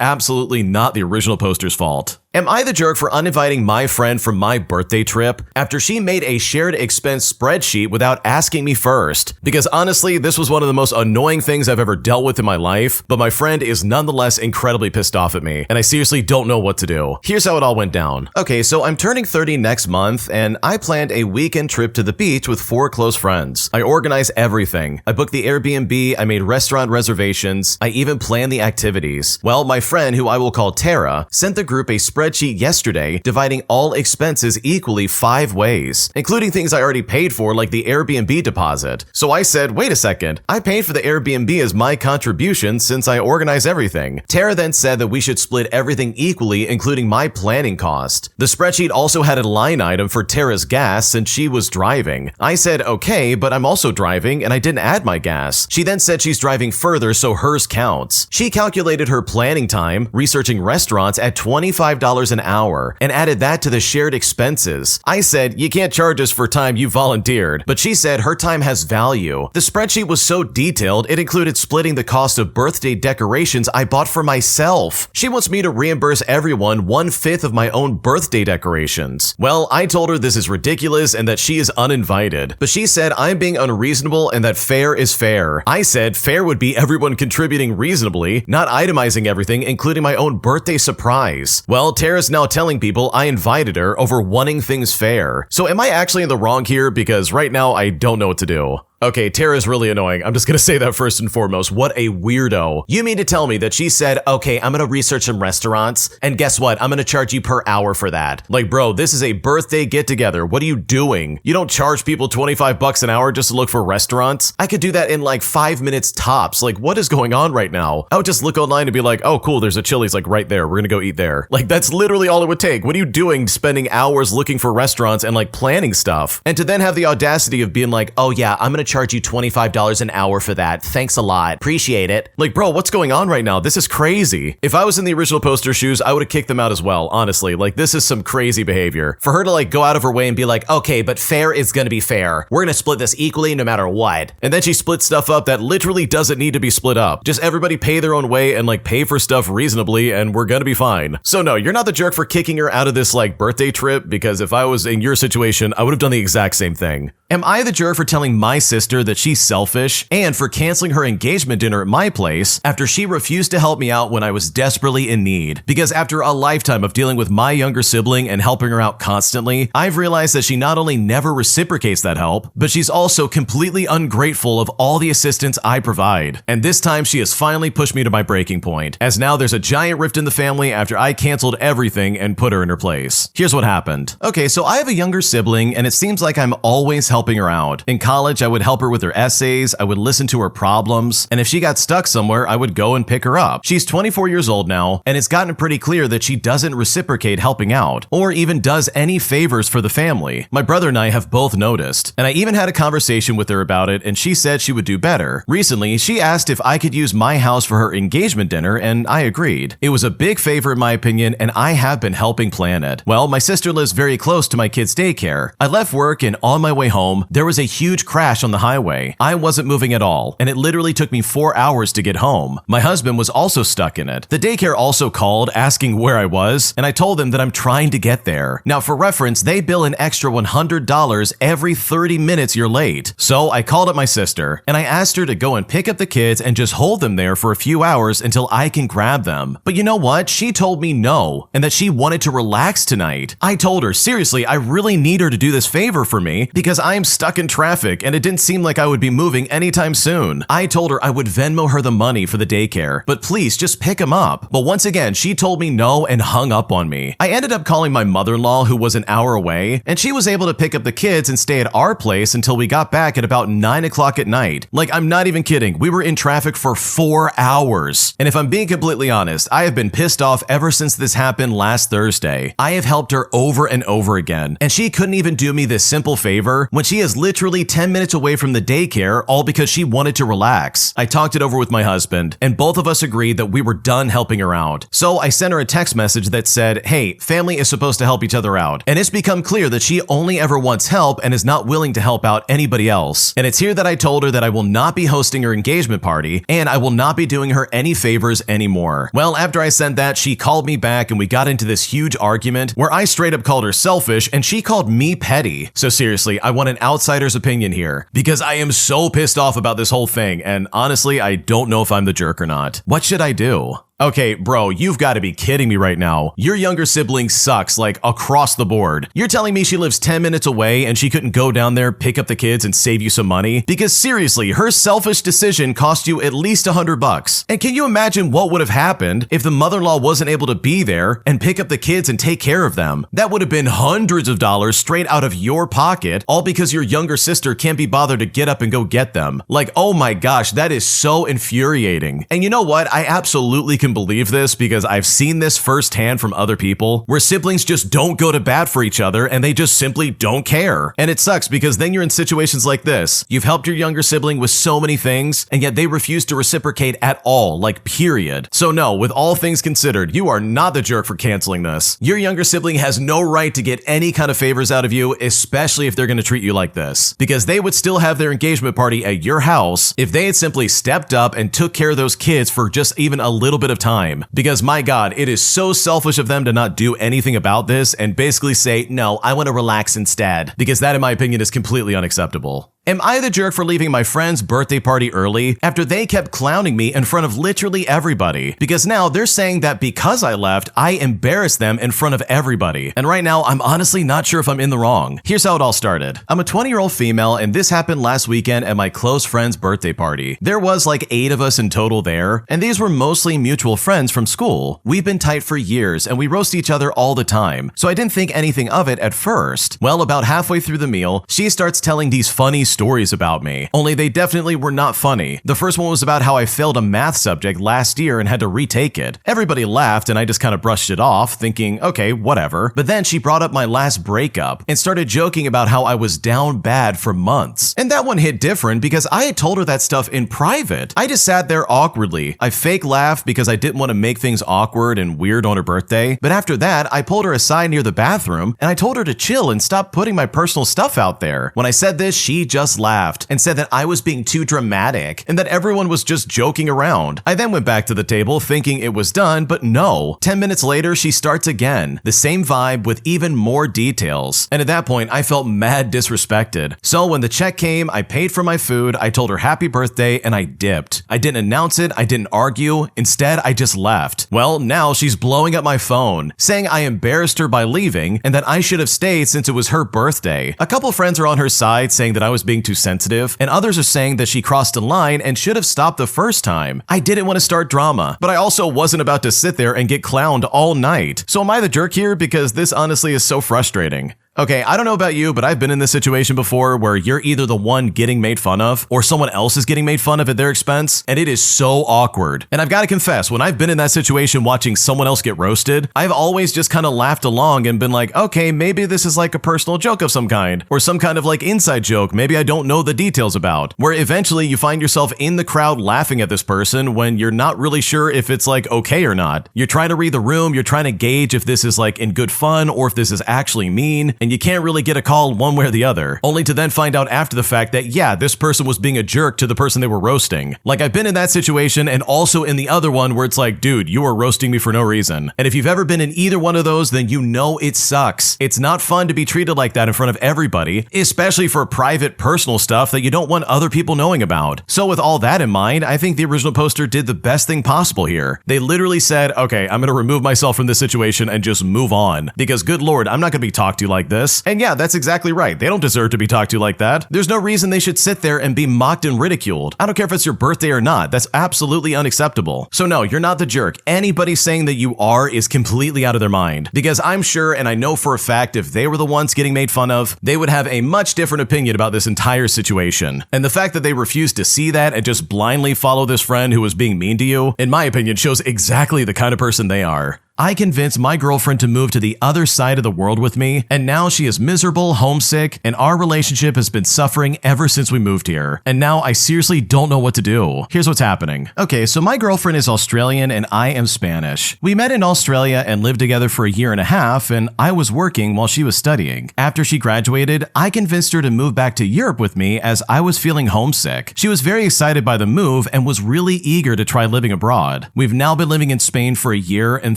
absolutely not the original poster's fault. Am I the jerk for uninviting my friend from my birthday trip after she made a shared expense spreadsheet without asking me first? Because honestly, this was one of the most annoying things I've ever dealt with in my life, but my friend is nonetheless incredibly pissed off at me, and I seriously don't know what to do. Here's how it all went down. Okay, so I'm turning 30 next month, and I planned a weekend trip to the beach with 4 close friends. I organized everything. I booked the Airbnb, I made restaurant reservations, I even planned the activities. Well, my friend, who I will call Tara, sent the group a spreadsheet yesterday dividing all expenses equally 5 ways, including things I already paid for like the Airbnb deposit. So I said, wait a second, I paid for the Airbnb as my contribution since I organized everything. Tara then said that we should split everything equally, including my planning cost. The spreadsheet also had a line item for Tara's gas since she was driving. I said, okay, but I'm also driving and I didn't add my gas. She then said she's driving further, so hers counts. She calculated her planning time, researching restaurants, at $25 an hour and added that to the shared expenses. I said, you can't charge us for time you volunteered, but she said her time has value. The spreadsheet was so detailed, it included splitting the cost of birthday decorations I bought for myself. She wants me to reimburse everyone 1/5 of my own birthday decorations. Well, I told her this is ridiculous and that she is uninvited, but she said I'm being unreasonable and that fair is fair. I said fair would be everyone contributing reasonably, not itemizing everything, including my own birthday surprise. Well, Tara's now telling people I invited her over wanting things fair. So am I actually in the wrong here? Because right now I don't know what to do. Okay, Tara's really annoying. I'm just gonna say that first and foremost. What a weirdo. You mean to tell me that she said, okay, I'm gonna research some restaurants, and guess what? I'm gonna charge you per hour for that. Like, bro, this is a birthday get-together. What are you doing? You don't charge people $25 an hour just to look for restaurants? I could do that in like 5 minutes tops. Like, what is going on right now? I would just look online and be like, oh, cool, there's a Chili's like right there. We're gonna go eat there. Like, that's literally all it would take. What are you doing spending hours looking for restaurants and like planning stuff? And to then have the audacity of being like, oh yeah, I'm gonna charge you $25 an hour for that. Thanks a lot. Appreciate it. Like, bro, what's going on right now? This is crazy. If I was in the original poster shoes, I would have kicked them out as well, honestly. Like, this is some crazy behavior. For her to like go out of her way and be like, okay, but fair is gonna be fair. We're gonna split this equally no matter what. And then she splits stuff up that literally doesn't need to be split up. Just everybody pay their own way and like pay for stuff reasonably and we're gonna be fine. So no, you're not the jerk for kicking her out of this like birthday trip, because if I was in your situation, I would have done the exact same thing. Am I the jerk for telling my sister that she's selfish and for canceling her engagement dinner at my place after she refused to help me out when I was desperately in need? Because after a lifetime of dealing with my younger sibling and helping her out constantly, I've realized that she not only never reciprocates that help, but she's also completely ungrateful of all the assistance I provide. And this time she has finally pushed me to my breaking point, as now there's a giant rift in the family after I canceled everything and put her in her place. Here's what happened. Okay, so I have a younger sibling and it seems like I'm always helping her out. In college, I would help her with her essays, I would listen to her problems, and if she got stuck somewhere, I would go and pick her up. She's 24 years old now, and it's gotten pretty clear that she doesn't reciprocate helping out, or even does any favors for the family. My brother and I have both noticed, and I even had a conversation with her about it, and she said she would do better. Recently, she asked if I could use my house for her engagement dinner, and I agreed. It was a big favor in my opinion, and I have been helping plan it. Well, my sister lives very close to my kids' daycare. I left work, and on my way home, there was a huge crash on the highway. I wasn't moving at all, and it literally took me 4 hours to get home. My husband was also stuck in it. The daycare also called asking where I was, and I told them that I'm trying to get there. Now, for reference, they bill an extra $100 every 30 minutes you're late. So I called up my sister, and I asked her to go and pick up the kids and just hold them there for a few hours until I can grab them. But you know what? She told me no, and that she wanted to relax tonight. I told her, seriously, I really need her to do this favor for me because I am stuck in traffic and it didn't seem like I would be moving anytime soon. I told her I would Venmo her the money for the daycare, but please just pick him up. But once again, she told me no and hung up on me. I ended up calling my mother-in-law, who was an hour away, and she was able to pick up the kids and stay at our place until we got back at about 9 o'clock at night. Like, I'm not even kidding. We were in traffic for 4 hours. And if I'm being completely honest, I have been pissed off ever since this happened last Thursday. I have helped her over and over again, and she couldn't even do me this simple favor when she is literally 10 minutes away away from the daycare all because she wanted to relax. I talked it over with my husband, and both of us agreed that we were done helping her out. So I sent her a text message that said, hey, family is supposed to help each other out. And it's become clear that she only ever wants help and is not willing to help out anybody else. And it's here that I told her that I will not be hosting her engagement party, and I will not be doing her any favors anymore. Well, after I sent that, she called me back and we got into this huge argument where I straight up called her selfish and she called me petty. So seriously, I want an outsider's opinion here because I am so pissed off about this whole thing, and honestly, I don't know if I'm the jerk or not. What should I do? Okay, bro, you've got to be kidding me right now. Your younger sibling sucks, like, across the board. You're telling me she lives 10 minutes away and she couldn't go down there, pick up the kids, and save you some money? Because seriously, her selfish decision cost you at least $100. And can you imagine what would have happened if the mother-in-law wasn't able to be there and pick up the kids and take care of them? That would have been hundreds of dollars straight out of your pocket, all because your younger sister can't be bothered to get up and go get them. Like, oh my gosh, that is so infuriating. And you know what? I absolutely can believe this because I've seen this firsthand from other people where siblings just don't go to bat for each other and they just simply don't care. And it sucks because then you're in situations like this. You've helped your younger sibling with so many things and yet they refuse to reciprocate at all, like period. So no, with all things considered, you are not the jerk for canceling this. Your younger sibling has no right to get any kind of favors out of you, especially if they're going to treat you like this, because they would still have their engagement party at your house if they had simply stepped up and took care of those kids for just even a little bit of time. Because my God, it is so selfish of them to not do anything about this and basically say, no, I want to relax instead, because that in my opinion is completely unacceptable. Am I the jerk for leaving my friend's birthday party early after they kept clowning me in front of literally everybody? Because now they're saying that because I left, I embarrassed them in front of everybody. And right now, I'm honestly not sure if I'm in the wrong. Here's how it all started. I'm a 20-year-old female, and this happened last weekend at my close friend's birthday party. There was like 8 of us in total there, and these were mostly mutual friends from school. We've been tight for years, and we roast each other all the time, so I didn't think anything of it at first. Well, about halfway through the meal, she starts telling these funny stories about me, only they definitely were not funny. The first one was about how I failed a math subject last year and had to retake it. Everybody laughed and I just kind of brushed it off, thinking, okay, whatever. But then she brought up my last breakup and started joking about how I was down bad for months. And that one hit different because I had told her that stuff in private. I just sat there awkwardly. I fake laughed because I didn't want to make things awkward and weird on her birthday. But after that, I pulled her aside near the bathroom and I told her to chill and stop putting my personal stuff out there. When I said this, she just laughed and said that I was being too dramatic and that everyone was just joking around. I then went back to the table thinking it was done, but no. 10 minutes later, she starts again. The same vibe with even more details. And at that point, I felt mad disrespected. So when the check came, I paid for my food, I told her happy birthday, and I dipped. I didn't announce it, I didn't argue. Instead, I just left. Well, now she's blowing up my phone, saying I embarrassed her by leaving and that I should have stayed since it was her birthday. A couple friends are on her side saying that I was being too sensitive, and others are saying that she crossed a line and should have stopped the first time. I didn't want to start drama, but I also wasn't about to sit there and get clowned all night. So am I the jerk here? Because this honestly is so frustrating. Okay, I don't know about you, but I've been in this situation before where you're either the one getting made fun of or someone else is getting made fun of at their expense, and it is so awkward. And I've got to confess, when I've been in that situation watching someone else get roasted, I've always just kind of laughed along and been like, okay, maybe this is like a personal joke of some kind, or some kind of like inside joke maybe I don't know the details about, where eventually you find yourself in the crowd laughing at this person when you're not really sure if it's like okay or not. You're trying to read the room, you're trying to gauge if this is like in good fun or if this is actually mean, and you can't really get a call one way or the other, only to then find out after the fact that, yeah, this person was being a jerk to the person they were roasting. Like, I've been in that situation and also in the other one where it's like, dude, you are roasting me for no reason. And if you've ever been in either one of those, then you know it sucks. It's not fun to be treated like that in front of everybody, especially for private, personal stuff that you don't want other people knowing about. So with all that in mind, I think the original poster did the best thing possible here. They literally said, okay, I'm going to remove myself from this situation and just move on, because good Lord, I'm not going to be talked to like this. And yeah, that's exactly right. They don't deserve to be talked to like that. There's no reason they should sit there and be mocked and ridiculed. I don't care if it's your birthday or not. That's absolutely unacceptable. So no, you're not the jerk. Anybody saying that you are is completely out of their mind. Because I'm sure, and I know for a fact, if they were the ones getting made fun of, they would have a much different opinion about this entire situation. And the fact that they refused to see that and just blindly follow this friend who was being mean to you, in my opinion, shows exactly the kind of person they are. I convinced my girlfriend to move to the other side of the world with me, and now she is miserable, homesick, and our relationship has been suffering ever since we moved here. And now I seriously don't know what to do. Here's what's happening. Okay, so my girlfriend is Australian and I am Spanish. We met in Australia and lived together for a year and a half, and I was working while she was studying. After she graduated, I convinced her to move back to Europe with me as I was feeling homesick. She was very excited by the move and was really eager to try living abroad. We've now been living in Spain for a year and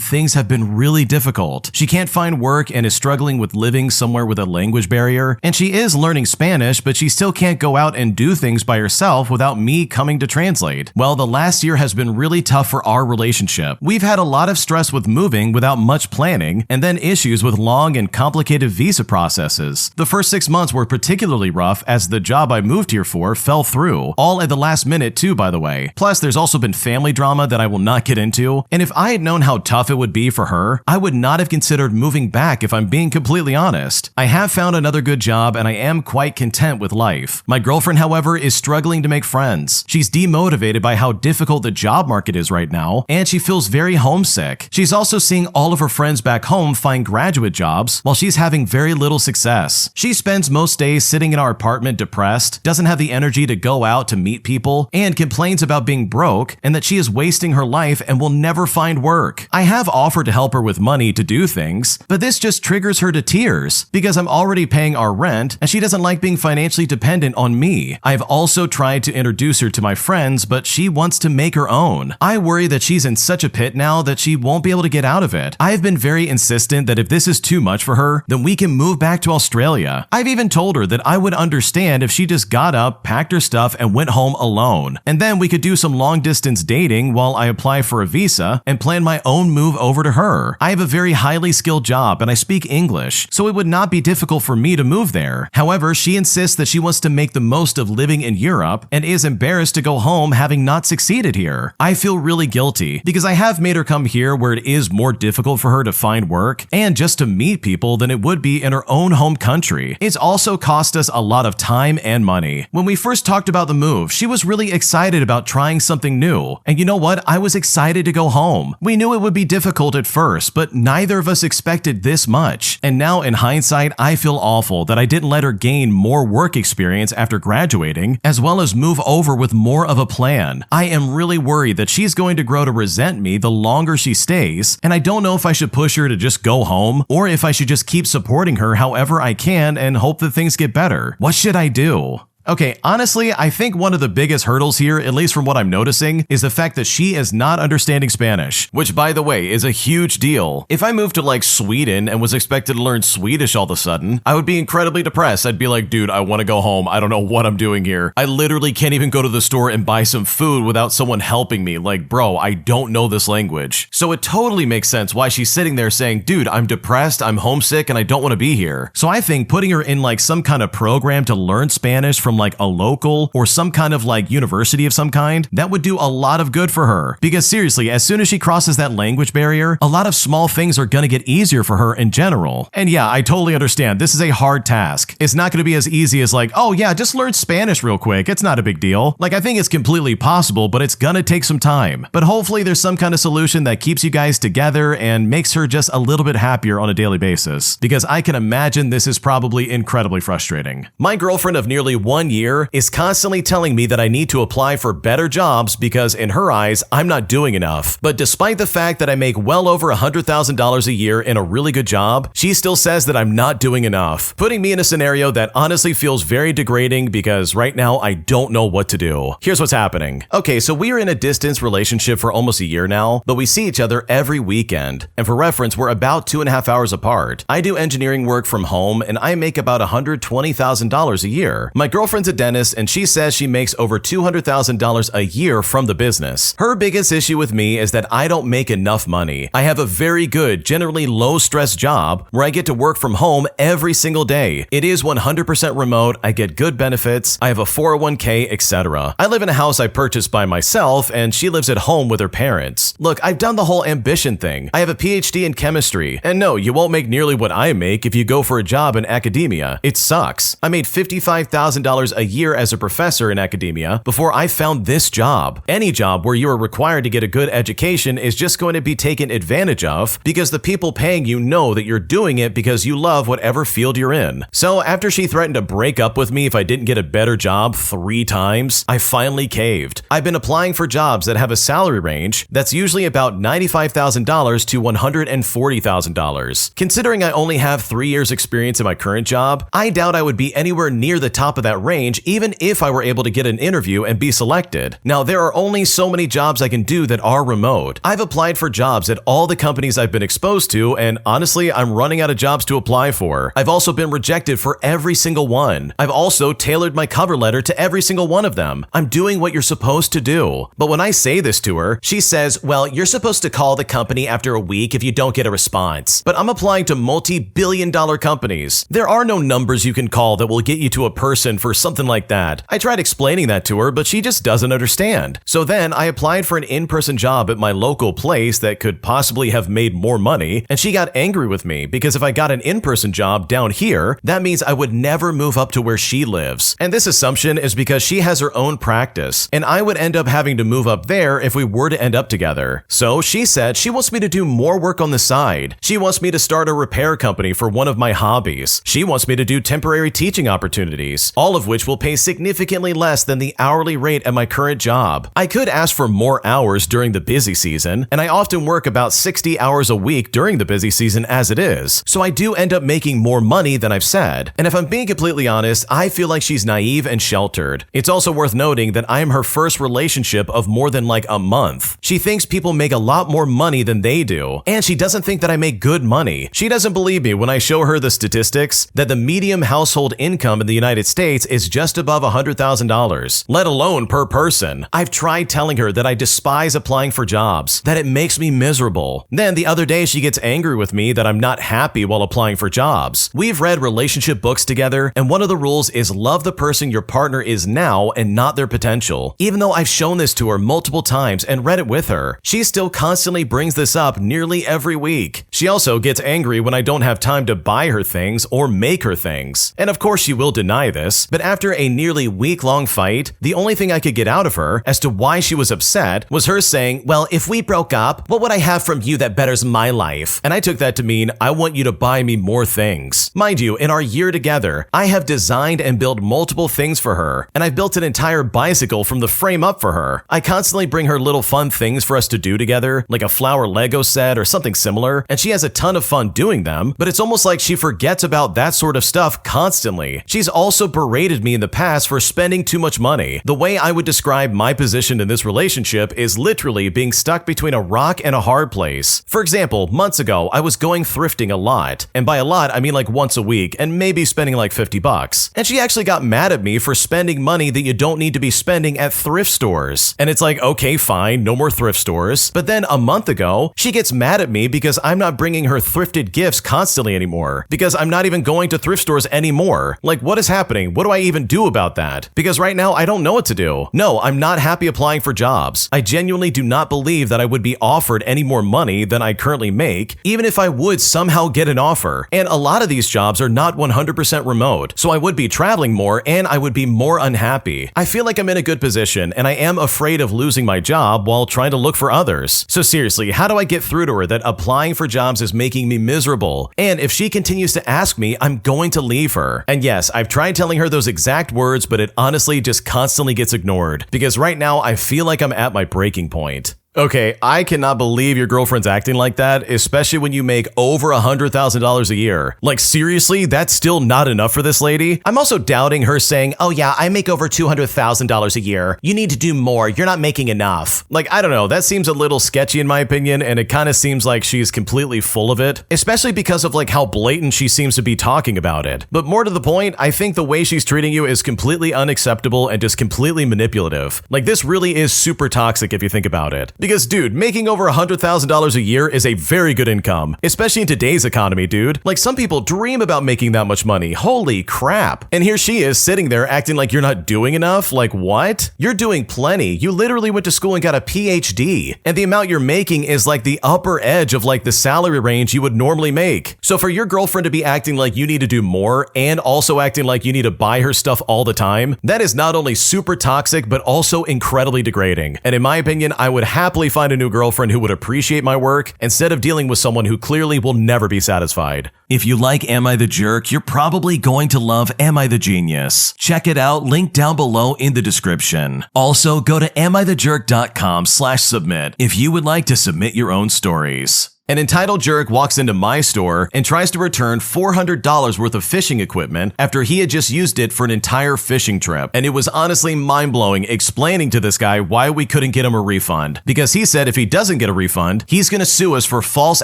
things have been really difficult. She can't find work and is struggling with living somewhere with a language barrier, and she is learning Spanish, but she still can't go out and do things by herself without me coming to translate. Well, the last year has been really tough for our relationship. We've had a lot of stress with moving without much planning, and then issues with long and complicated visa processes. The first 6 months were particularly rough as the job I moved here for fell through, all at the last minute too, by the way. Plus, there's also been family drama that I will not get into, and if I had known how tough it would be for her, I would not have considered moving back if I'm being completely honest. I have found another good job and I am quite content with life. My girlfriend, however, is struggling to make friends. She's demotivated by how difficult the job market is right now, and she feels very homesick. She's also seeing all of her friends back home find graduate jobs while she's having very little success. She spends most days sitting in our apartment depressed, doesn't have the energy to go out to meet people, and complains about being broke and that she is wasting her life and will never find work. I have offered to help her with money to do things, but this just triggers her to tears because I'm already paying our rent and she doesn't like being financially dependent on me. I've also tried to introduce her to my friends, but she wants to make her own. I worry that she's in such a pit now that she won't be able to get out of it. I've been very insistent that if this is too much for her, then we can move back to Australia. I've even told her that I would understand if she just got up, packed her stuff, and went home alone. And then we could do some long-distance dating while I apply for a visa and plan my own move over to her. I have a very highly skilled job and I speak English, so it would not be difficult for me to move there. However, she insists that she wants to make the most of living in Europe and is embarrassed to go home having not succeeded here. I feel really guilty because I have made her come here where it is more difficult for her to find work and just to meet people than it would be in her own home country. It's also cost us a lot of time and money. When we first talked about the move, she was really excited about trying something new. And you know what? I was excited to go home. We knew it would be difficult at first, but neither of us expected this much. And now in hindsight, I feel awful that I didn't let her gain more work experience after graduating, as well as move over with more of a plan. I am really worried that she's going to grow to resent me the longer she stays, and I don't know if I should push her to just go home or if I should just keep supporting her however I can and hope that things get better. What should I do? Okay, honestly, I think one of the biggest hurdles here, at least from what I'm noticing, is the fact that she is not understanding Spanish, which by the way is a huge deal. If I moved to like Sweden and was expected to learn Swedish all of a sudden, I would be incredibly depressed. I'd be like, dude, I want to go home. I don't know what I'm doing here. I literally can't even go to the store and buy some food without someone helping me. Like, bro, I don't know this language. So it totally makes sense why she's sitting there saying, dude, I'm depressed, I'm homesick, and I don't want to be here. So I think putting her in like some kind of program to learn Spanish from like a local or some kind of like university of some kind, that would do a lot of good for her. Because seriously, as soon as she crosses that language barrier, a lot of small things are going to get easier for her in general. And yeah, I totally understand. This is a hard task. It's not going to be as easy as like, oh yeah, just learn Spanish real quick. It's not a big deal. Like, I think it's completely possible, but it's gonna take some time. But hopefully there's some kind of solution that keeps you guys together and makes her just a little bit happier on a daily basis. Because I can imagine this is probably incredibly frustrating. My girlfriend of nearly 1 year is constantly telling me that I need to apply for better jobs because in her eyes, I'm not doing enough. But despite the fact that I make well over $100,000 a year in a really good job, she still says that I'm not doing enough, putting me in a scenario that honestly feels very degrading because right now I don't know what to do. Here's what's happening. Okay, so we are in a distance relationship for almost a year now, but we see each other every weekend. And for reference, we're about 2.5 hours apart. I do engineering work from home and I make about $120,000 a year. My girlfriend's a dentist and she says she makes over $200,000 a year from the business. Her biggest issue with me is that I don't make enough money. I have a very good, generally low-stress job where I get to work from home every single day. It is 100% remote, I get good benefits, I have a 401k, etc. I live in a house I purchased by myself and she lives at home with her parents. Look, I've done the whole ambition thing. I have a PhD in chemistry, and no, you won't make nearly what I make if you go for a job in academia. It sucks. I made $55,000 $10,000 a year as a professor in academia before I found this job. Any job where you are required to get a good education is just going to be taken advantage of because the people paying you know that you're doing it because you love whatever field you're in. So after she threatened to break up with me if I didn't get a better job 3 times, I finally caved. I've been applying for jobs that have a salary range that's usually about $95,000 to $140,000. Considering I only have 3 years experience in my current job, I doubt I would be anywhere near the top of that range even if I were able to get an interview and be selected. Now, there are only so many jobs I can do that are remote. I've applied for jobs at all the companies I've been exposed to, and honestly, I'm running out of jobs to apply for. I've also been rejected for every single one. I've also tailored my cover letter to every single one of them. I'm doing what you're supposed to do. But when I say this to her, she says, well, you're supposed to call the company after a week if you don't get a response. But I'm applying to multi-billion-dollar companies. There are no numbers you can call that will get you to a person for something like that. I tried explaining that to her, but she just doesn't understand. So then I applied for an in-person job at my local place that could possibly have made more money, and she got angry with me because if I got an in-person job down here, that means I would never move up to where she lives. And this assumption is because she has her own practice, and I would end up having to move up there if we were to end up together. So she said she wants me to do more work on the side. She wants me to start a repair company for one of my hobbies. She wants me to do temporary teaching opportunities, all of which will pay significantly less than the hourly rate at my current job. I could ask for more hours during the busy season, and I often work about 60 hours a week during the busy season as it is, so I do end up making more money than I've said. And if I'm being completely honest, I feel like she's naive and sheltered. It's also worth noting that I am her first relationship of more than like a month. She thinks people make a lot more money than they do, and she doesn't think that I make good money. She doesn't believe me when I show her the statistics that the median household income in the United States is just above $100,000, let alone per person. I've tried telling her that I despise applying for jobs, that it makes me miserable. Then the other day she gets angry with me that I'm not happy while applying for jobs. We've read relationship books together, and one of the rules is love the person your partner is now and not their potential. Even though I've shown this to her multiple times and read it with her, she still constantly brings this up nearly every week. She also gets angry when I don't have time to buy her things or make her things. And of course she will deny this, but after a nearly week-long fight, the only thing I could get out of her as to why she was upset was her saying, well, if we broke up, what would I have from you that betters my life? And I took that to mean, I want you to buy me more things. Mind you, in our year together, I have designed and built multiple things for her, and I've built an entire bicycle from the frame up for her. I constantly bring her little fun things for us to do together, like a flower Lego set or something similar, and she has a ton of fun doing them, but it's almost like she forgets about that sort of stuff constantly. She's also berated me in the past for spending too much money. The way I would describe my position in this relationship is literally being stuck between a rock and a hard place. For example, months ago, I was going thrifting a lot, and by a lot, I mean like once a week, and maybe spending like $50. And she actually got mad at me for spending money that you don't need to be spending at thrift stores. And it's like, okay, fine, no more thrift stores. But then a month ago, she gets mad at me because I'm not bringing her thrifted gifts constantly anymore, because I'm not even going to thrift stores anymore. Like, what is happening? What do I even do about that? Because right now, I don't know what to do. No, I'm not happy applying for jobs. I genuinely do not believe that I would be offered any more money than I currently make, even if I would somehow get an offer. And a lot of these jobs are not 100% remote, so I would be traveling more and I would be more unhappy. I feel like I'm in a good position, and I am afraid of losing my job while trying to look for others. So seriously, how do I get through to her that applying for jobs is making me miserable? And if she continues to ask me, I'm going to leave her. And yes, I've tried telling her those exact words, but it honestly just constantly gets ignored, because right now I feel like I'm at my breaking point. Okay, I cannot believe your girlfriend's acting like that, especially when you make over $100,000 a year. Like, seriously, that's still not enough for this lady? I'm also doubting her saying, oh yeah, I make over $200,000 a year. You need to do more. You're not making enough. Like, I don't know, that seems a little sketchy in my opinion, and it kind of seems like she's completely full of it, especially because of like how blatant she seems to be talking about it. But more to the point, I think the way she's treating you is completely unacceptable and just completely manipulative. Like, this really is super toxic if you think about it. Because dude, making over $100,000 a year is a very good income, especially in today's economy, dude. Like some people dream about making that much money. Holy crap. And here she is sitting there acting like you're not doing enough. Like what? You're doing plenty. You literally went to school and got a PhD. And the amount you're making is like the upper edge of like the salary range you would normally make. So for your girlfriend to be acting like you need to do more and also acting like you need to buy her stuff all the time, that is not only super toxic, but also incredibly degrading. And in my opinion, I would happily find a new girlfriend who would appreciate my work instead of dealing with someone who clearly will never be satisfied. If you like Am I the Jerk, you're probably going to love Am I the Genius. Check it out, link down below in the description. Also, go to AmITheJerk.com/submit if you would like to submit your own stories. An entitled jerk walks into my store and tries to return $400 worth of fishing equipment after he had just used it for an entire fishing trip. And it was honestly mind-blowing explaining to this guy why we couldn't get him a refund. Because he said if he doesn't get a refund, he's going to sue us for false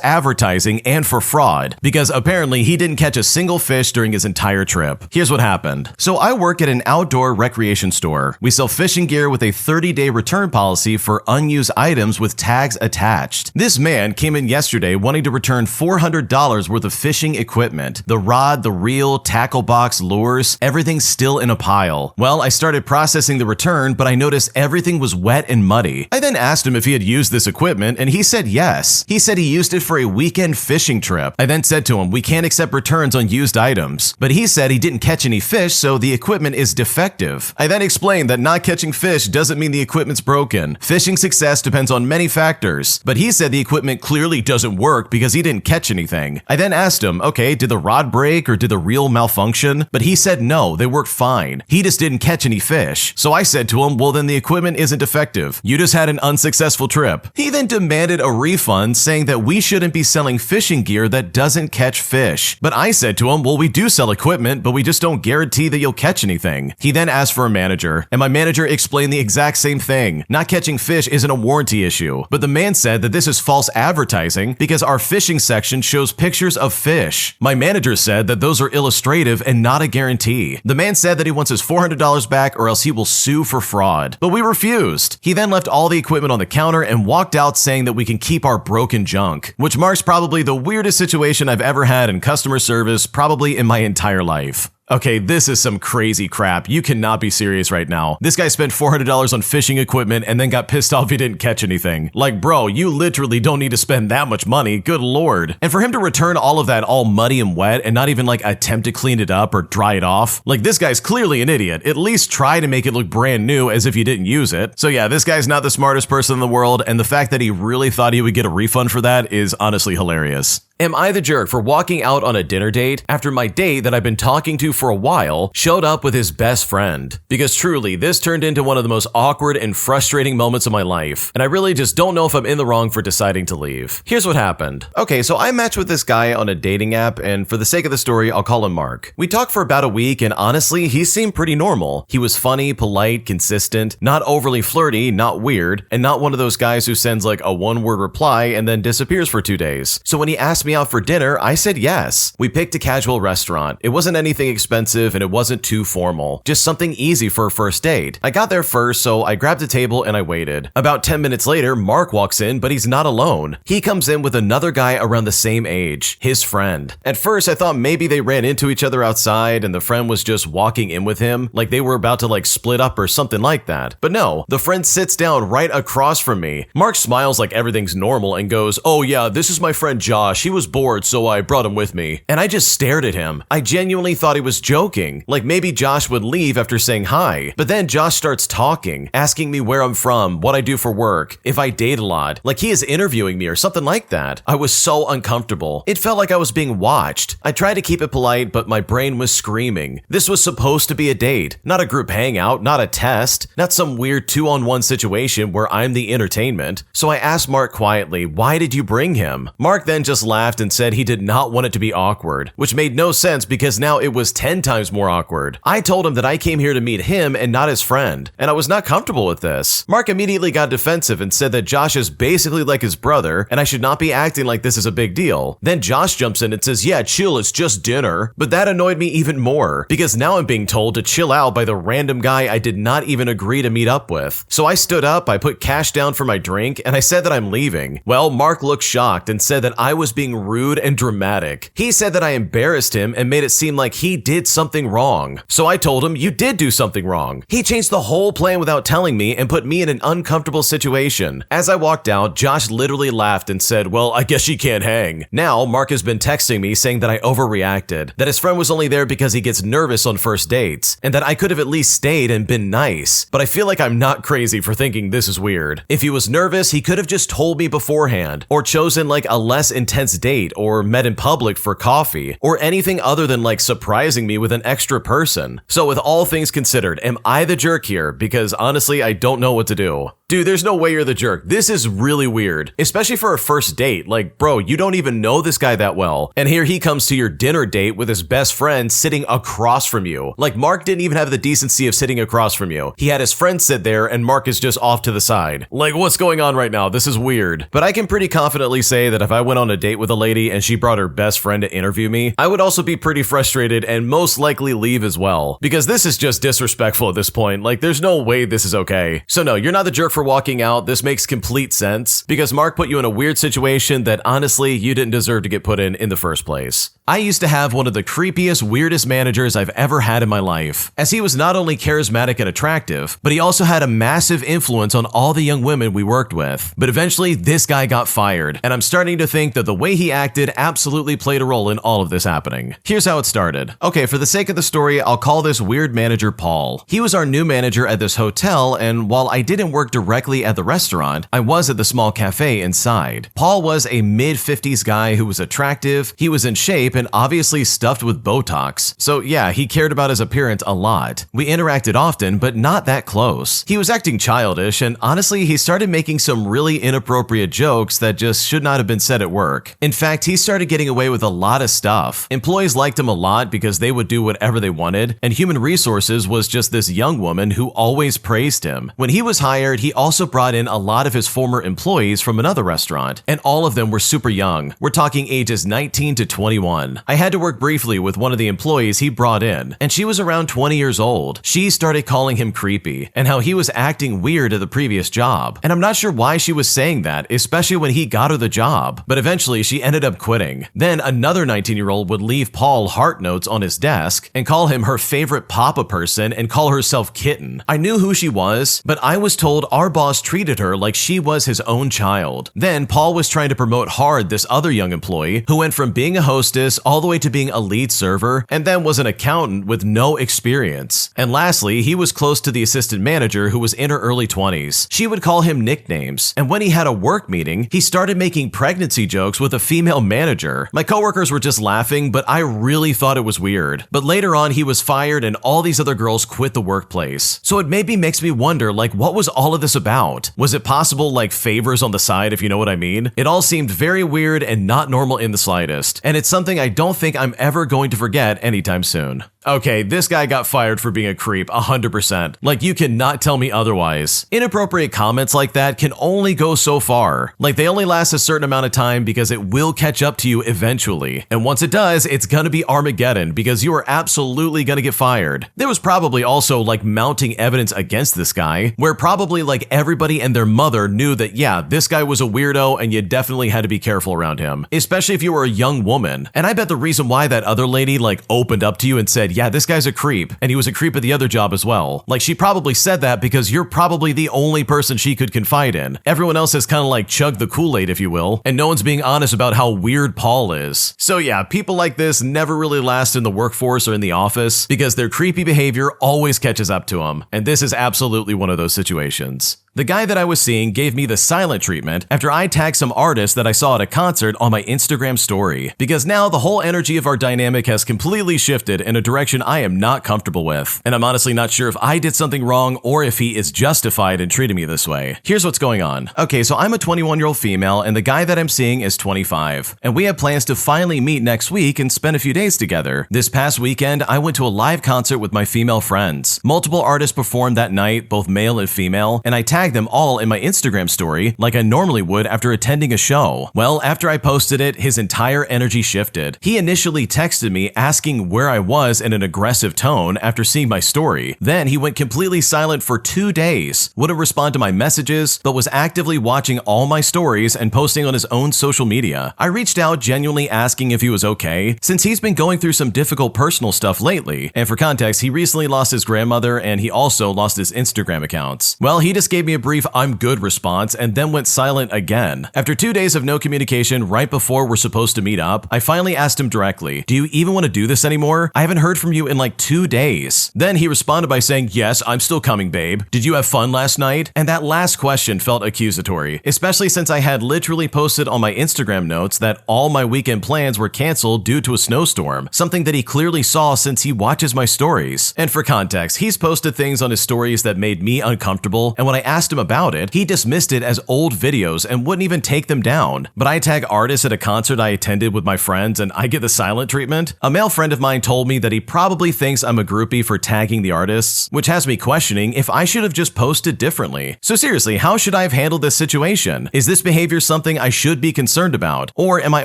advertising and for fraud. Because apparently he didn't catch a single fish during his entire trip. Here's what happened. So I work at an outdoor recreation store. We sell fishing gear with a 30-day return policy for unused items with tags attached. This man came in yesterday wanting to return $400 worth of fishing equipment. The rod, the reel, tackle box, lures, everything's still in a pile. Well, I started processing the return, but I noticed everything was wet and muddy. I then asked him if he had used this equipment, and he said yes. He said he used it for a weekend fishing trip. I then said to him, we can't accept returns on used items. But he said he didn't catch any fish, so the equipment is defective. I then explained that not catching fish doesn't mean the equipment's broken. Fishing success depends on many factors. But he said the equipment clearly doesn't work because he didn't catch anything. I then asked him, okay, did the rod break or did the reel malfunction? But he said no, they worked fine. He just didn't catch any fish. So I said to him, well then the equipment isn't defective. You just had an unsuccessful trip. He then demanded a refund, saying that we shouldn't be selling fishing gear that doesn't catch fish. But I said to him, well we do sell equipment, but we just don't guarantee that you'll catch anything. He then asked for a manager, and my manager explained the exact same thing. Not catching fish isn't a warranty issue. But the man said that this is false advertising because our fishing section shows pictures of fish. My manager said that those are illustrative and not a guarantee. The man said that he wants his $400 back or else he will sue for fraud. But we refused. He then left all the equipment on the counter and walked out saying that we can keep our broken junk, which marks probably the weirdest situation I've ever had in customer service, probably in my entire life. Okay, this is some crazy crap. You cannot be serious right now. This guy spent $400 on fishing equipment and then got pissed off he didn't catch anything. Like, bro, you literally don't need to spend that much money. Good lord. And for him to return all of that all muddy and wet and not even like attempt to clean it up or dry it off, like this guy's clearly an idiot. At least try to make it look brand new as if you didn't use it. So yeah, this guy's not the smartest person in the world, and the fact that he really thought he would get a refund for that is honestly hilarious. Am I the jerk for walking out on a dinner date after my date that I've been talking to for a while showed up with his best friend? Because truly, this turned into one of the most awkward and frustrating moments of my life, and I really just don't know if I'm in the wrong for deciding to leave. Here's what happened. Okay, so I matched with this guy on a dating app, and for the sake of the story, I'll call him Mark. We talked for about a week, and honestly, he seemed pretty normal. He was funny, polite, consistent, not overly flirty, not weird, and not one of those guys who sends like a one-word reply and then disappears for 2 days. So when he asked me out for dinner, I said yes. We picked a casual restaurant. It wasn't anything expensive and it wasn't too formal. Just something easy for a first date. I got there first, so I grabbed a table and I waited. About 10 minutes later, Mark walks in, but he's not alone. He comes in with another guy around the same age, his friend. At first, I thought maybe they ran into each other outside and the friend was just walking in with him, like they were about to like split up or something like that. But no, the friend sits down right across from me. Mark smiles like everything's normal and goes, "Oh yeah, this is my friend Josh. He was bored, so I brought him with me." And I just stared at him. I genuinely thought he was joking. Like maybe Josh would leave after saying hi. But then Josh starts talking, asking me where I'm from, what I do for work, if I date a lot, like he is interviewing me or something like that. I was so uncomfortable. It felt like I was being watched. I tried to keep it polite, but my brain was screaming. This was supposed to be a date, not a group hangout, not a test, not some weird 2-on-1 situation where I'm the entertainment. So I asked Mark quietly, "Why did you bring him?" Mark then just laughed laughed and said he did not want it to be awkward, which made no sense because now it was 10 times more awkward. I told him that I came here to meet him and not his friend, and I was not comfortable with this. Mark immediately got defensive and said that Josh is basically like his brother and I should not be acting like this is a big deal. Then Josh jumps in and says, yeah, chill, it's just dinner. But that annoyed me even more because now I'm being told to chill out by the random guy I did not even agree to meet up with. So I stood up, I put cash down for my drink, and I said that I'm leaving. Well, Mark looked shocked and said that I was being rude and dramatic. He said that I embarrassed him and made it seem like he did something wrong. So I told him, you did do something wrong. He changed the whole plan without telling me and put me in an uncomfortable situation. As I walked out, Josh literally laughed and said, well, I guess she can't hang. Now, Mark has been texting me saying that I overreacted, that his friend was only there because he gets nervous on first dates, and that I could have at least stayed and been nice. But I feel like I'm not crazy for thinking this is weird. If he was nervous, he could have just told me beforehand, or chosen like a less intense date, or met in public for coffee, or anything other than like surprising me with an extra person. So with all things considered, am I the jerk here? Because honestly, I don't know what to do. Dude, there's no way you're the jerk. This is really weird, especially for a first date. Like, bro, you don't even know this guy that well. And here he comes to your dinner date with his best friend sitting across from you. Like, Mark didn't even have the decency of sitting across from you. He had his friend sit there and Mark is just off to the side. Like, what's going on right now? This is weird. But I can pretty confidently say that if I went on a date with a lady and she brought her best friend to interview me, I would also be pretty frustrated and most likely leave as well. Because this is just disrespectful at this point. Like, there's no way this is okay. So no, you're not the jerk for walking out. This makes complete sense because Mark put you in a weird situation that honestly you didn't deserve to get put in the first place. I used to have one of the creepiest, weirdest managers I've ever had in my life, as he was not only charismatic and attractive, but he also had a massive influence on all the young women we worked with. But eventually this guy got fired, and I'm starting to think that the way he acted absolutely played a role in all of this happening. Here's how it started. Okay, for the sake of the story, I'll call this weird manager Paul. He was our new manager at this hotel, and while I didn't work directly at the restaurant, I was at the small cafe inside. Paul was a mid-50s guy who was attractive, he was in shape, and obviously stuffed with Botox. So yeah, he cared about his appearance a lot. We interacted often, but not that close. He was acting childish, and honestly, he started making some really inappropriate jokes that just should not have been said at work. In fact, he started getting away with a lot of stuff. Employees liked him a lot because they would do whatever they wanted, and human resources was just this young woman who always praised him. When he was hired, he also brought in a lot of his former employees from another restaurant, and all of them were super young. We're talking ages 19 to 21. I had to work briefly with one of the employees he brought in, and she was around 20 years old. She started calling him creepy, and how he was acting weird at the previous job. And I'm not sure why she was saying that, especially when he got her the job, but eventually she ended up quitting. Then another 19-year-old would leave Paul heart notes on his desk and call him her favorite papa person and call herself Kitten. I knew who she was, but I was told our boss treated her like she was his own child. Then Paul was trying to promote hard this other young employee who went from being a hostess all the way to being a lead server, and then was an accountant with no experience. And lastly, he was close to the assistant manager who was in her early 20s. She would call him nicknames, and when he had a work meeting, he started making pregnancy jokes with a female manager. My coworkers were just laughing, but I really thought it was weird. But later on, he was fired and all these other girls quit the workplace. So it maybe makes me wonder, like, what was all of this about? Was it possible, like, favors on the side, if you know what I mean? It all seemed very weird and not normal in the slightest, and it's something I don't think I'm ever going to forget anytime soon. Okay, this guy got fired for being a creep, 100%. Like, you cannot tell me otherwise. Inappropriate comments like that can only go so far. Like, they only last a certain amount of time because it will catch up to you eventually. And once it does, it's gonna be Armageddon because you are absolutely gonna get fired. There was probably also like mounting evidence against this guy, where probably like everybody and their mother knew that, yeah, this guy was a weirdo and you definitely had to be careful around him, especially if you were a young woman. And I bet the reason why that other lady like opened up to you and said, yeah, this guy's a creep, and he was a creep at the other job as well. Like, she probably said that because you're probably the only person she could confide in. Everyone else has kind of like chugged the Kool-Aid, if you will, and no one's being honest about how weird Paul is. So yeah, people like this never really last in the workforce or in the office because their creepy behavior always catches up to them, and this is absolutely one of those situations. The guy that I was seeing gave me the silent treatment after I tagged some artist that I saw at a concert on my Instagram story, because now the whole energy of our dynamic has completely shifted in a direction I am not comfortable with, and I'm honestly not sure if I did something wrong or if he is justified in treating me this way. Here's what's going on. Okay, so I'm a 21-year-old female and the guy that I'm seeing is 25, and we have plans to finally meet next week and spend a few days together. This past weekend, I went to a live concert with my female friends. Multiple artists performed that night, both male and female, and I tagged them all in my Instagram story like I normally would after attending a show. Well, after I posted it, his entire energy shifted. He initially texted me asking where I was in an aggressive tone after seeing my story. Then he went completely silent for 2 days, wouldn't respond to my messages, but was actively watching all my stories and posting on his own social media. I reached out genuinely asking if he was okay, since he's been going through some difficult personal stuff lately, and for context, he recently lost his grandmother and he also lost his Instagram accounts. Well, he just gave me a brief "I'm good" response and then went silent again. After 2 days of no communication right before we're supposed to meet up, I finally asked him directly, "Do you even want to do this anymore? I haven't heard from you in like 2 days." Then he responded by saying, "Yes, I'm still coming, babe. Did you have fun last night?" And that last question felt accusatory, especially since I had literally posted on my Instagram notes that all my weekend plans were canceled due to a snowstorm, something that he clearly saw since he watches my stories. And for context, he's posted things on his stories that made me uncomfortable, and when I asked him about it, he dismissed it as old videos and wouldn't even take them down. But I tag artists at a concert I attended with my friends and I get the silent treatment? A male friend of mine told me that he probably thinks I'm a groupie for tagging the artists, which has me questioning if I should have just posted differently. So seriously, how should I have handled this situation? Is this behavior something I should be concerned about? Or am I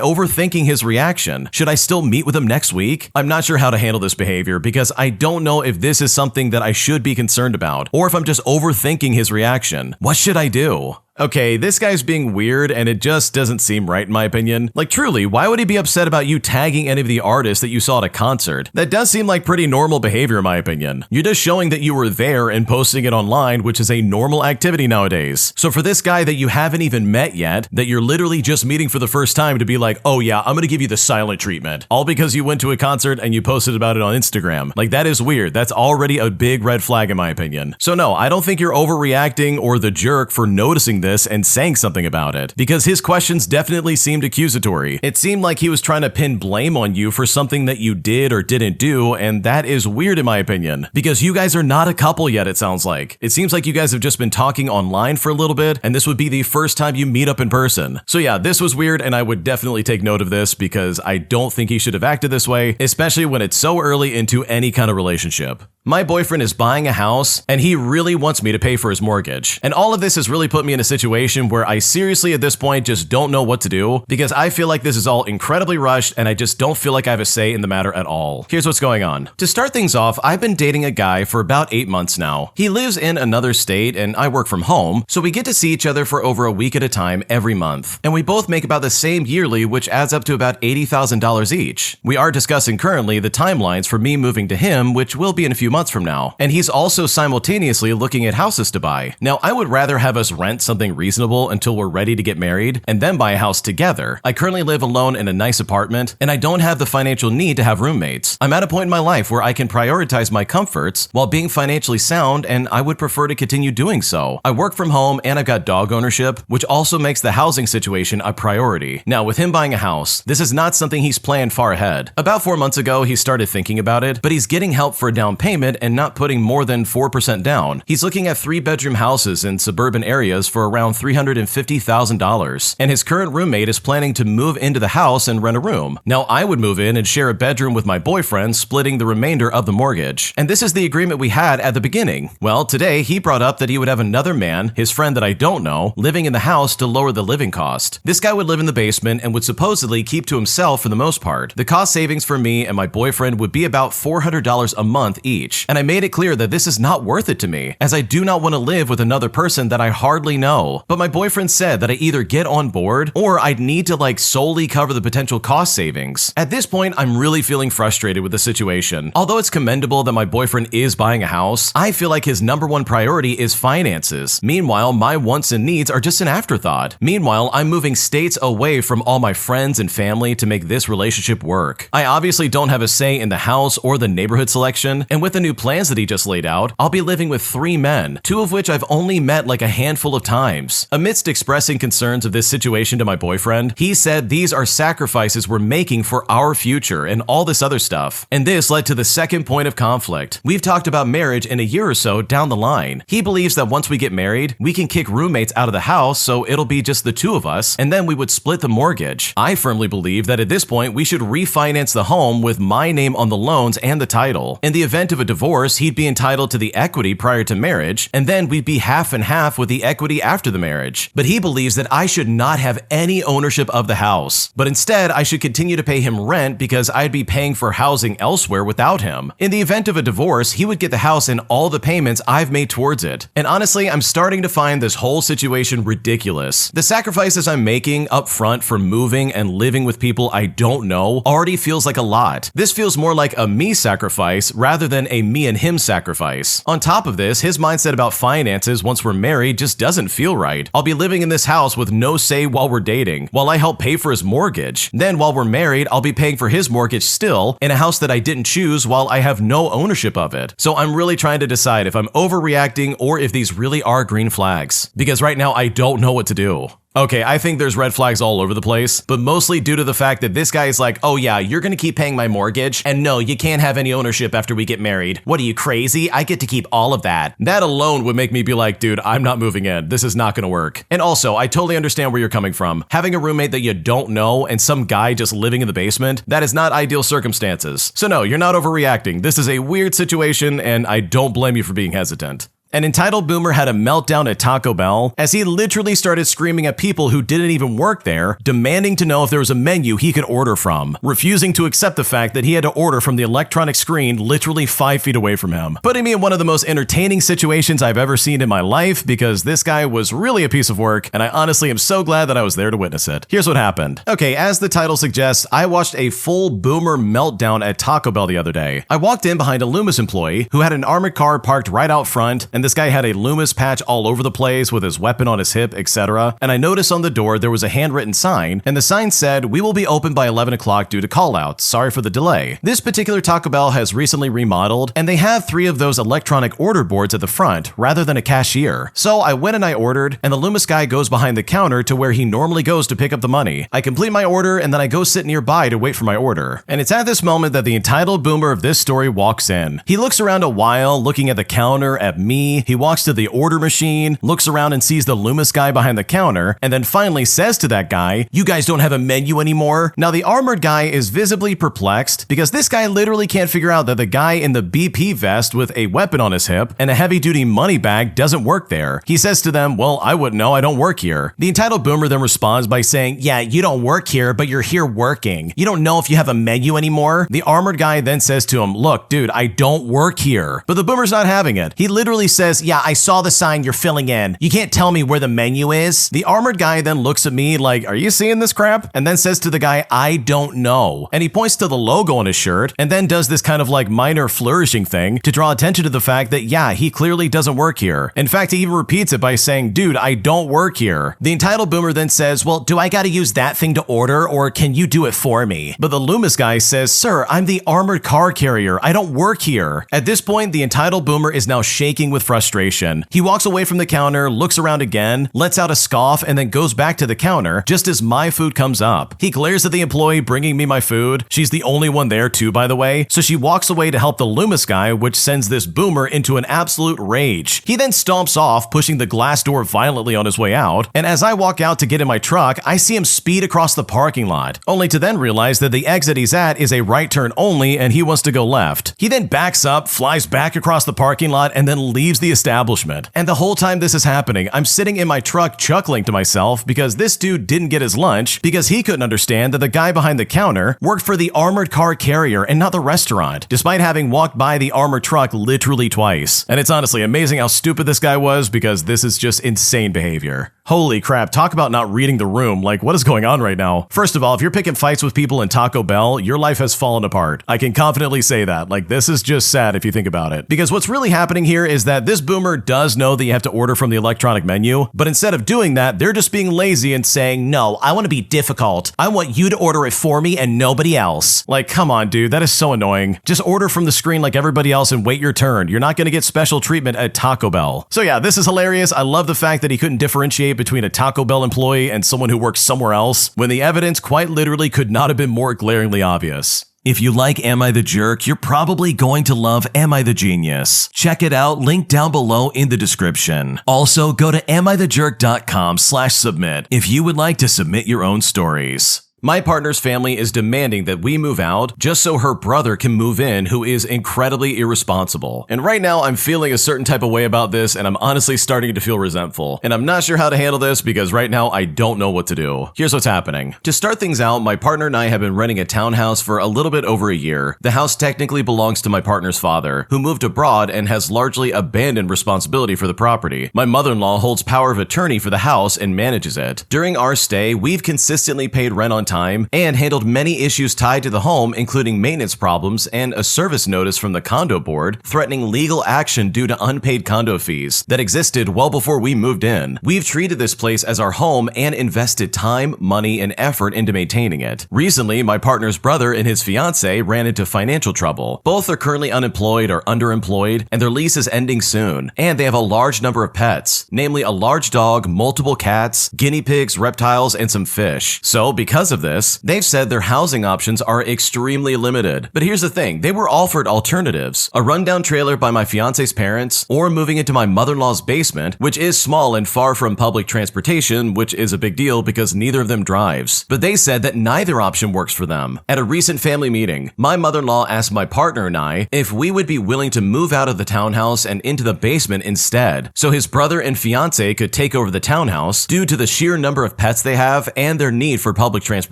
overthinking his reaction? Should I still meet with him next week? I'm not sure how to handle this behavior because I don't know if this is something that I should be concerned about or if I'm just overthinking his reaction. What should I do? Okay, this guy's being weird and it just doesn't seem right in my opinion. Like truly, why would he be upset about you tagging any of the artists that you saw at a concert? That does seem like pretty normal behavior in my opinion. You're just showing that you were there and posting it online, which is a normal activity nowadays. So for this guy that you haven't even met yet, that you're literally just meeting for the first time to be like, "Oh yeah, I'm gonna give you the silent treatment," all because you went to a concert and you posted about it on Instagram. Like that is weird. That's already a big red flag in my opinion. So no, I don't think you're overreacting or the jerk for noticing this and saying something about it, because his questions definitely seemed accusatory. It seemed like he was trying to pin blame on you for something that you did or didn't do, and that is weird in my opinion, because you guys are not a couple yet, it sounds like. It seems like you guys have just been talking online for a little bit, and this would be the first time you meet up in person. So yeah, this was weird, and I would definitely take note of this because I don't think he should have acted this way, especially when it's so early into any kind of relationship. My boyfriend is buying a house, and he really wants me to pay for his mortgage. And all of this has really put me in a situation where I seriously at this point just don't know what to do, because I feel like this is all incredibly rushed and I just don't feel like I have a say in the matter at all. Here's what's going on. To start things off, I've been dating a guy for about 8 months now. He lives in another state and I work from home, so we get to see each other for over a week at a time every month. And we both make about the same yearly, which adds up to about $80,000 each. We are discussing currently the timelines for me moving to him, which will be in a few months from now. And he's also simultaneously looking at houses to buy. Now, I would rather have us rent something reasonable until we're ready to get married and then buy a house together. I currently live alone in a nice apartment and I don't have the financial need to have roommates. I'm at a point in my life where I can prioritize my comforts while being financially sound, and I would prefer to continue doing so. I work from home and I've got dog ownership, which also makes the housing situation a priority. Now, with him buying a house, this is not something he's planned far ahead. About 4 months ago, he started thinking about it, but he's getting help for a down payment and not putting more than 4% down. He's looking at 3-bedroom houses in suburban areas for around $350,000, and his current roommate is planning to move into the house and rent a room. Now, I would move in and share a bedroom with my boyfriend, splitting the remainder of the mortgage. And this is the agreement we had at the beginning. Well, today he brought up that he would have another man, his friend that I don't know, living in the house to lower the living cost. This guy would live in the basement and would supposedly keep to himself for the most part. The cost savings for me and my boyfriend would be about $400 a month each, and I made it clear that this is not worth it to me, as I do not want to live with another person that I hardly know. But my boyfriend said that I either get on board or I'd need to solely cover the potential cost savings. At this point, I'm really feeling frustrated with the situation. Although it's commendable that my boyfriend is buying a house, I feel like his number one priority is finances. Meanwhile, my wants and needs are just an afterthought. Meanwhile, I'm moving states away from all my friends and family to make this relationship work. I obviously don't have a say in the house or the neighborhood selection, and with the new plans that he just laid out, I'll be living with 3 men, 2 of which I've only met like a handful of times. Amidst expressing concerns of this situation to my boyfriend, he said these are sacrifices we're making for our future and all this other stuff. And this led to the second point of conflict. We've talked about marriage in a year or so down the line. He believes that once we get married, we can kick roommates out of the house so it'll be just the 2 of us, and then we would split the mortgage. I firmly believe that at this point we should refinance the home with my name on the loans and the title. In the event of a divorce, he'd be entitled to the equity prior to marriage, and then we'd be half and half with the equity after the marriage. But he believes that I should not have any ownership of the house, but instead I should continue to pay him rent because I'd be paying for housing elsewhere without him. In the event of a divorce, he would get the house and all the payments I've made towards it. And honestly, I'm starting to find this whole situation ridiculous. The sacrifices I'm making up front for moving and living with people I don't know already feels like a lot. This feels more like a me sacrifice rather than a me and him sacrifice. On top of this, his mindset about finances once we're married just doesn't feel right. I'll be living in this house with no say while we're dating, while I help pay for his mortgage. Then while we're married, I'll be paying for his mortgage still in a house that I didn't choose while I have no ownership of it. So I'm really trying to decide if I'm overreacting or if these really are green flags. Because right now I don't know what to do. Okay, I think there's red flags all over the place, but mostly due to the fact that this guy is like, oh yeah, you're gonna keep paying my mortgage, and no, you can't have any ownership after we get married. What are you, crazy? I get to keep all of that. That alone would make me be like, dude, I'm not moving in. This is not gonna work. And also, I totally understand where you're coming from. Having a roommate that you don't know and some guy just living in the basement, that is not ideal circumstances. So no, you're not overreacting. This is a weird situation, and I don't blame you for being hesitant. An entitled boomer had a meltdown at Taco Bell as he literally started screaming at people who didn't even work there, demanding to know if there was a menu he could order from, refusing to accept the fact that he had to order from the electronic screen literally 5 feet away from him, putting me in one of the most entertaining situations I've ever seen in my life because this guy was really a piece of work, and I honestly am so glad that I was there to witness it. Here's what happened. Okay, as the title suggests, I watched a full boomer meltdown at Taco Bell the other day. I walked in behind a Loomis employee who had an armored car parked right out front, and this guy had a Loomis patch all over the place with his weapon on his hip, etc. And I noticed on the door there was a handwritten sign, and the sign said, "We will be open by 11 o'clock due to callouts. Sorry for the delay." This particular Taco Bell has recently remodeled, and they have 3 of those electronic order boards at the front rather than a cashier. So I went and I ordered, and the Loomis guy goes behind the counter to where he normally goes to pick up the money. I complete my order, and then I go sit nearby to wait for my order. And it's at this moment that the entitled boomer of this story walks in. He looks around a while, looking at the counter, at me. He walks to the order machine, looks around and sees the Loomis guy behind the counter, and then finally says to that guy, "You guys don't have a menu anymore?" Now the armored guy is visibly perplexed because this guy literally can't figure out that the guy in the BP vest with a weapon on his hip and a heavy-duty money bag doesn't work there. He says to them, "Well, I wouldn't know, I don't work here." The entitled boomer then responds by saying, "Yeah, you don't work here, but you're here working. You don't know if you have a menu anymore?" The armored guy then says to him, "Look, dude, I don't work here." But the boomer's not having it. He literally says, "Yeah, I saw the sign you're filling in. You can't tell me where the menu is." The armored guy then looks at me like, "Are you seeing this crap?" And then says to the guy, "I don't know." And he points to the logo on his shirt and then does this kind of like minor flourishing thing to draw attention to the fact that, yeah, he clearly doesn't work here. In fact, he even repeats it by saying, "Dude, I don't work here." The entitled boomer then says, "Well, do I gotta use that thing to order, or can you do it for me?" But the Loomis guy says, "Sir, I'm the armored car carrier. I don't work here." At this point, the entitled boomer is now shaking with frustration. He walks away from the counter, looks around again, lets out a scoff, and then goes back to the counter just as my food comes up. He glares at the employee bringing me my food. She's the only one there too, by the way, so she walks away to help the Loomis guy, which sends this boomer into an absolute rage. He then stomps off, pushing the glass door violently on his way out, and as I walk out to get in my truck, I see him speed across the parking lot, only to then realize that the exit he's at is a right turn only and he wants to go left. He then backs up, flies back across the parking lot, and then leaves the establishment. And the whole time this is happening, I'm sitting in my truck chuckling to myself because this dude didn't get his lunch because he couldn't understand that the guy behind the counter worked for the armored car carrier and not the restaurant, despite having walked by the armored truck literally twice. And it's honestly amazing how stupid this guy was because this is just insane behavior. Holy crap, talk about not reading the room. Like, what is going on right now? First of all, if you're picking fights with people in Taco Bell, your life has fallen apart. I can confidently say that. Like, this is just sad if you think about it. Because what's really happening here is that that this boomer does know that you have to order from the electronic menu, but instead of doing that, they're just being lazy and saying, no, I want to be difficult. I want you to order it for me and nobody else. Like, come on, dude, that is so annoying. Just order from the screen like everybody else and wait your turn. You're not going to get special treatment at Taco Bell. So yeah, this is hilarious. I love the fact that he couldn't differentiate between a Taco Bell employee and someone who works somewhere else, when the evidence quite literally could not have been more glaringly obvious. If you like Am I the Jerk, you're probably going to love Am I the Genius. Check it out, link down below in the description. Also, go to AmITheJerk.com/submit if you would like to submit your own stories. My partner's family is demanding that we move out just so her brother can move in, who is incredibly irresponsible. And right now I'm feeling a certain type of way about this, and I'm honestly starting to feel resentful. And I'm not sure how to handle this because right now I don't know what to do. Here's what's happening. To start things out, my partner and I have been renting a townhouse for a little bit over a year. The house technically belongs to my partner's father, who moved abroad and has largely abandoned responsibility for the property. My mother-in-law holds power of attorney for the house and manages it. During our stay, we've consistently paid rent on time and handled many issues tied to the home, including maintenance problems and a service notice from the condo board threatening legal action due to unpaid condo fees that existed well before we moved in. We've treated this place as our home and invested time, money, and effort into maintaining it. Recently, my partner's brother and his fiance ran into financial trouble. Both are currently unemployed or underemployed, and their lease is ending soon. And they have a large number of pets, namely a large dog, multiple cats, guinea pigs, reptiles, and some fish. So because of this, they've said their housing options are extremely limited. But here's the thing, they were offered alternatives: a rundown trailer by my fiance's parents, or moving into my mother-in-law's basement, which is small and far from public transportation, which is a big deal because neither of them drives. But they said that neither option works for them. At a recent family meeting, my mother-in-law asked my partner and I if we would be willing to move out of the townhouse and into the basement instead, so his brother and fiance could take over the townhouse due to the sheer number of pets they have and their need for public transportation.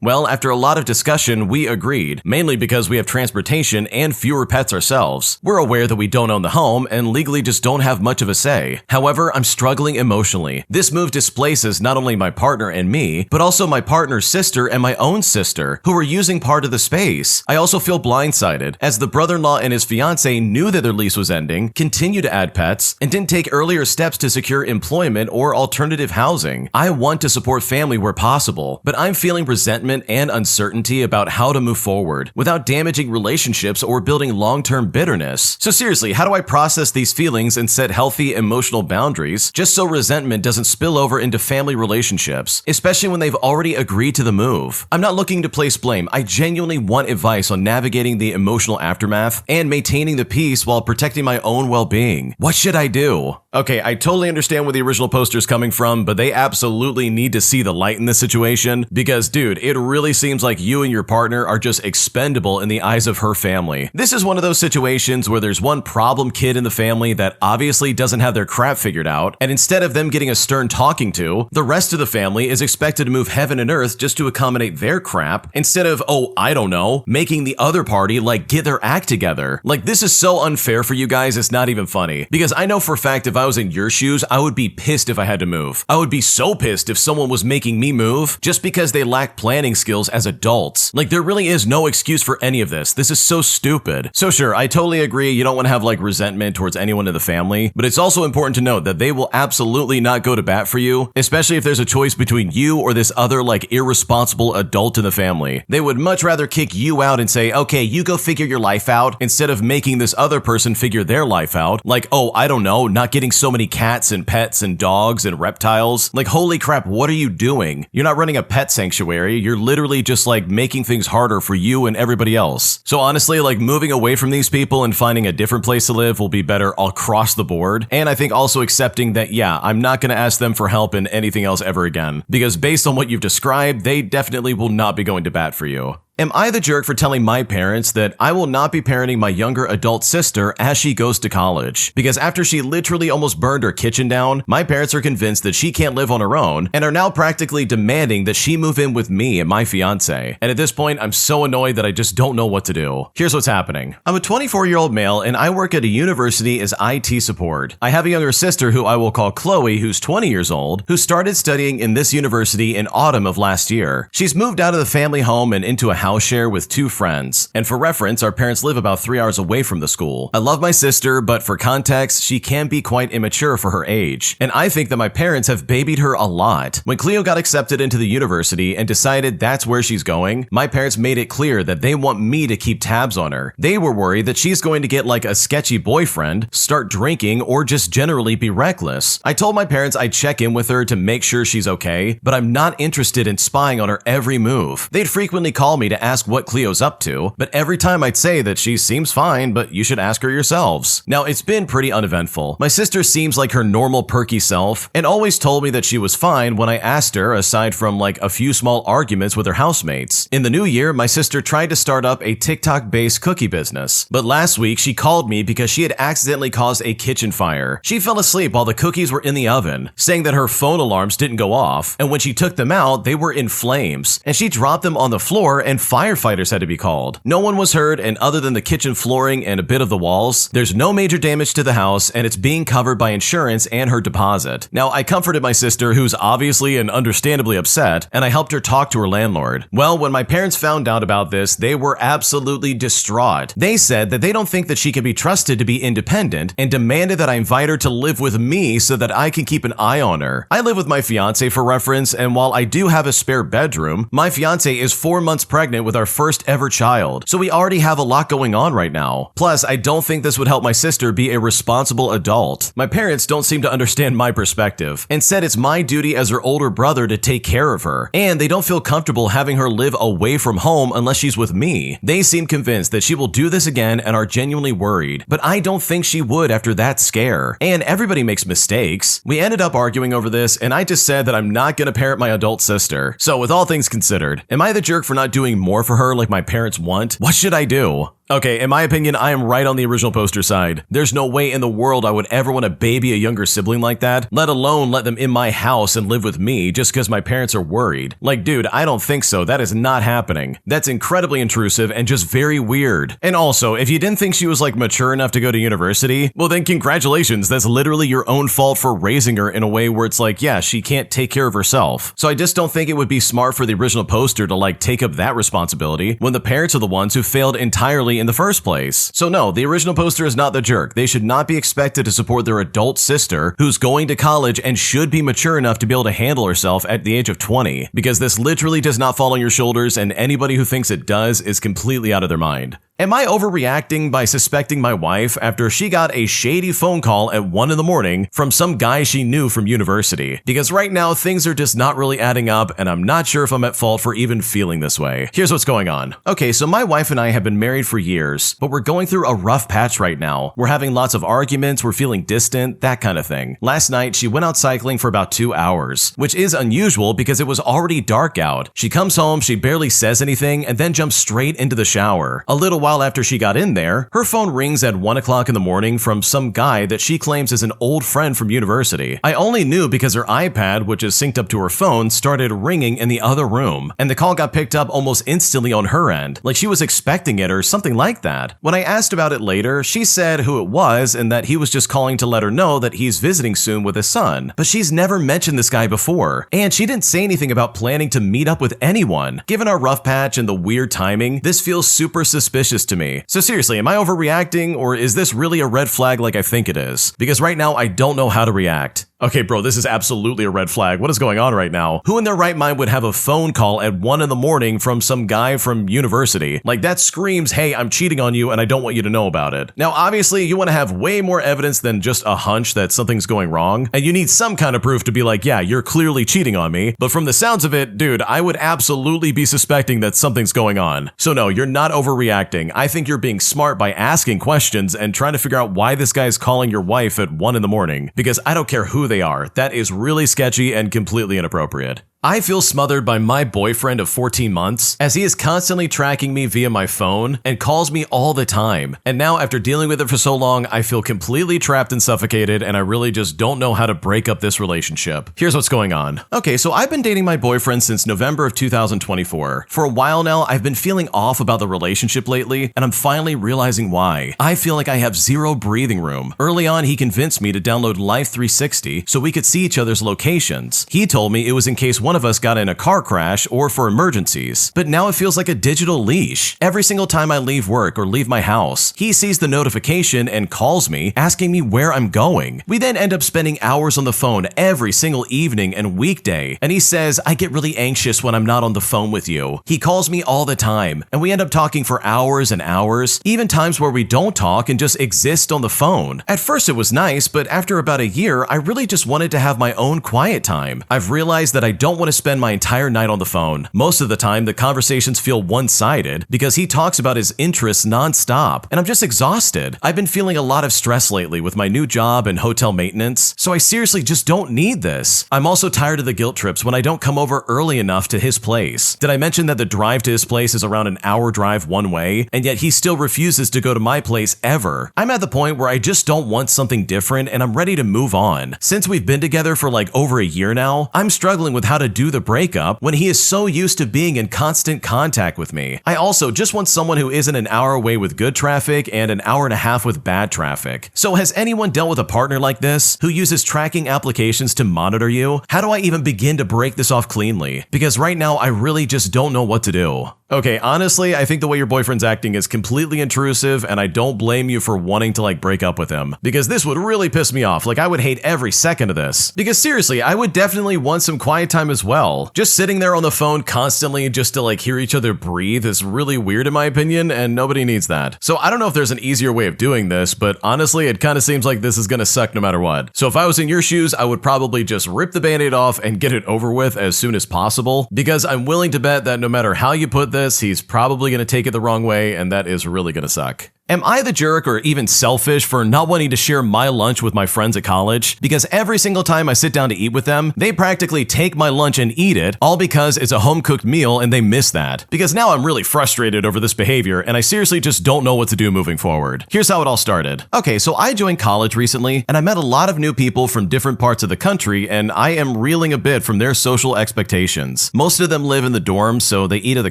Well, after a lot of discussion, we agreed, mainly because we have transportation and fewer pets ourselves. We're aware that we don't own the home and legally just don't have much of a say. However, I'm struggling emotionally. This move displaces not only my partner and me, but also my partner's sister and my own sister, who are using part of the space. I also feel blindsided, as the brother-in-law and his fiance knew that their lease was ending, continued to add pets, and didn't take earlier steps to secure employment or alternative housing. I want to support family where possible, but I'm feeling resentment and uncertainty about how to move forward without damaging relationships or building long-term bitterness. So seriously, how do I process these feelings and set healthy emotional boundaries just so resentment doesn't spill over into family relationships, especially when they've already agreed to the move? I'm not looking to place blame. I genuinely want advice on navigating the emotional aftermath and maintaining the peace while protecting my own well-being. What should I do? Okay, I totally understand where the original poster is coming from, but they absolutely need to see the light in this situation because, dude, it really seems like you and your partner are just expendable in the eyes of her family. This is one of those situations where there's one problem kid in the family that obviously doesn't have their crap figured out, and instead of them getting a stern talking to, the rest of the family is expected to move heaven and earth just to accommodate their crap, instead of, oh, I don't know, making the other party, like, get their act together. Like, this is so unfair for you guys, it's not even funny. Because I know for a fact if I was in your shoes, I would be pissed if I had to move. I would be so pissed if someone was making me move just because they lack planning skills as adults. Like, there really is no excuse for any of this. This is so stupid. So sure, I totally agree you don't want to have like resentment towards anyone in the family, but it's also important to note that they will absolutely not go to bat for you, especially if there's a choice between you or this other like irresponsible adult in the family. They would much rather kick you out and say, okay, you go figure your life out, instead of making this other person figure their life out. Like, oh, I don't know, not getting so many cats and pets and dogs and reptiles. Like, holy crap, what are you doing? You're not running a pet sanctuary. You're literally just like making things harder for you and everybody else. So honestly, like moving away from these people and finding a different place to live will be better across the board. And I think also accepting that, yeah, I'm not going to ask them for help in anything else ever again, because based on what you've described, they definitely will not be going to bat for you. Am I the jerk for telling my parents that I will not be parenting my younger adult sister as she goes to college? Because after she literally almost burned her kitchen down, my parents are convinced that she can't live on her own and are now practically demanding that she move in with me and my fiance. And at this point, I'm so annoyed that I just don't know what to do. Here's what's happening. I'm a 24-year-old male and I work at a university as IT support. I have a younger sister who I will call Chloe, who's 20 years old, who started studying in this university in autumn of last year. She's moved out of the family home and into a house share with 2 friends. And for reference, our parents live about 3 hours away from the school. I love my sister, but for context, she can be quite immature for her age. And I think that my parents have babied her a lot. When Cleo got accepted into the university and decided that's where she's going, my parents made it clear that they want me to keep tabs on her. They were worried that she's going to get like a sketchy boyfriend, start drinking, or just generally be reckless. I told my parents I'd check in with her to make sure she's okay, but I'm not interested in spying on her every move. They'd frequently call me to ask what Cleo's up to, but every time I'd say that she seems fine, but you should ask her yourselves. Now, it's been pretty uneventful. My sister seems like her normal perky self and always told me that she was fine when I asked her, aside from like a few small arguments with her housemates. In the new year, my sister tried to start up a TikTok-based cookie business, but last week she called me because she had accidentally caused a kitchen fire. She fell asleep while the cookies were in the oven, saying that her phone alarms didn't go off, and when she took them out, they were in flames, and she dropped them on the floor and firefighters had to be called. No one was hurt, and other than the kitchen flooring and a bit of the walls, there's no major damage to the house, and it's being covered by insurance and her deposit. Now, I comforted my sister, who's obviously and understandably upset, and I helped her talk to her landlord. Well, when my parents found out about this, they were absolutely distraught. They said that they don't think that she can be trusted to be independent and demanded that I invite her to live with me so that I can keep an eye on her. I live with my fiance for reference, and while I do have a spare bedroom, my fiance is 4 months pregnant with our first ever child, so we already have a lot going on right now. Plus, I don't think this would help my sister be a responsible adult. My parents don't seem to understand my perspective and said it's my duty as her older brother to take care of her, and they don't feel comfortable having her live away from home unless she's with me. They seem convinced that she will do this again and are genuinely worried, but I don't think she would after that scare. And everybody makes mistakes. We ended up arguing over this, and I just said that I'm not gonna parent my adult sister. So with all things considered, am I the jerk for not doing more for her like my parents want? What should I do? Okay, in my opinion, I am right on the original poster side. There's no way in the world I would ever want to baby a younger sibling like that, let alone let them in my house and live with me just because my parents are worried. Like, dude, I don't think so. That is not happening. That's incredibly intrusive and just very weird. And also, if you didn't think she was like mature enough to go to university, well then congratulations, that's literally your own fault for raising her in a way where it's like, yeah, she can't take care of herself. So I just don't think it would be smart for the original poster to like take up that responsibility when the parents are the ones who failed entirely in the first place. So no, the original poster is not the jerk. They should not be expected to support their adult sister who's going to college and should be mature enough to be able to handle herself at the age of 20, because this literally does not fall on your shoulders, and anybody who thinks it does is completely out of their mind. Am I overreacting by suspecting my wife after she got a shady phone call at 1 in the morning from some guy she knew from university? Because right now things are just not really adding up, and I'm not sure if I'm at fault for even feeling this way. Here's what's going on. Okay, so my wife and I have been married for years, but we're going through a rough patch right now. We're having lots of arguments, we're feeling distant, that kind of thing. Last night, she went out cycling for about 2 hours, which is unusual because it was already dark out. She comes home, she barely says anything, and then jumps straight into the shower. A little while after she got in there, her phone rings at 1 o'clock in the morning from some guy that she claims is an old friend from university. I only knew because her iPad, which is synced up to her phone, started ringing in the other room, and the call got picked up almost instantly on her end, like she was expecting it or something like that. When I asked about it later, she said who it was and that he was just calling to let her know that he's visiting soon with his son. But she's never mentioned this guy before, and she didn't say anything about planning to meet up with anyone. Given our rough patch and the weird timing, this feels super suspicious to me. So seriously, am I overreacting, or is this really a red flag like I think it is? Because right now I don't know how to react. Okay, bro, this is absolutely a red flag. What is going on right now? Who in their right mind would have a phone call at 1 in the morning from some guy from university? Like, that screams, hey, I'm cheating on you and I don't want you to know about it. Now, obviously, you want to have way more evidence than just a hunch that something's going wrong, and you need some kind of proof to be like, yeah, you're clearly cheating on me. But from the sounds of it, dude, I would absolutely be suspecting that something's going on. So no, you're not overreacting. I think you're being smart by asking questions and trying to figure out why this guy's calling your wife at 1 in the morning. Because I don't care who they are. That is really sketchy and completely inappropriate. I feel smothered by my boyfriend of 14 months as he is constantly tracking me via my phone and calls me all the time. And now after dealing with it for so long, I feel completely trapped and suffocated, and I really just don't know how to break up this relationship. Here's what's going on. Okay, so I've been dating my boyfriend since November of 2024. For a while now, I've been feeling off about the relationship lately, and I'm finally realizing why. I feel like I have zero breathing room. Early on, he convinced me to download Life 360 so we could see each other's locations. He told me it was in case one one of us got in a car crash or for emergencies. But now it feels like a digital leash. Every single time I leave work or leave my house, he sees the notification and calls me, asking me where I'm going. We then end up spending hours on the phone every single evening and weekday, and he says, I get really anxious when I'm not on the phone with you. He calls me all the time, and we end up talking for hours and hours, even times where we don't talk and just exist on the phone. At first it was nice, but after about a year, I really just wanted to have my own quiet time. I've realized that I don't want to spend my entire night on the phone. Most of the time, the conversations feel one-sided because he talks about his interests nonstop, and I'm just exhausted. I've been feeling a lot of stress lately with my new job and hotel maintenance, so I seriously just don't need this. I'm also tired of the guilt trips when I don't come over early enough to his place. Did I mention that the drive to his place is around an hour drive one way, and yet he still refuses to go to my place ever? I'm at the point where I just don't want something different and I'm ready to move on. Since we've been together for like over a year now, I'm struggling with how to do the breakup when he is so used to being in constant contact with me. I also just want someone who isn't an hour away with good traffic and an hour and a half with bad traffic. So has anyone dealt with a partner like this who uses tracking applications to monitor you? How do I even begin to break this off cleanly? Because right now I really just don't know what to do. Okay, honestly, I think the way your boyfriend's acting is completely intrusive, and I don't blame you for wanting to like break up with him, because this would really piss me off. Like, I would hate every second of this. Because seriously, I would definitely want some quiet time as well. Just sitting there on the phone constantly just to like hear each other breathe is really weird in my opinion, and nobody needs that. So I don't know if there's an easier way of doing this, but honestly, it kind of seems like this is gonna suck no matter what. So if I was in your shoes, I would probably just rip the band-aid off and get it over with as soon as possible, because I'm willing to bet that no matter how you put this, he's probably going to take it the wrong way, and that is really going to suck. Am I the jerk or even selfish for not wanting to share my lunch with my friends at college? Because every single time I sit down to eat with them, they practically take my lunch and eat it, all because it's a home-cooked meal and they miss that. Because now I'm really frustrated over this behavior, and I seriously just don't know what to do moving forward. Here's how it all started. Okay, so I joined college recently, and I met a lot of new people from different parts of the country, and I am reeling a bit from their social expectations. Most of them live in the dorms, so they eat at the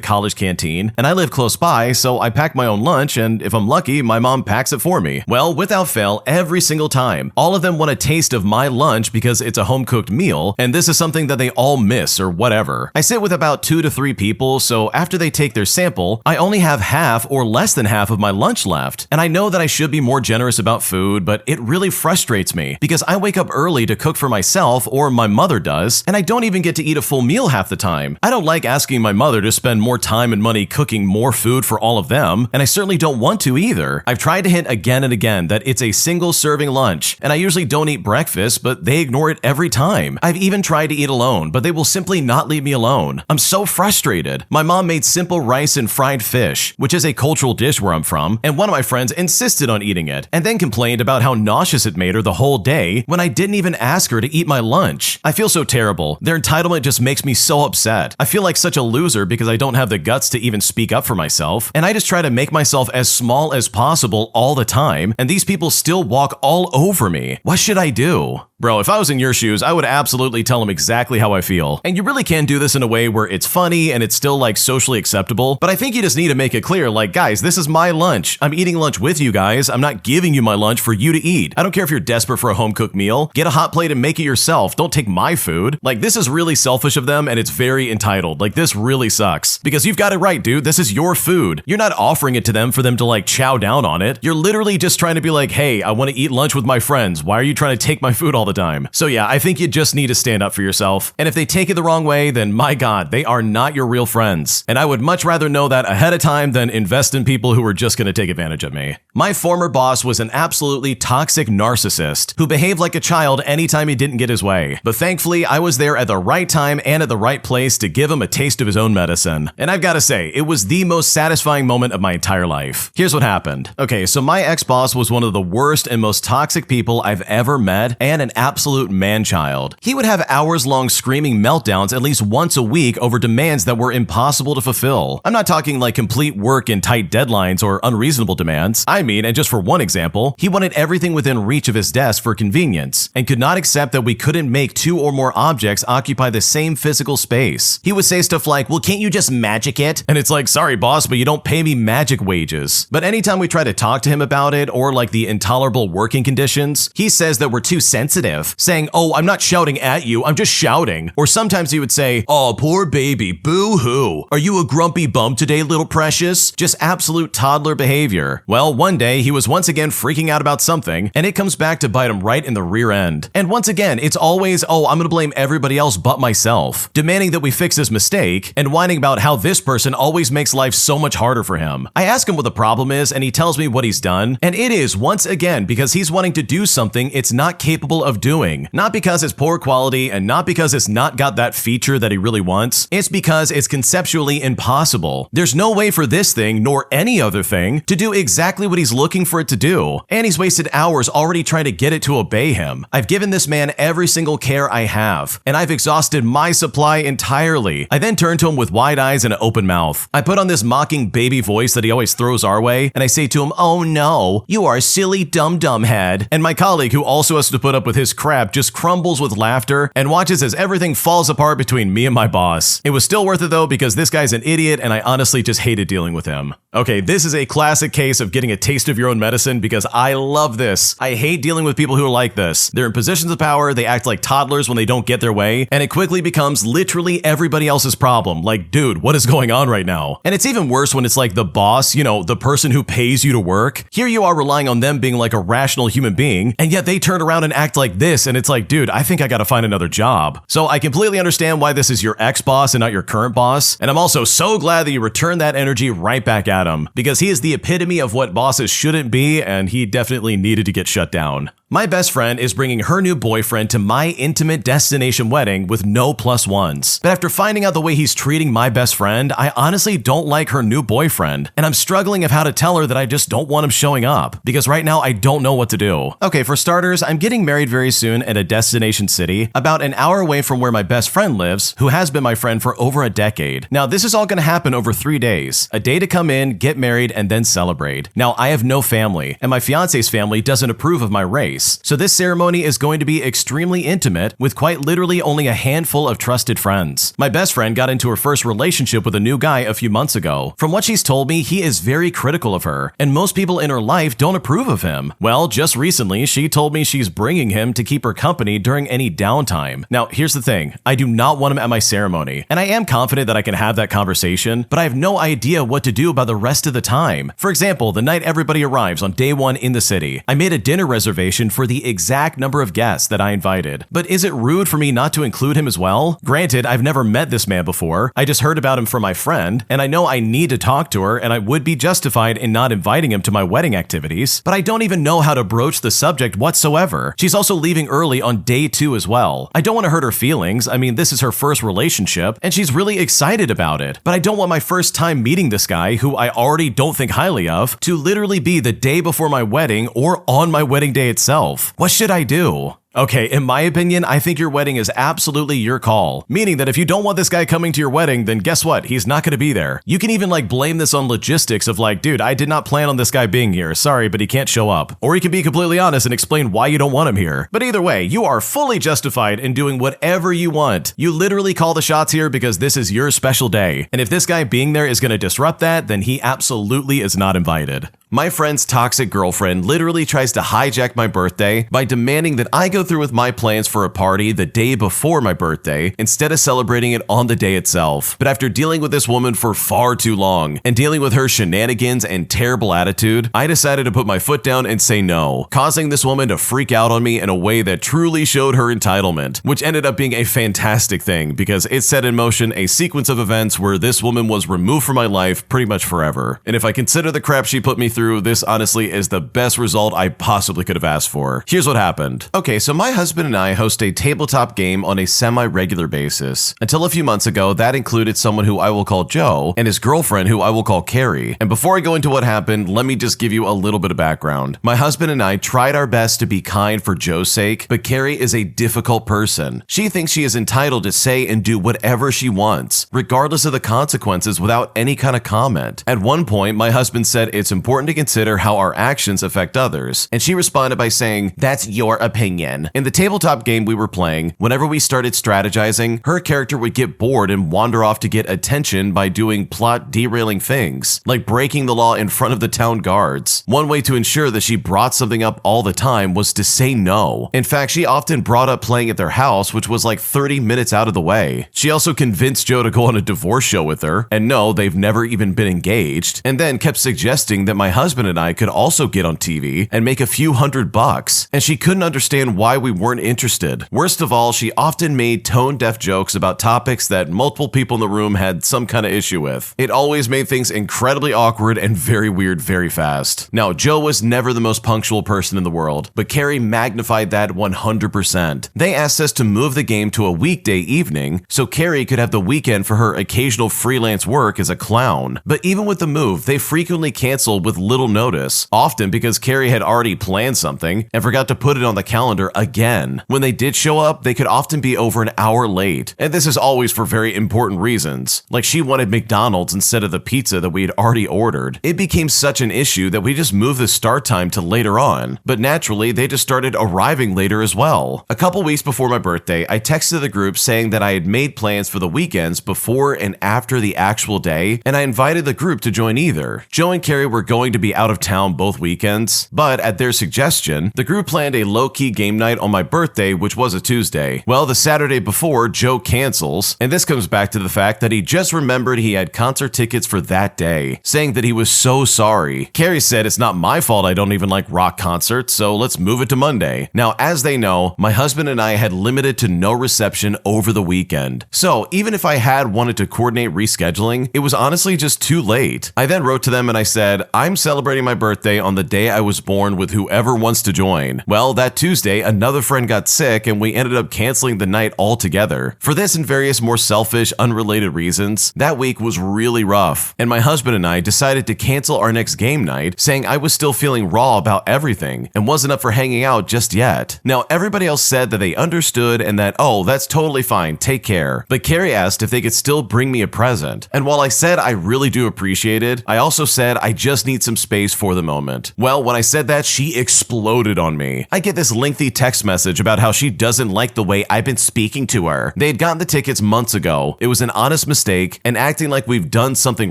college canteen, and I live close by, so I pack my own lunch, and if I'm lucky, my mom packs it for me. Well, without fail, every single time, all of them want a taste of my lunch because it's a home-cooked meal, and this is something that they all miss or whatever. I sit with about 2 to 3 people, so after they take their sample, I only have half or less than half of my lunch left. And I know that I should be more generous about food, but it really frustrates me because I wake up early to cook for myself, or my mother does, and I don't even get to eat a full meal half the time. I don't like asking my mother to spend more time and money cooking more food for all of them, and I certainly don't want to either. I've tried to hint again and again that it's a single serving lunch, and I usually don't eat breakfast, but they ignore it every time. I've even tried to eat alone, but they will simply not leave me alone. I'm so frustrated. My mom made simple rice and fried fish, which is a cultural dish where I'm from, and one of my friends insisted on eating it, and then complained about how nauseous it made her the whole day when I didn't even ask her to eat my lunch. I feel so terrible. Their entitlement just makes me so upset. I feel like such a loser because I don't have the guts to even speak up for myself, and I just try to make myself as small as possible all the time, and these people still walk all over me. What should I do? Bro, if I was in your shoes, I would absolutely tell them exactly how I feel. And you really can do this in a way where it's funny and it's still like socially acceptable, but I think you just need to make it clear, like, guys, this is my lunch. I'm eating lunch with you guys. I'm not giving you my lunch for you to eat. I don't care if you're desperate for a home-cooked meal. Get a hot plate and make it yourself. Don't take my food. Like, this is really selfish of them, and it's very entitled. Like, this really sucks. Because you've got it right, dude. This is your food. You're not offering it to them for them to like chow down on it. You're literally just trying to be like, hey, I want to eat lunch with my friends. Why are you trying to take my food all the time? So yeah, I think you just need to stand up for yourself. And if they take it the wrong way, then my God, they are not your real friends. And I would much rather know that ahead of time than invest in people who are just going to take advantage of me. My former boss was an absolutely toxic narcissist who behaved like a child anytime he didn't get his way. But thankfully, I was there at the right time and at the right place to give him a taste of his own medicine. And I've got to say, it was the most satisfying moment of my entire life. Here's what happened. Okay, so my ex-boss was one of the worst and most toxic people I've ever met, and an absolute man-child. He would have hours-long screaming meltdowns at least once a week over demands that were impossible to fulfill. I'm not talking like complete work and tight deadlines or unreasonable demands. I mean, and just for one example, he wanted everything within reach of his desk for convenience, and could not accept that we couldn't make 2 or more objects occupy the same physical space. He would say stuff like, well, can't you just magic it? And it's like, sorry boss, but you don't pay me magic wages. But anytime time we try to talk to him about it or like the intolerable working conditions, he says that we're too sensitive, saying, "Oh, I'm not shouting at you, I'm just shouting." Or sometimes he would say, "Oh, poor baby, boo-hoo. Are you a grumpy bum today, little precious?" Just absolute toddler behavior. Well, one day he was once again freaking out about something, and it comes back to bite him right in the rear end. And once again, it's always, "Oh, I'm gonna blame everybody else but myself," demanding that we fix his mistake and whining about how this person always makes life so much harder for him. I ask him what the problem is, and he tells me what he's done, and it is, once again, because he's wanting to do something it's not capable of doing. Not because it's poor quality and not because it's not got that feature that he really wants. It's because it's conceptually impossible. There's no way for this thing, nor any other thing, to do exactly what he's looking for it to do. And he's wasted hours already trying to get it to obey him. I've given this man every single care I have, and I've exhausted my supply entirely. I then turn to him with wide eyes and an open mouth. I put on this mocking baby voice that he always throws our way, and I say to him, "Oh no, you are a silly dum-dum head." And my colleague, who also has to put up with his crap, just crumbles with laughter and watches as everything falls apart between me and my boss. It was still worth it though, because this guy's an idiot and I honestly just hated dealing with him. Okay, this is a classic case of getting a taste of your own medicine because I love this. I hate dealing with people who are like this. They're in positions of power, they act like toddlers when they don't get their way, and it quickly becomes literally everybody else's problem. Like, dude, what is going on right now? And it's even worse when it's like the boss, you know, the person who pays you to work. Here you are relying on them being like a rational human being, and yet they turn around and act like this, and it's like, dude, I think I gotta find another job. So I completely understand why this is your ex-boss and not your current boss, and I'm also so glad that you return that energy right back at him, because he is the epitome of what bosses shouldn't be, and he definitely needed to get shut down. My best friend is bringing her new boyfriend to my intimate destination wedding with no plus ones. But after finding out the way he's treating my best friend, I honestly don't like her new boyfriend. And I'm struggling of how to tell her that I just don't want him showing up, because right now I don't know what to do. Okay, for starters, I'm getting married very soon at a destination city, about an hour away from where my best friend lives, who has been my friend for over a decade. Now, this is all gonna happen over 3 days. A day to come in, get married, and then celebrate. Now, I have no family, and my fiance's family doesn't approve of my race. So this ceremony is going to be extremely intimate, with quite literally only a handful of trusted friends. My best friend got into her first relationship with a new guy a few months ago. From what she's told me, he is very critical of her, and most people in her life don't approve of him. Well, just recently, she told me she's bringing him to keep her company during any downtime. Now, here's the thing. I do not want him at my ceremony, and I am confident that I can have that conversation, but I have no idea what to do about the rest of the time. For example, the night everybody arrives on day one in the city, I made a dinner reservation for the exact number of guests that I invited. But is it rude for me not to include him as well? Granted, I've never met this man before. I just heard about him from my friend, and I know I need to talk to her, and I would be justified in not inviting him to my wedding activities, but I don't even know how to broach the subject whatsoever. She's also leaving early on day 2 as well. I don't want to hurt her feelings. I mean, this is her first relationship, and she's really excited about it, but I don't want my first time meeting this guy, who I already don't think highly of, to literally be the day before my wedding or on my wedding day itself. What should I do? Okay, in my opinion, I think your wedding is absolutely your call. Meaning that if you don't want this guy coming to your wedding, then guess what? He's not gonna be there. You can even like blame this on logistics of like, dude, I did not plan on this guy being here. Sorry, but he can't show up. Or you can be completely honest and explain why you don't want him here. But either way, you are fully justified in doing whatever you want. You literally call the shots here because this is your special day. And if this guy being there is gonna disrupt that, then he absolutely is not invited. My friend's toxic girlfriend literally tries to hijack my birthday by demanding that I go through with my plans for a party the day before my birthday instead of celebrating it on the day itself. But after dealing with this woman for far too long and dealing with her shenanigans and terrible attitude, I decided to put my foot down and say no, causing this woman to freak out on me in a way that truly showed her entitlement, which ended up being a fantastic thing because it set in motion a sequence of events where this woman was removed from my life pretty much forever. And if I consider the crap she put me through, this honestly is the best result I possibly could have asked for. Here's what happened. Okay, so my husband and I host a tabletop game on a semi-regular basis. Until a few months ago, that included someone who I will call Joe and his girlfriend who I will call Carrie. And before I go into what happened, let me just give you a little bit of background. My husband and I tried our best to be kind for Joe's sake, but Carrie is a difficult person. She thinks she is entitled to say and do whatever she wants, regardless of the consequences, without any kind of comment. At one point, my husband said it's important to to consider how our actions affect others. And she responded by saying, "That's your opinion." In the tabletop game we were playing, whenever we started strategizing, her character would get bored and wander off to get attention by doing plot derailing things, like breaking the law in front of the town guards. One way to ensure that she brought something up all the time was to say no. In fact, she often brought up playing at their house, which was like 30 minutes out of the way. She also convinced Joe to go on a divorce show with her, and no, they've never even been engaged, and then kept suggesting that my husband and I could also get on TV and make a few $100, and she couldn't understand why we weren't interested. Worst of all, she often made tone-deaf jokes about topics that multiple people in the room had some kind of issue with. It always made things incredibly awkward and very weird very fast. Now, Joe was never the most punctual person in the world, but Carrie magnified that 100%. They asked us to move the game to a weekday evening so Carrie could have the weekend for her occasional freelance work as a clown. But even with the move, they frequently canceled with little notice, often because Carrie had already planned something and forgot to put it on the calendar again. When they did show up, they could often be over an hour late, and this is always for very important reasons, like she wanted McDonald's instead of the pizza that we had already ordered. It became such an issue that we just moved the start time to later on, but naturally they just started arriving later as well. A couple weeks before my birthday, I texted the group saying that I had made plans for the weekends before and after the actual day, and I invited the group to join either. Joe and Carrie were going to be out of town both weekends, but at their suggestion, the group planned a low-key game night on my birthday, which was a Tuesday. Well, the Saturday before, Joe cancels, and this comes back to the fact that he just remembered he had concert tickets for that day, saying that he was so sorry. Carrie said, "It's not my fault I don't even like rock concerts, so let's move it to Monday." Now, as they know, my husband and I had limited to no reception over the weekend. So even if I had wanted to coordinate rescheduling, it was honestly just too late. I then wrote to them and I said, "I'm celebrating my birthday on the day I was born with whoever wants to join." Well, that Tuesday, another friend got sick and we ended up canceling the night altogether. For this and various more selfish, unrelated reasons, that week was really rough, and my husband and I decided to cancel our next game night, saying I was still feeling raw about everything and wasn't up for hanging out just yet. Now, everybody else said that they understood and that, "Oh, that's totally fine, take care." But Carrie asked if they could still bring me a present, and while I said I really do appreciate it, I also said I just need some space for the moment. Well, when I said that, she exploded on me. I get this lengthy text message about how she doesn't like the way I've been speaking to her. They had gotten the tickets months ago. It was an honest mistake, and acting like we've done something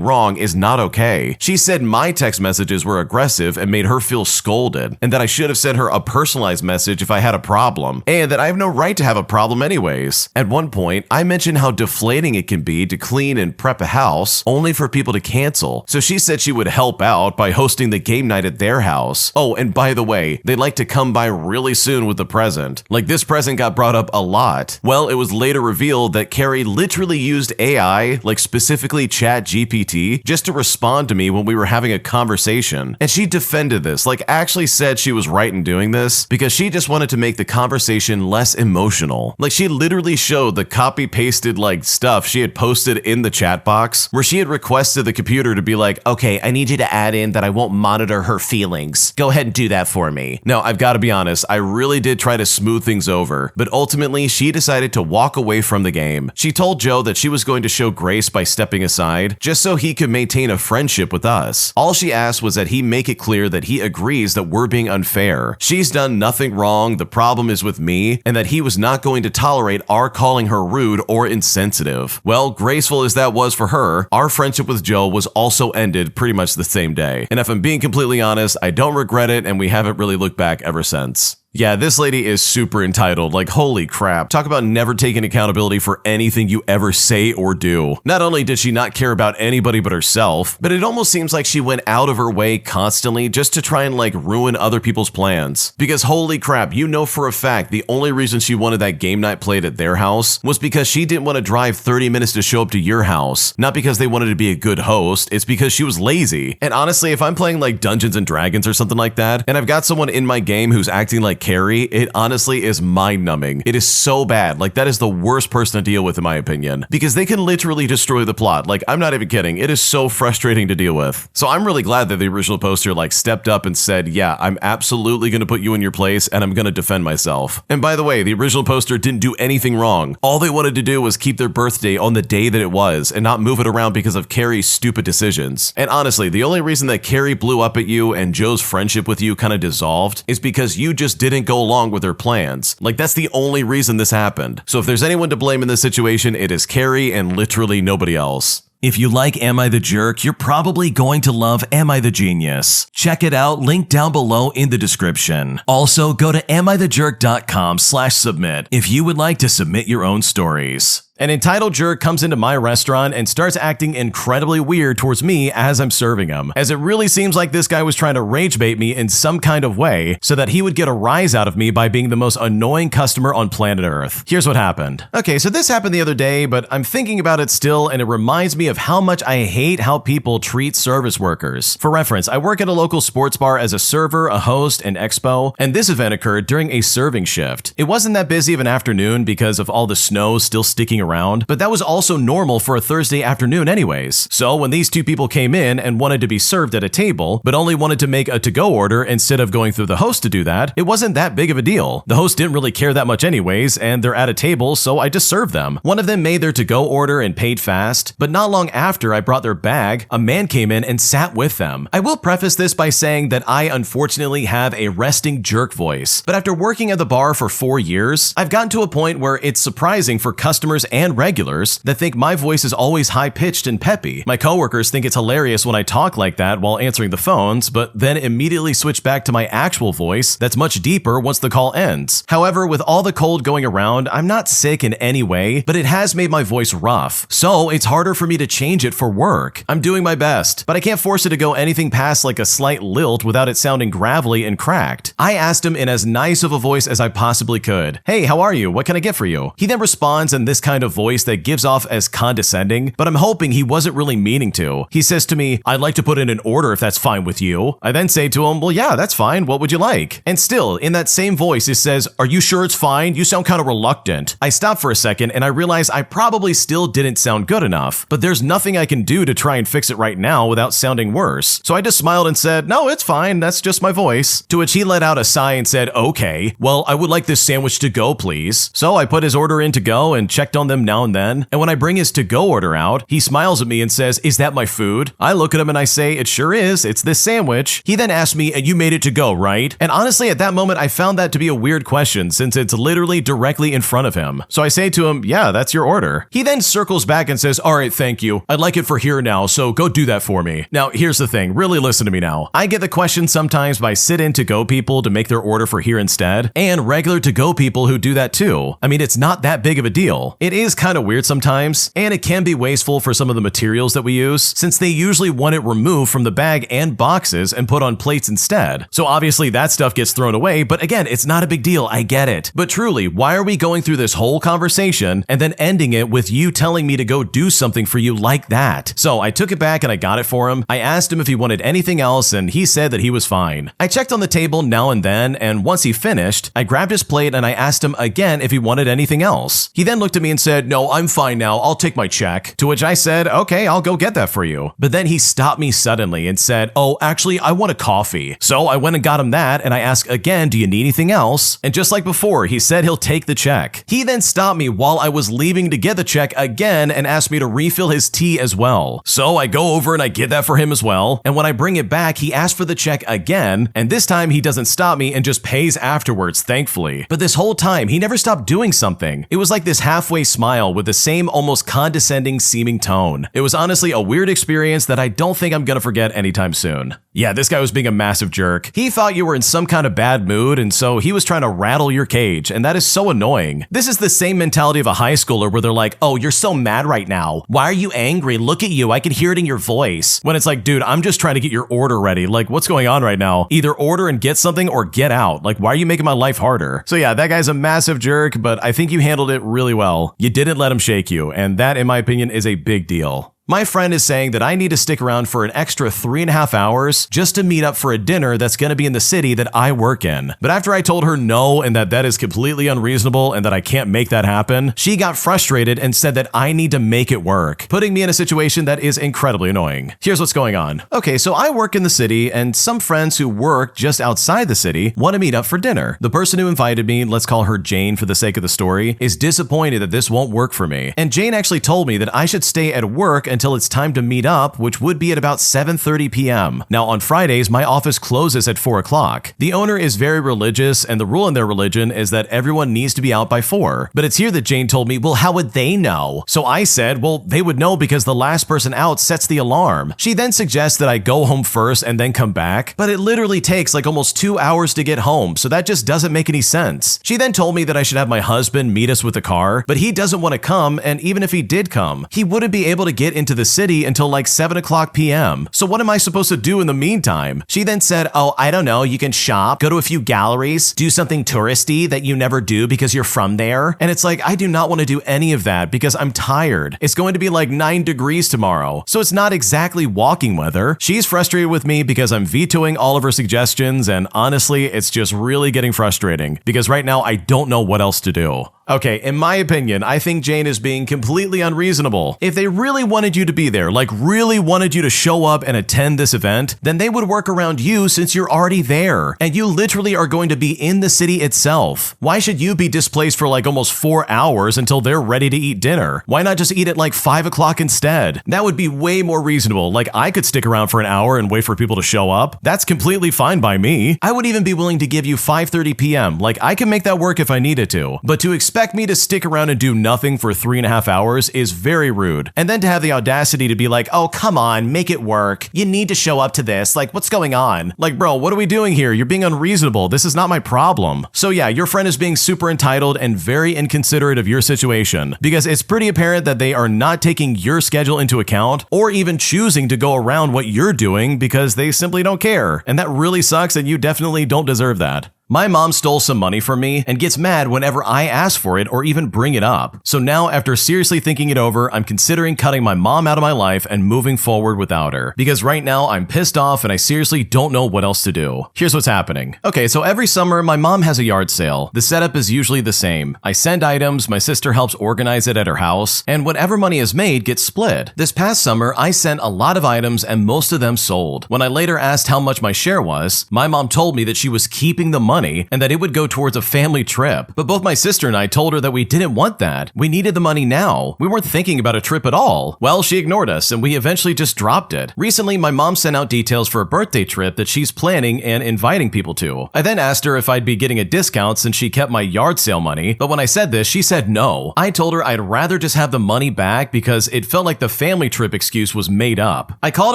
wrong is not okay. She said my text messages were aggressive and made her feel scolded, and that I should have sent her a personalized message if I had a problem, and that I have no right to have a problem anyways. At one point, I mentioned how deflating it can be to clean and prep a house only for people to cancel, so she said she would help out by hosting the game night at their house. Oh, and by the way, they'd like to come by really soon with the present. Like, this present got brought up a lot. Well, it was later revealed that Carrie literally used AI, like specifically ChatGPT, just to respond to me when we were having a conversation. And she defended this, like actually said she was right in doing this because she just wanted to make the conversation less emotional. Like, she literally showed the copy-pasted like stuff she had posted in the chat box where she had requested the computer to be like, "Okay, I need you to add in that I won't monitor her feelings. Go ahead and do that for me." Now, I've got to be honest, I really did try to smooth things over, but ultimately she decided to walk away from the game. She told Joe that she was going to show grace by stepping aside, just so he could maintain a friendship with us. All she asked was that he make it clear that he agrees that we're being unfair. She's done nothing wrong, the problem is with me, and that he was not going to tolerate our calling her rude or insensitive. Well, graceful as that was for her, our friendship with Joe was also ended pretty much the same day. And if I'm being completely honest, I don't regret it, and we haven't really looked back ever since. Yeah, this lady is super entitled, like holy crap. Talk about never taking accountability for anything you ever say or do. Not only did she not care about anybody but herself, but it almost seems like she went out of her way constantly just to try and like ruin other people's plans. Because holy crap, you know for a fact the only reason she wanted that game night played at their house was because she didn't want to drive 30 minutes to show up to your house. Not because they wanted to be a good host, it's because she was lazy. And honestly, if I'm playing like Dungeons and Dragons or something like that, and I've got someone in my game who's acting like Carrie, it honestly is mind-numbing. It is so bad. Like, that is the worst person to deal with, in my opinion, because they can literally destroy the plot. Like, I'm not even kidding. It is so frustrating to deal with. So I'm really glad that the original poster like stepped up and said, yeah, I'm absolutely going to put you in your place and I'm going to defend myself. And by the way, the original poster didn't do anything wrong. All they wanted to do was keep their birthday on the day that it was and not move it around because of Carrie's stupid decisions. And honestly, the only reason that Carrie blew up at you and Joe's friendship with you kind of dissolved is because you just didn't go along with her plans. Like, that's the only reason this happened. So if there's anyone to blame in this situation, it is Carrie and literally nobody else. If you like Am I the Jerk, you're probably going to love Am I the Genius. Check it out, link down below in the description. Also, go to AmITheJerk.com/submit if you would like to submit your own stories. An entitled jerk comes into my restaurant and starts acting incredibly weird towards me as I'm serving him, as it really seems like this guy was trying to rage bait me in some kind of way so that he would get a rise out of me by being the most annoying customer on planet Earth. Here's what happened. Okay, so this happened the other day, but I'm thinking about it still, and it reminds me of how much I hate how people treat service workers. For reference, I work at a local sports bar as a server, a host, and expo, and this event occurred during a serving shift. It wasn't that busy of an afternoon because of all the snow still sticking around, but that was also normal for a Thursday afternoon anyways. So when these two people came in and wanted to be served at a table, but only wanted to make a to-go order instead of going through the host to do that, it wasn't that big of a deal. The host didn't really care that much anyways, and they're at a table, so I just served them. One of them made their to-go order and paid fast, but not long after I brought their bag, a man came in and sat with them. I will preface this by saying that I unfortunately have a resting jerk voice, but after working at the bar for 4 years, I've gotten to a point where it's surprising for customers and regulars that think my voice is always high-pitched and peppy. My coworkers think it's hilarious when I talk like that while answering the phones, but then immediately switch back to my actual voice that's much deeper once the call ends. However, with all the cold going around, I'm not sick in any way, but it has made my voice rough, so it's harder for me to change it for work. I'm doing my best, but I can't force it to go anything past like a slight lilt without it sounding gravelly and cracked. I asked him in as nice of a voice as I possibly could, "Hey, how are you? What can I get for you?" He then responds in this kind of voice that gives off as condescending, but I'm hoping he wasn't really meaning to. He says to me, "I'd like to put in an order if that's fine with you." I then say to him, "Well, yeah, that's fine. What would you like?" And still, in that same voice, it says, "Are you sure it's fine? You sound kind of reluctant." I stop for a second and I realize I probably still didn't sound good enough, but there's nothing I can do to try and fix it right now without sounding worse. So I just smiled and said, "No, it's fine. That's just my voice." To which he let out a sigh and said, "Okay, well, I would like this sandwich to go, please." So I put his order in to go and checked on them now and then. And when I bring his to-go order out, he smiles at me and says, "Is that my food?" I look at him and I say, "It sure is. It's this sandwich." He then asks me, "And you made it to go, right?" And honestly, at that moment, I found that to be a weird question since it's literally directly in front of him. So I say to him, "Yeah, that's your order." He then circles back and says, "All right, thank you. I'd like it for here now, so go do that for me." Now, here's the thing. Really listen to me now. I get the question sometimes by sit-in to-go people to make their order for here instead, and regular to-go people who do that too. I mean, it's not that big of a deal. It is kind of weird sometimes, and it can be wasteful for some of the materials that we use, since they usually want it removed from the bag and boxes and put on plates instead. So obviously that stuff gets thrown away, but again, it's not a big deal, I get it. But truly, why are we going through this whole conversation and then ending it with you telling me to go do something for you like that? So I took it back and I got it for him. I asked him if he wanted anything else and he said that he was fine. I checked on the table now and then, and once he finished, I grabbed his plate and I asked him again if he wanted anything else. He then looked at me and said, "No, I'm fine now. I'll take my check." To which I said, "Okay, I'll go get that for you." But then he stopped me suddenly and said, "Oh, actually, I want a coffee." So I went and got him that, and I asked again, "Do you need anything else?" And just like before, he said he'll take the check. He then stopped me while I was leaving to get the check again and asked me to refill his tea as well. So I go over and I get that for him as well. And when I bring it back, he asked for the check again, and this time he doesn't stop me and just pays afterwards, thankfully. But this whole time, he never stopped doing something. It was like this halfway smile with the same almost condescending seeming tone. It was honestly a weird experience that I don't think I'm gonna forget anytime soon. Yeah, this guy was being a massive jerk. He thought you were in some kind of bad mood, and so he was trying to rattle your cage, and that is so annoying. This is the same mentality of a high schooler where they're like, "Oh, you're so mad right now. Why are you angry? Look at you. I can hear it in your voice." When it's like, dude, I'm just trying to get your order ready. Like, what's going on right now? Either order and get something or get out. Like, why are you making my life harder? So yeah, that guy's a massive jerk, but I think you handled it really well. You didn't let him shake you, and that, in my opinion, is a big deal. My friend is saying that I need to stick around for an extra 3.5 hours just to meet up for a dinner that's going to be in the city that I work in. But after I told her no and that is completely unreasonable and that I can't make that happen, she got frustrated and said that I need to make it work, putting me in a situation that is incredibly annoying. Here's what's going on. Okay, so I work in the city and some friends who work just outside the city want to meet up for dinner. The person who invited me, let's call her Jane for the sake of the story, is disappointed that this won't work for me. And Jane actually told me that I should stay at work until it's time to meet up, which would be at about 7:30 p.m. Now on Fridays, my office closes at 4 o'clock. The owner is very religious and the rule in their religion is that everyone needs to be out by 4. But it's here that Jane told me, well, how would they know? So I said, well, they would know because the last person out sets the alarm. She then suggests that I go home first and then come back, but it literally takes like almost 2 hours to get home, so that just doesn't make any sense. She then told me that I should have my husband meet us with the car, but he doesn't want to come, and even if he did come, he wouldn't be able to get into the city until like 7 o'clock p.m. So what am I supposed to do in the meantime? She then said, oh, I don't know, you can shop, go to a few galleries, do something touristy that you never do because you're from there. And it's like, I do not want to do any of that because I'm tired. It's going to be like 9 degrees tomorrow, so it's not exactly walking weather. She's frustrated with me because I'm vetoing all of her suggestions, and honestly, it's just really getting frustrating because right now I don't know what else to do. Okay, in my opinion, I think Jane is being completely unreasonable. If they really wanted you to be there, like really wanted you to show up and attend this event, then they would work around you since you're already there, and you literally are going to be in the city itself. Why should you be displaced for like almost 4 hours until they're ready to eat dinner? Why not just eat at like 5 o'clock instead? That would be way more reasonable. Like I could stick around for an hour and wait for people to show up. That's completely fine by me. I would even be willing to give you 5:30 p.m. Like I can make that work if I needed to, but to expect me to stick around and do nothing for 3.5 hours is very rude. And then to have the audacity to be like, oh, come on, make it work. You need to show up to this. Like, what's going on? Like, bro, what are we doing here? You're being unreasonable. This is not my problem. So yeah, your friend is being super entitled and very inconsiderate of your situation because it's pretty apparent that they are not taking your schedule into account or even choosing to go around what you're doing because they simply don't care. And that really sucks, and you definitely don't deserve that. My mom stole some money from me and gets mad whenever I ask for it or even bring it up. So now, after seriously thinking it over, I'm considering cutting my mom out of my life and moving forward without her. Because right now, I'm pissed off and I seriously don't know what else to do. Here's what's happening. Okay, so every summer, my mom has a yard sale. The setup is usually the same. I send items, my sister helps organize it at her house, and whatever money is made gets split. This past summer, I sent a lot of items and most of them sold. When I later asked how much my share was, my mom told me that she was keeping the money and that it would go towards a family trip. But both my sister and I told her that we didn't want that. We needed the money now. We weren't thinking about a trip at all. Well, she ignored us and we eventually just dropped it. Recently, my mom sent out details for a birthday trip that she's planning and inviting people to. I then asked her if I'd be getting a discount since she kept my yard sale money, but when I said this, she said no. I told her I'd rather just have the money back because it felt like the family trip excuse was made up. I called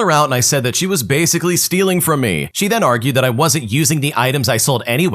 her out and I said that she was basically stealing from me. She then argued that I wasn't using the items I sold anyways,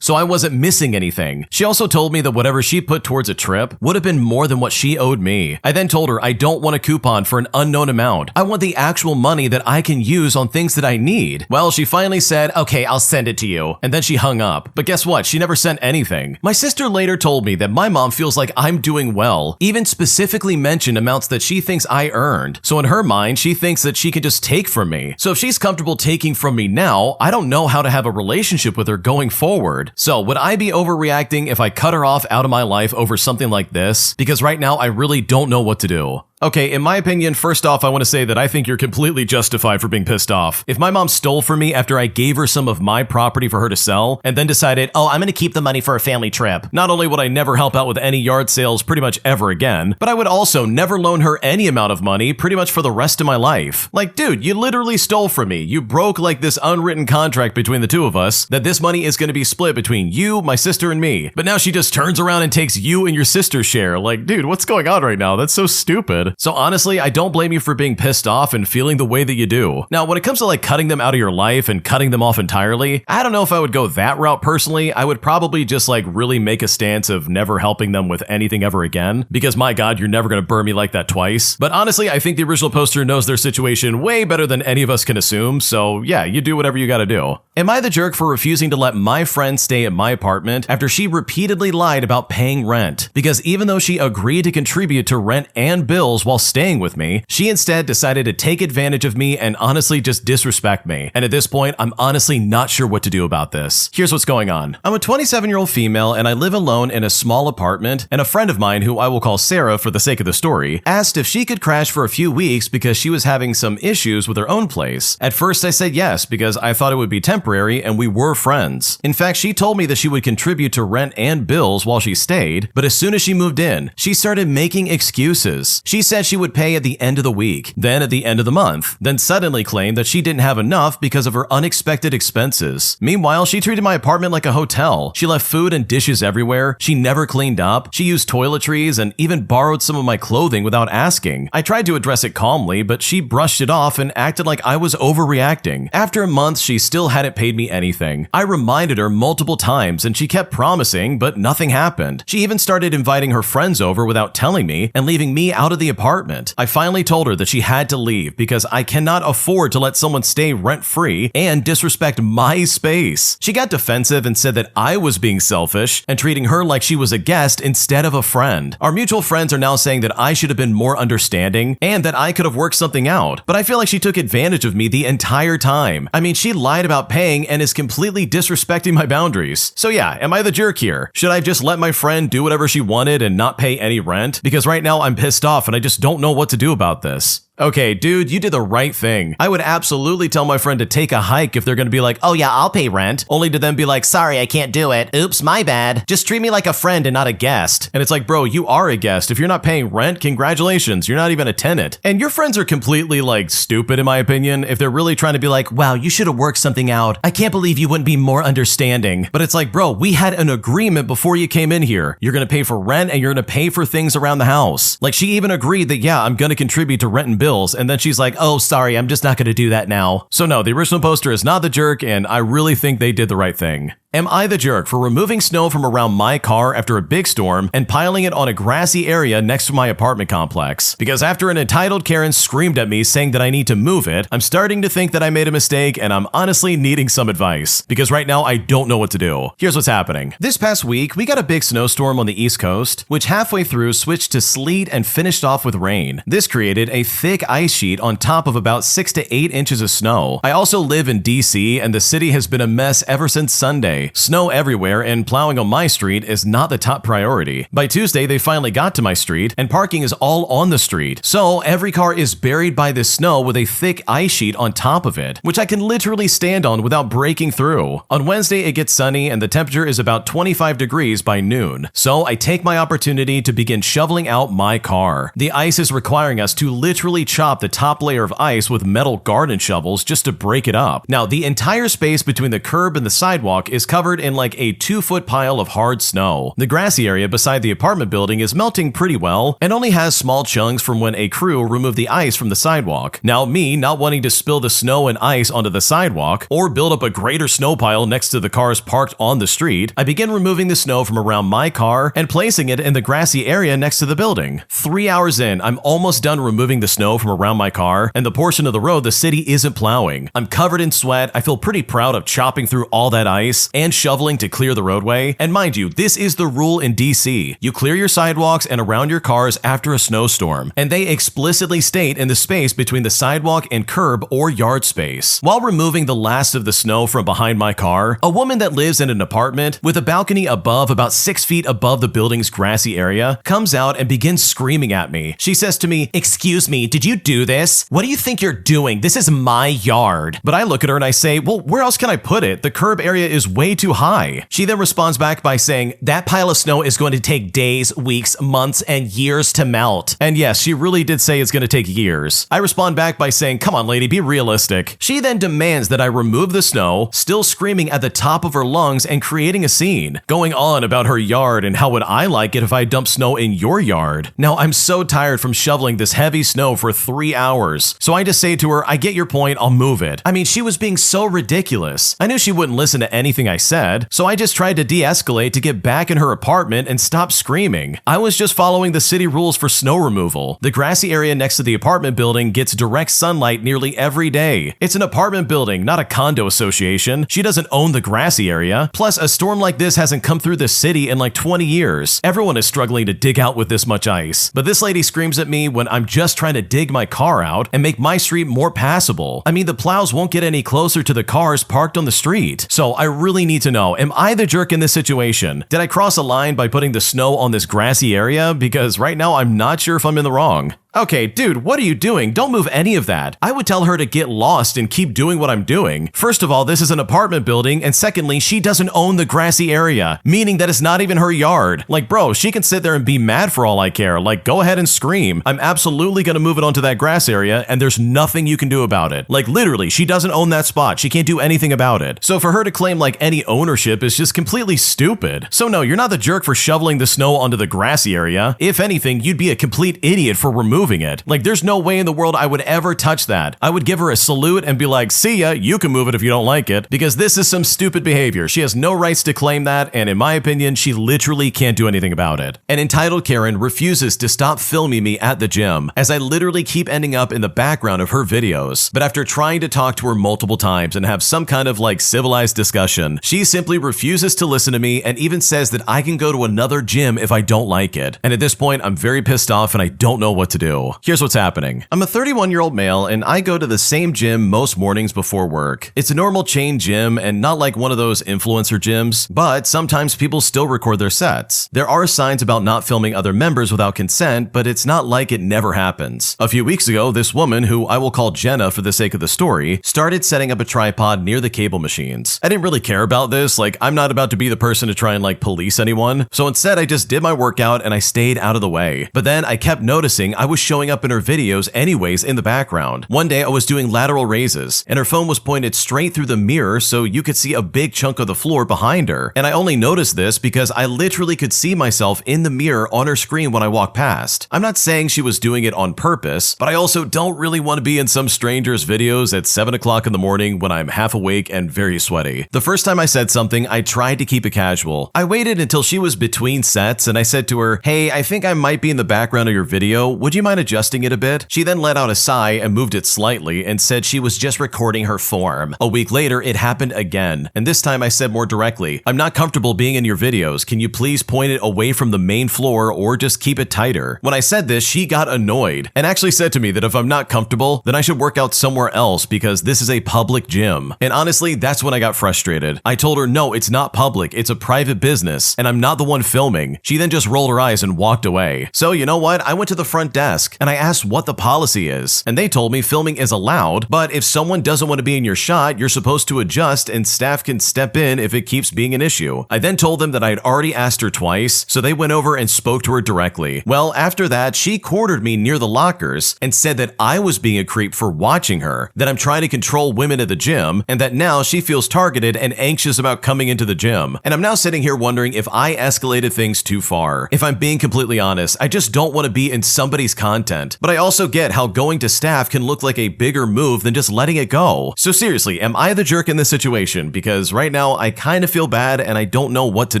so I wasn't missing anything. She also told me that whatever she put towards a trip would have been more than what she owed me. I then told her I don't want a coupon for an unknown amount. I want the actual money that I can use on things that I need. Well, she finally said, okay, I'll send it to you. And then she hung up. But guess what? She never sent anything. My sister later told me that my mom feels like I'm doing well, even specifically mentioned amounts that she thinks I earned. So in her mind, she thinks that she can just take from me. So if she's comfortable taking from me now, I don't know how to have a relationship with her going forward. So would I be overreacting if I cut her off out of my life over something like this? Because right now I really don't know what to do. Okay, in my opinion, first off, I want to say that I think you're completely justified for being pissed off. If my mom stole from me after I gave her some of my property for her to sell, and then decided, oh, I'm going to keep the money for a family trip, not only would I never help out with any yard sales pretty much ever again, but I would also never loan her any amount of money pretty much for the rest of my life. Like, dude, you literally stole from me. You broke like this unwritten contract between the two of us that this money is going to be split between you, my sister, and me. But now she just turns around and takes you and your sister's share. Like, dude, what's going on right now? That's so stupid. So honestly, I don't blame you for being pissed off and feeling the way that you do. Now, when it comes to like cutting them out of your life and cutting them off entirely, I don't know if I would go that route personally. I would probably just like really make a stance of never helping them with anything ever again, because my God, you're never going to burn me like that twice. But honestly, I think the original poster knows their situation way better than any of us can assume. So yeah, you do whatever you got to do. Am I the jerk for refusing to let my friend stay at my apartment after she repeatedly lied about paying rent? Because even though she agreed to contribute to rent and bills while staying with me, she instead decided to take advantage of me and honestly just disrespect me. And at this point, I'm honestly not sure what to do about this. Here's what's going on. I'm a 27-year-old female and I live alone in a small apartment, and a friend of mine, who I will call Sarah for the sake of the story, asked if she could crash for a few weeks because she was having some issues with her own place. At first I said yes because I thought it would be temporary and we were friends. In fact, she told me that she would contribute to rent and bills while she stayed, but as soon as she moved in, she started making excuses. She said she would pay at the end of the week, then at the end of the month, then suddenly claimed that she didn't have enough because of her unexpected expenses. Meanwhile, she treated my apartment like a hotel. She left food and dishes everywhere. She never cleaned up. She used toiletries and even borrowed some of my clothing without asking. I tried to address it calmly, but she brushed it off and acted like I was overreacting. After a month, she still hadn't paid me anything. I reminded her multiple times and she kept promising, but nothing happened. She even started inviting her friends over without telling me and leaving me out of the apartment. I finally told her that she had to leave because I cannot afford to let someone stay rent-free and disrespect my space. She got defensive and said that I was being selfish and treating her like she was a guest instead of a friend. Our mutual friends are now saying that I should have been more understanding and that I could have worked something out, but I feel like she took advantage of me the entire time. I mean, she lied about paying and is completely disrespecting my boundaries. So yeah, am I the jerk here? Should I just let my friend do whatever she wanted and not pay any rent? Because right now I'm pissed off and I just don't know what to do about this. Okay, dude, you did the right thing. I would absolutely tell my friend to take a hike if they're gonna be like, oh yeah, I'll pay rent, only to then be like, sorry, I can't do it. Oops, my bad. Just treat me like a friend and not a guest. And it's like, bro, you are a guest. If you're not paying rent, congratulations, you're not even a tenant. And your friends are completely like stupid in my opinion if they're really trying to be like, wow, you should have worked something out. I can't believe you wouldn't be more understanding. But it's like, bro, we had an agreement before you came in here. You're gonna pay for rent and you're gonna pay for things around the house. Like she even agreed that, yeah, I'm gonna contribute to rent and bills, and then she's like, oh, sorry, I'm just not gonna do that now. So no, the original poster is not the jerk, and I really think they did the right thing. Am I the jerk for removing snow from around my car after a big storm and piling it on a grassy area next to my apartment complex? Because after an entitled Karen screamed at me saying that I need to move it, I'm starting to think that I made a mistake and I'm honestly needing some advice. Because right now I don't know what to do. Here's what's happening. This past week, we got a big snowstorm on the East Coast, which halfway through switched to sleet and finished off with rain. This created a thick ice sheet on top of about 6 to 8 inches of snow. I also live in DC and the city has been a mess ever since Sunday. Snow everywhere and plowing on my street is not the top priority. By Tuesday, they finally got to my street and parking is all on the street. So every car is buried by this snow with a thick ice sheet on top of it, which I can literally stand on without breaking through. On Wednesday, it gets sunny and the temperature is about 25 degrees by noon. So I take my opportunity to begin shoveling out my car. The ice is requiring us to literally chop the top layer of ice with metal garden shovels just to break it up. Now, the entire space between the curb and the sidewalk is covered in like a 2-foot pile of hard snow. The grassy area beside the apartment building is melting pretty well and only has small chunks from when a crew removed the ice from the sidewalk. Now, me not wanting to spill the snow and ice onto the sidewalk or build up a greater snow pile next to the cars parked on the street, I begin removing the snow from around my car and placing it in the grassy area next to the building. 3 hours in, I'm almost done removing the snow from around my car and the portion of the road the city isn't plowing. I'm covered in sweat. I feel pretty proud of chopping through all that ice and shoveling to clear the roadway. And mind you, this is the rule in DC. You clear your sidewalks and around your cars after a snowstorm, and they explicitly state in the space between the sidewalk and curb or yard space. While removing the last of the snow from behind my car, a woman that lives in an apartment with a balcony above about 6 feet above the building's grassy area comes out and begins screaming at me. She says to me, "Excuse me, did you do this? What do you think you're doing? This is my yard." But I look at her and I say, well, where else can I put it? The curb area is way too high. She then responds back by saying, that pile of snow is going to take days, weeks, months, and years to melt. And yes, she really did say it's going to take years. I respond back by saying, come on lady, be realistic. She then demands that I remove the snow, still screaming at the top of her lungs and creating a scene, going on about her yard and how would I like it if I dumped snow in your yard. Now I'm so tired from shoveling this heavy snow for 3 hours. So I just say to her, I get your point, I'll move it. I mean, she was being so ridiculous. I knew she wouldn't listen to anything I said, so I just tried to de-escalate to get back in her apartment and stop screaming. I was just following the city rules for snow removal. The grassy area next to the apartment building gets direct sunlight nearly every day. It's an apartment building, not a condo association. She doesn't own the grassy area. Plus, a storm like this hasn't come through the city in like 20 years. Everyone is struggling to dig out with this much ice. But this lady screams at me when I'm just trying to dig my car out and make my street more passable. I mean, the plows won't get any closer to the cars parked on the street. So I really need to know, am I the jerk in this situation? Did I cross a line by putting the snow on this grassy area? Because right now I'm not sure if I'm in the wrong. Okay, dude, what are you doing? Don't move any of that. I would tell her to get lost and keep doing what I'm doing. First of all, this is an apartment building, and secondly, she doesn't own the grassy area, meaning that it's not even her yard. Like, bro, she can sit there and be mad for all I care. Like, go ahead and scream. I'm absolutely gonna move it onto that grass area, and there's nothing you can do about it. Like, literally, she doesn't own that spot. She can't do anything about it. So for her to claim like any ownership is just completely stupid. So no, you're not the jerk for shoveling the snow onto the grassy area. If anything, you'd be a complete idiot for removing it. Like, there's no way in the world I would ever touch that. I would give her a salute and be like, see ya, you can move it if you don't like it, because this is some stupid behavior. She has no rights to claim that, and in my opinion, she literally can't do anything about it. An entitled Karen refuses to stop filming me at the gym, as I literally keep ending up in the background of her videos. But after trying to talk to her multiple times and have some kind of like civilized discussion, she simply refuses to listen to me and even says that I can go to another gym if I don't like it. And at this point, I'm very pissed off and I don't know what to do. Here's what's happening. I'm a 31-year-old male and I go to the same gym most mornings before work. It's a normal chain gym and not like one of those influencer gyms, but sometimes people still record their sets. There are signs about not filming other members without consent, but it's not like it never happens. A few weeks ago, this woman, who I will call Jenna for the sake of the story, started setting up a tripod near the cable machines. I didn't really care about this, like I'm not about to be the person to try and like police anyone, so instead I just did my workout and I stayed out of the way. But then I kept noticing I was showing up in her videos anyways in the background. One day I was doing lateral raises and her phone was pointed straight through the mirror so you could see a big chunk of the floor behind her. And I only noticed this because I literally could see myself in the mirror on her screen when I walked past. I'm not saying she was doing it on purpose, but I also don't really want to be in some stranger's videos at 7 o'clock in the morning when I'm half awake and very sweaty. The first time I said something, I tried to keep it casual. I waited until she was between sets and I said to her, hey, I think I might be in the background of your video. Would you mind adjusting it a bit? She then let out a sigh and moved it slightly and said she was just recording her form. A week later, it happened again. And this time I said more directly, I'm not comfortable being in your videos. Can you please point it away from the main floor or just keep it tighter? When I said this, she got annoyed and actually said to me that if I'm not comfortable, then I should work out somewhere else because this is a public gym. And honestly, that's when I got frustrated. I told her, no, it's not public. It's a private business and I'm not the one filming. She then just rolled her eyes and walked away. So you know what? I went to the front desk and I asked what the policy is. And they told me filming is allowed, but if someone doesn't want to be in your shot, you're supposed to adjust and staff can step in if it keeps being an issue. I then told them that I had already asked her twice, so they went over and spoke to her directly. Well, after that, she cornered me near the lockers and said that I was being a creep for watching her, that I'm trying to control women at the gym, and that now she feels targeted and anxious about coming into the gym. And I'm now sitting here wondering if I escalated things too far. If I'm being completely honest, I just don't want to be in somebody's content, but I also get how going to staff can look like a bigger move than just letting it go. So seriously, am I the jerk in this situation? Because right now I kind of feel bad and I don't know what to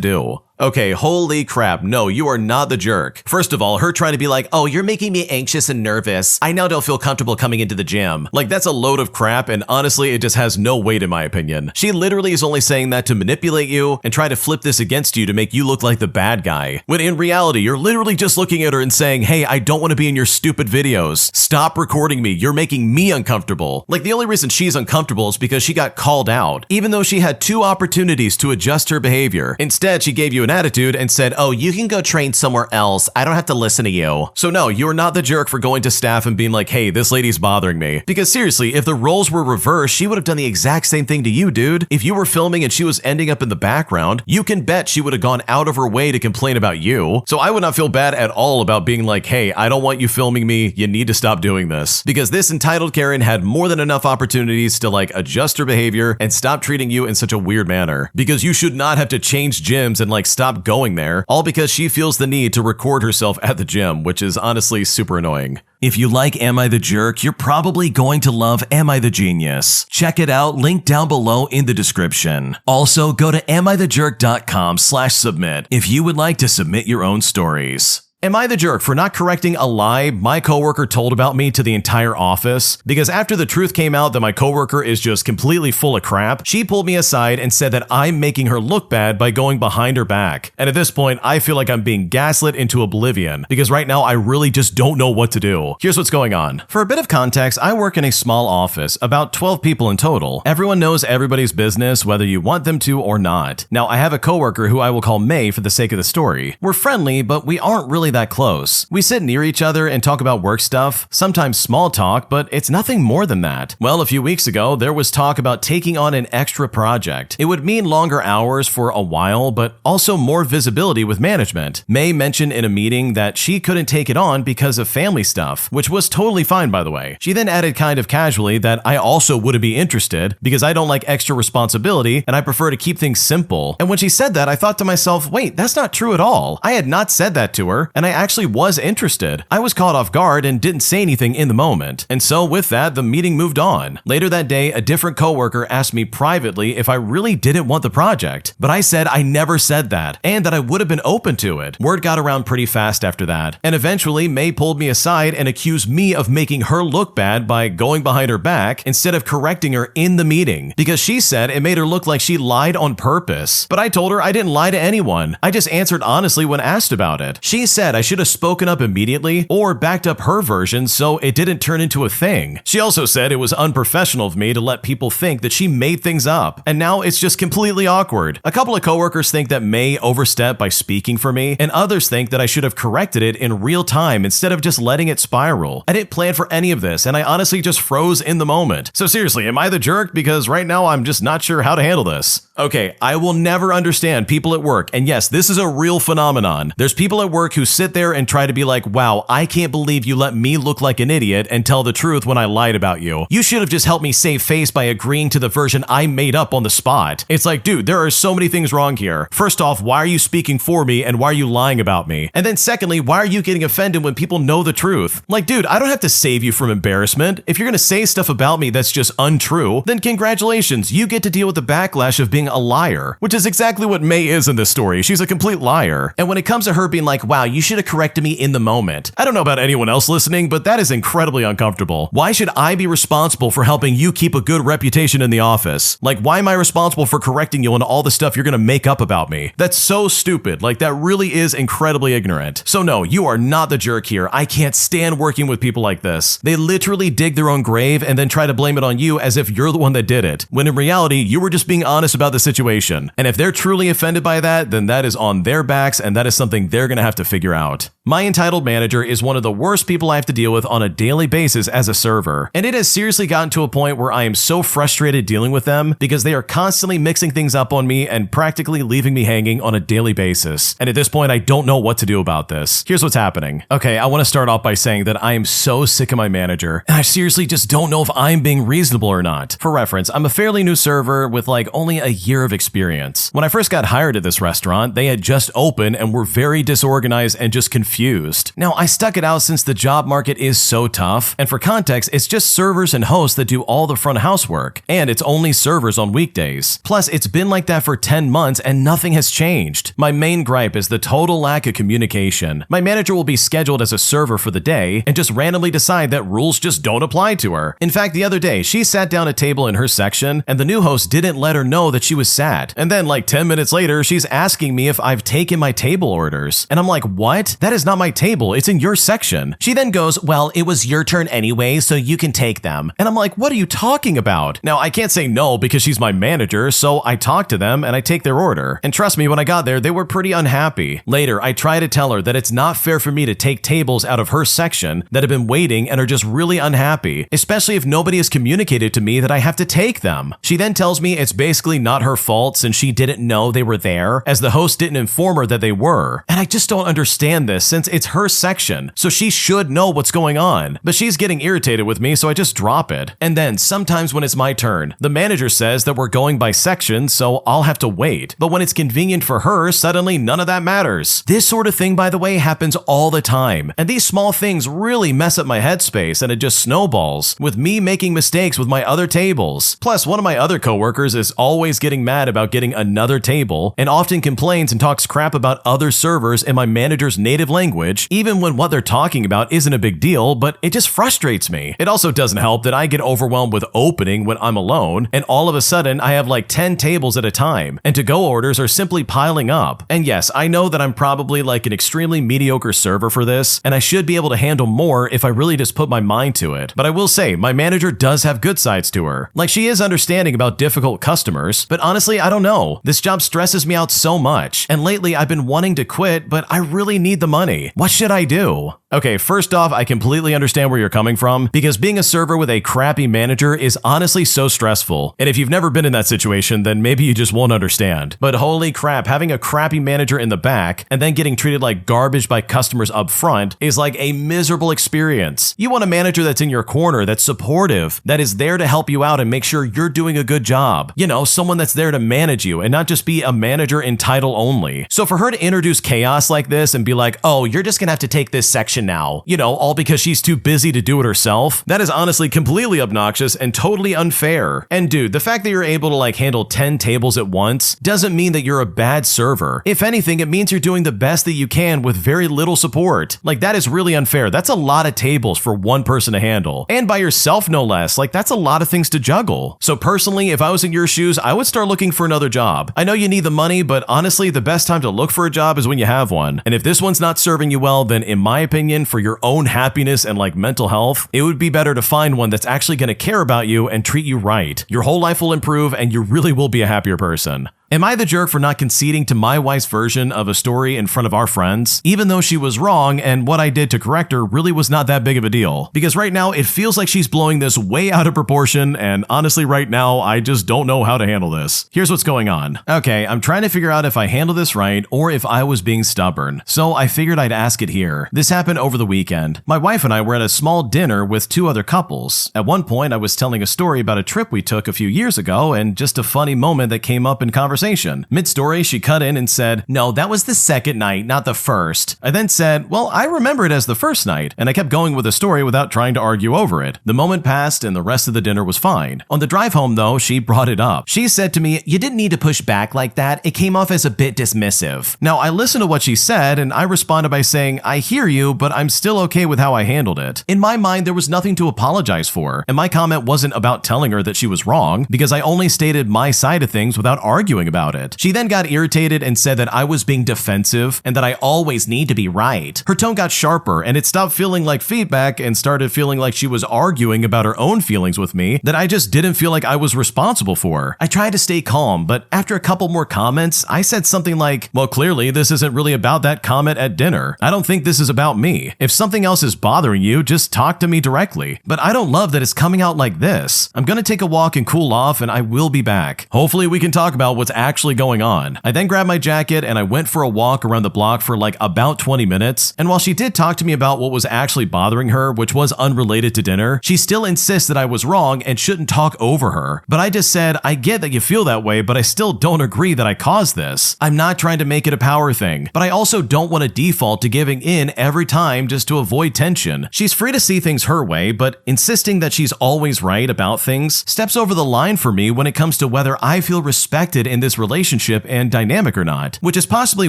do. Okay, holy crap, no, you are not the jerk. First of all, her trying to be like, oh, you're making me anxious and nervous. I now don't feel comfortable coming into the gym. Like, that's a load of crap, and honestly, it just has no weight in my opinion. She literally is only saying that to manipulate you and try to flip this against you to make you look like the bad guy. When in reality, you're literally just looking at her and saying, hey, I don't want to be in your stupid videos. Stop recording me. You're making me uncomfortable. Like, the only reason she's uncomfortable is because she got called out, even though she had 2 opportunities to adjust her behavior. Instead, she gave you an attitude and said, oh, you can go train somewhere else. I don't have to listen to you. So no, you're not the jerk for going to staff and being like, hey, this lady's bothering me. Because seriously, if the roles were reversed, she would have done the exact same thing to you, dude. If you were filming and she was ending up in the background, you can bet she would have gone out of her way to complain about you. So I would not feel bad at all about being like, hey, I don't want you filming me. You need to stop doing this. Because this entitled Karen had more than enough opportunities to like adjust her behavior and stop treating you in such a weird manner. Because you should not have to change gyms and like stop stop going there, all because she feels the need to record herself at the gym, which is honestly super annoying. If you like Am I the Jerk, you're probably going to love Am I the Genius. Check it out, link down below in the description. Also, go to AmITheJerk.com/submit if you would like to submit your own stories. Am I the jerk for not correcting a lie my coworker told about me to the entire office? Because after the truth came out that my coworker is just completely full of crap, she pulled me aside and said that I'm making her look bad by going behind her back. And at this point, I feel like I'm being gaslit into oblivion, because right now I really just don't know what to do. Here's what's going on. For a bit of context, I work in a small office, about 12 people in total. Everyone knows everybody's business, whether you want them to or not. Now, I have a coworker who I will call May for the sake of the story. We're friendly, but we aren't really that close. We sit near each other and talk about work stuff, sometimes small talk, but it's nothing more than that. Well, a few weeks ago, there was talk about taking on an extra project. It would mean longer hours for a while, but also more visibility with management. May mentioned in a meeting that she couldn't take it on because of family stuff, which was totally fine, by the way. She then added kind of casually that I also wouldn't be interested because I don't like extra responsibility and I prefer to keep things simple. And when she said that, I thought to myself, wait, that's not true at all. I had not said that to her, and I actually was interested. I was caught off guard and didn't say anything in the moment. And so with that, the meeting moved on. Later that day, a different coworker asked me privately if I really didn't want the project, but I said I never said that and that I would have been open to it. Word got around pretty fast after that. And eventually, May pulled me aside and accused me of making her look bad by going behind her back instead of correcting her in the meeting, because she said it made her look like she lied on purpose. But I told her I didn't lie to anyone. I just answered honestly when asked about it. She said I should have spoken up immediately or backed up her version so it didn't turn into a thing. She also said it was unprofessional of me to let people think that she made things up, and now it's just completely awkward. A couple of coworkers think that May overstepped by speaking for me, and others think that I should have corrected it in real time instead of just letting it spiral. I didn't plan for any of this, and I honestly just froze in the moment. So seriously, am I the jerk? Because right now I'm just not sure how to handle this. Okay, I will never understand people at work, and yes, this is a real phenomenon. There's people at work who sit there and try to be like, wow, I can't believe you let me look like an idiot and tell the truth when I lied about you. You should have just helped me save face by agreeing to the version I made up on the spot. It's like, dude, there are so many things wrong here. First off, why are you speaking for me and why are you lying about me? And then secondly, why are you getting offended when people know the truth? Like, dude, I don't have to save you from embarrassment. If you're gonna say stuff about me that's just untrue, then congratulations, you get to deal with the backlash of being a liar, which is exactly what May is in this story. She's a complete liar. And when it comes to her being like, wow, you should have corrected me in the moment, I don't know about anyone else listening, but that is incredibly uncomfortable. Why should I be responsible for helping you keep a good reputation in the office? Like, why am I responsible for correcting you on all the stuff you're gonna make up about me? That's so stupid. Like, that really is incredibly ignorant. So no, you are not the jerk here. I can't stand working with people like this. They literally dig their own grave and then try to blame it on you as if you're the one that did it, when in reality, you were just being honest about the situation. And if they're truly offended by that, then that is on their backs and that is something they're gonna have to figure out. My entitled manager is one of the worst people I have to deal with on a daily basis as a server, and it has seriously gotten to a point where I am so frustrated dealing with them because they are constantly mixing things up on me and practically leaving me hanging on a daily basis. And at this point, I don't know what to do about this. Here's what's happening. Okay, I want to start off by saying that I am so sick of my manager, and I seriously just don't know if I'm being reasonable or not. For reference, I'm a fairly new server with like only a year of experience. When I first got hired at this restaurant, they had just opened and were very disorganized and just confused. Now, I stuck it out since the job market is so tough, and for context, it's just servers and hosts that do all the front of house work, and it's only servers on weekdays. Plus, it's been like that for 10 months and nothing has changed. My main gripe is the total lack of communication. My manager will be scheduled as a server for the day and just randomly decide that rules just don't apply to her. In fact, the other day, she sat down at a table in her section, and the new host didn't let her know that she was sat. And then like 10 minutes later, she's asking me if I've taken my table orders. And I'm like, what? That is not my table, it's in your section. She then goes, well, it was your turn anyway, so you can take them. And I'm like, what are you talking about? Now, I can't say no because she's my manager, so I talk to them and I take their order. And trust me, when I got there, they were pretty unhappy. Later, I try to tell her that it's not fair for me to take tables out of her section that have been waiting and are just really unhappy, especially if nobody has communicated to me that I have to take them. She then tells me it's basically not her fault since she didn't know they were there, as the host didn't inform her that they were. And I just don't understand this since it's her section, so she should know what's going on. But she's getting irritated with me, so I just drop it. And then sometimes when it's my turn, the manager says that we're going by section, so I'll have to wait. But when it's convenient for her, suddenly none of that matters. This sort of thing, by the way, happens all the time. And these small things really mess up my headspace, and it just snowballs, with me making mistakes with my other tables. Plus, one of my other coworkers is always getting mad about getting another table, and often complains and talks crap about other servers in my manager's native language, even when what they're talking about isn't a big deal, but it just frustrates me. It also doesn't help that I get overwhelmed with opening when I'm alone, and all of a sudden I have like 10 tables at a time, and to-go orders are simply piling up. And yes, I know that I'm probably like an extremely mediocre server for this, and I should be able to handle more if I really just put my mind to it. But I will say, my manager does have good sides to her. Like, she is understanding about difficult customers, but honestly, I don't know. This job stresses me out so much, and lately I've been wanting to quit, but I really need the money. What should I do? Okay, first off, I completely understand where you're coming from, because being a server with a crappy manager is honestly so stressful. And if you've never been in that situation, then maybe you just won't understand. But holy crap, having a crappy manager in the back and then getting treated like garbage by customers up front is like a miserable experience. You want a manager that's in your corner, that's supportive, that is there to help you out and make sure you're doing a good job. You know, someone that's there to manage you and not just be a manager in title only. So for her to introduce chaos like this and be like, oh, you're just gonna have to take this section now, you know, all because she's too busy to do it herself, that is honestly completely obnoxious and totally unfair. And dude, the fact that you're able to like handle 10 tables at once doesn't mean that you're a bad server. If anything, it means you're doing the best that you can with very little support. Like, that is really unfair. That's a lot of tables for one person to handle. And by yourself, no less. Like, that's a lot of things to juggle. So personally, if I was in your shoes, I would start looking for another job. I know you need the money, but honestly, the best time to look for a job is when you have one. And if this one's not serving you well, then in my opinion, for your own happiness and like mental health, it would be better to find one that's actually going to care about you and treat you right. Your whole life will improve and you really will be a happier person. Am I the jerk for not conceding to my wife's version of a story in front of our friends, even though she was wrong and what I did to correct her really was not that big of a deal? Because right now it feels like she's blowing this way out of proportion, and honestly right now I just don't know how to handle this. Here's what's going on. Okay, I'm trying to figure out if I handle this right or if I was being stubborn, so I figured I'd ask it here. This happened over the weekend. My wife and I were at a small dinner with two other couples. At one point I was telling a story about a trip we took a few years ago and just a funny moment that came up in conversation. Mid-story, she cut in and said, "No, that was the second night, not the first." I then said, "Well, I remember it as the first night," and I kept going with the story without trying to argue over it. The moment passed and the rest of the dinner was fine. On the drive home, though, she brought it up. She said to me, "You didn't need to push back like that. It came off as a bit dismissive." Now, I listened to what she said and I responded by saying, "I hear you, but I'm still okay with how I handled it." In my mind, there was nothing to apologize for, and my comment wasn't about telling her that she was wrong, because I only stated my side of things without arguing about it. She then got irritated and said that I was being defensive and that I always need to be right. Her tone got sharper and it stopped feeling like feedback and started feeling like she was arguing about her own feelings with me that I just didn't feel like I was responsible for. I tried to stay calm, but after a couple more comments, I said something like, "Well, clearly this isn't really about that comment at dinner. I don't think this is about me. If something else is bothering you, just talk to me directly. But I don't love that it's coming out like this. I'm gonna take a walk and cool off and I will be back. Hopefully we can talk about what's actually going on." I then grabbed my jacket and I went for a walk around the block for like about 20 minutes. And while she did talk to me about what was actually bothering her, which was unrelated to dinner, she still insists that I was wrong and shouldn't talk over her. But I just said, "I get that you feel that way, but I still don't agree that I caused this. I'm not trying to make it a power thing, but I also don't want to default to giving in every time just to avoid tension." She's free to see things her way, but insisting that she's always right about things steps over the line for me when it comes to whether I feel respected in this relationship and dynamic or not, which is possibly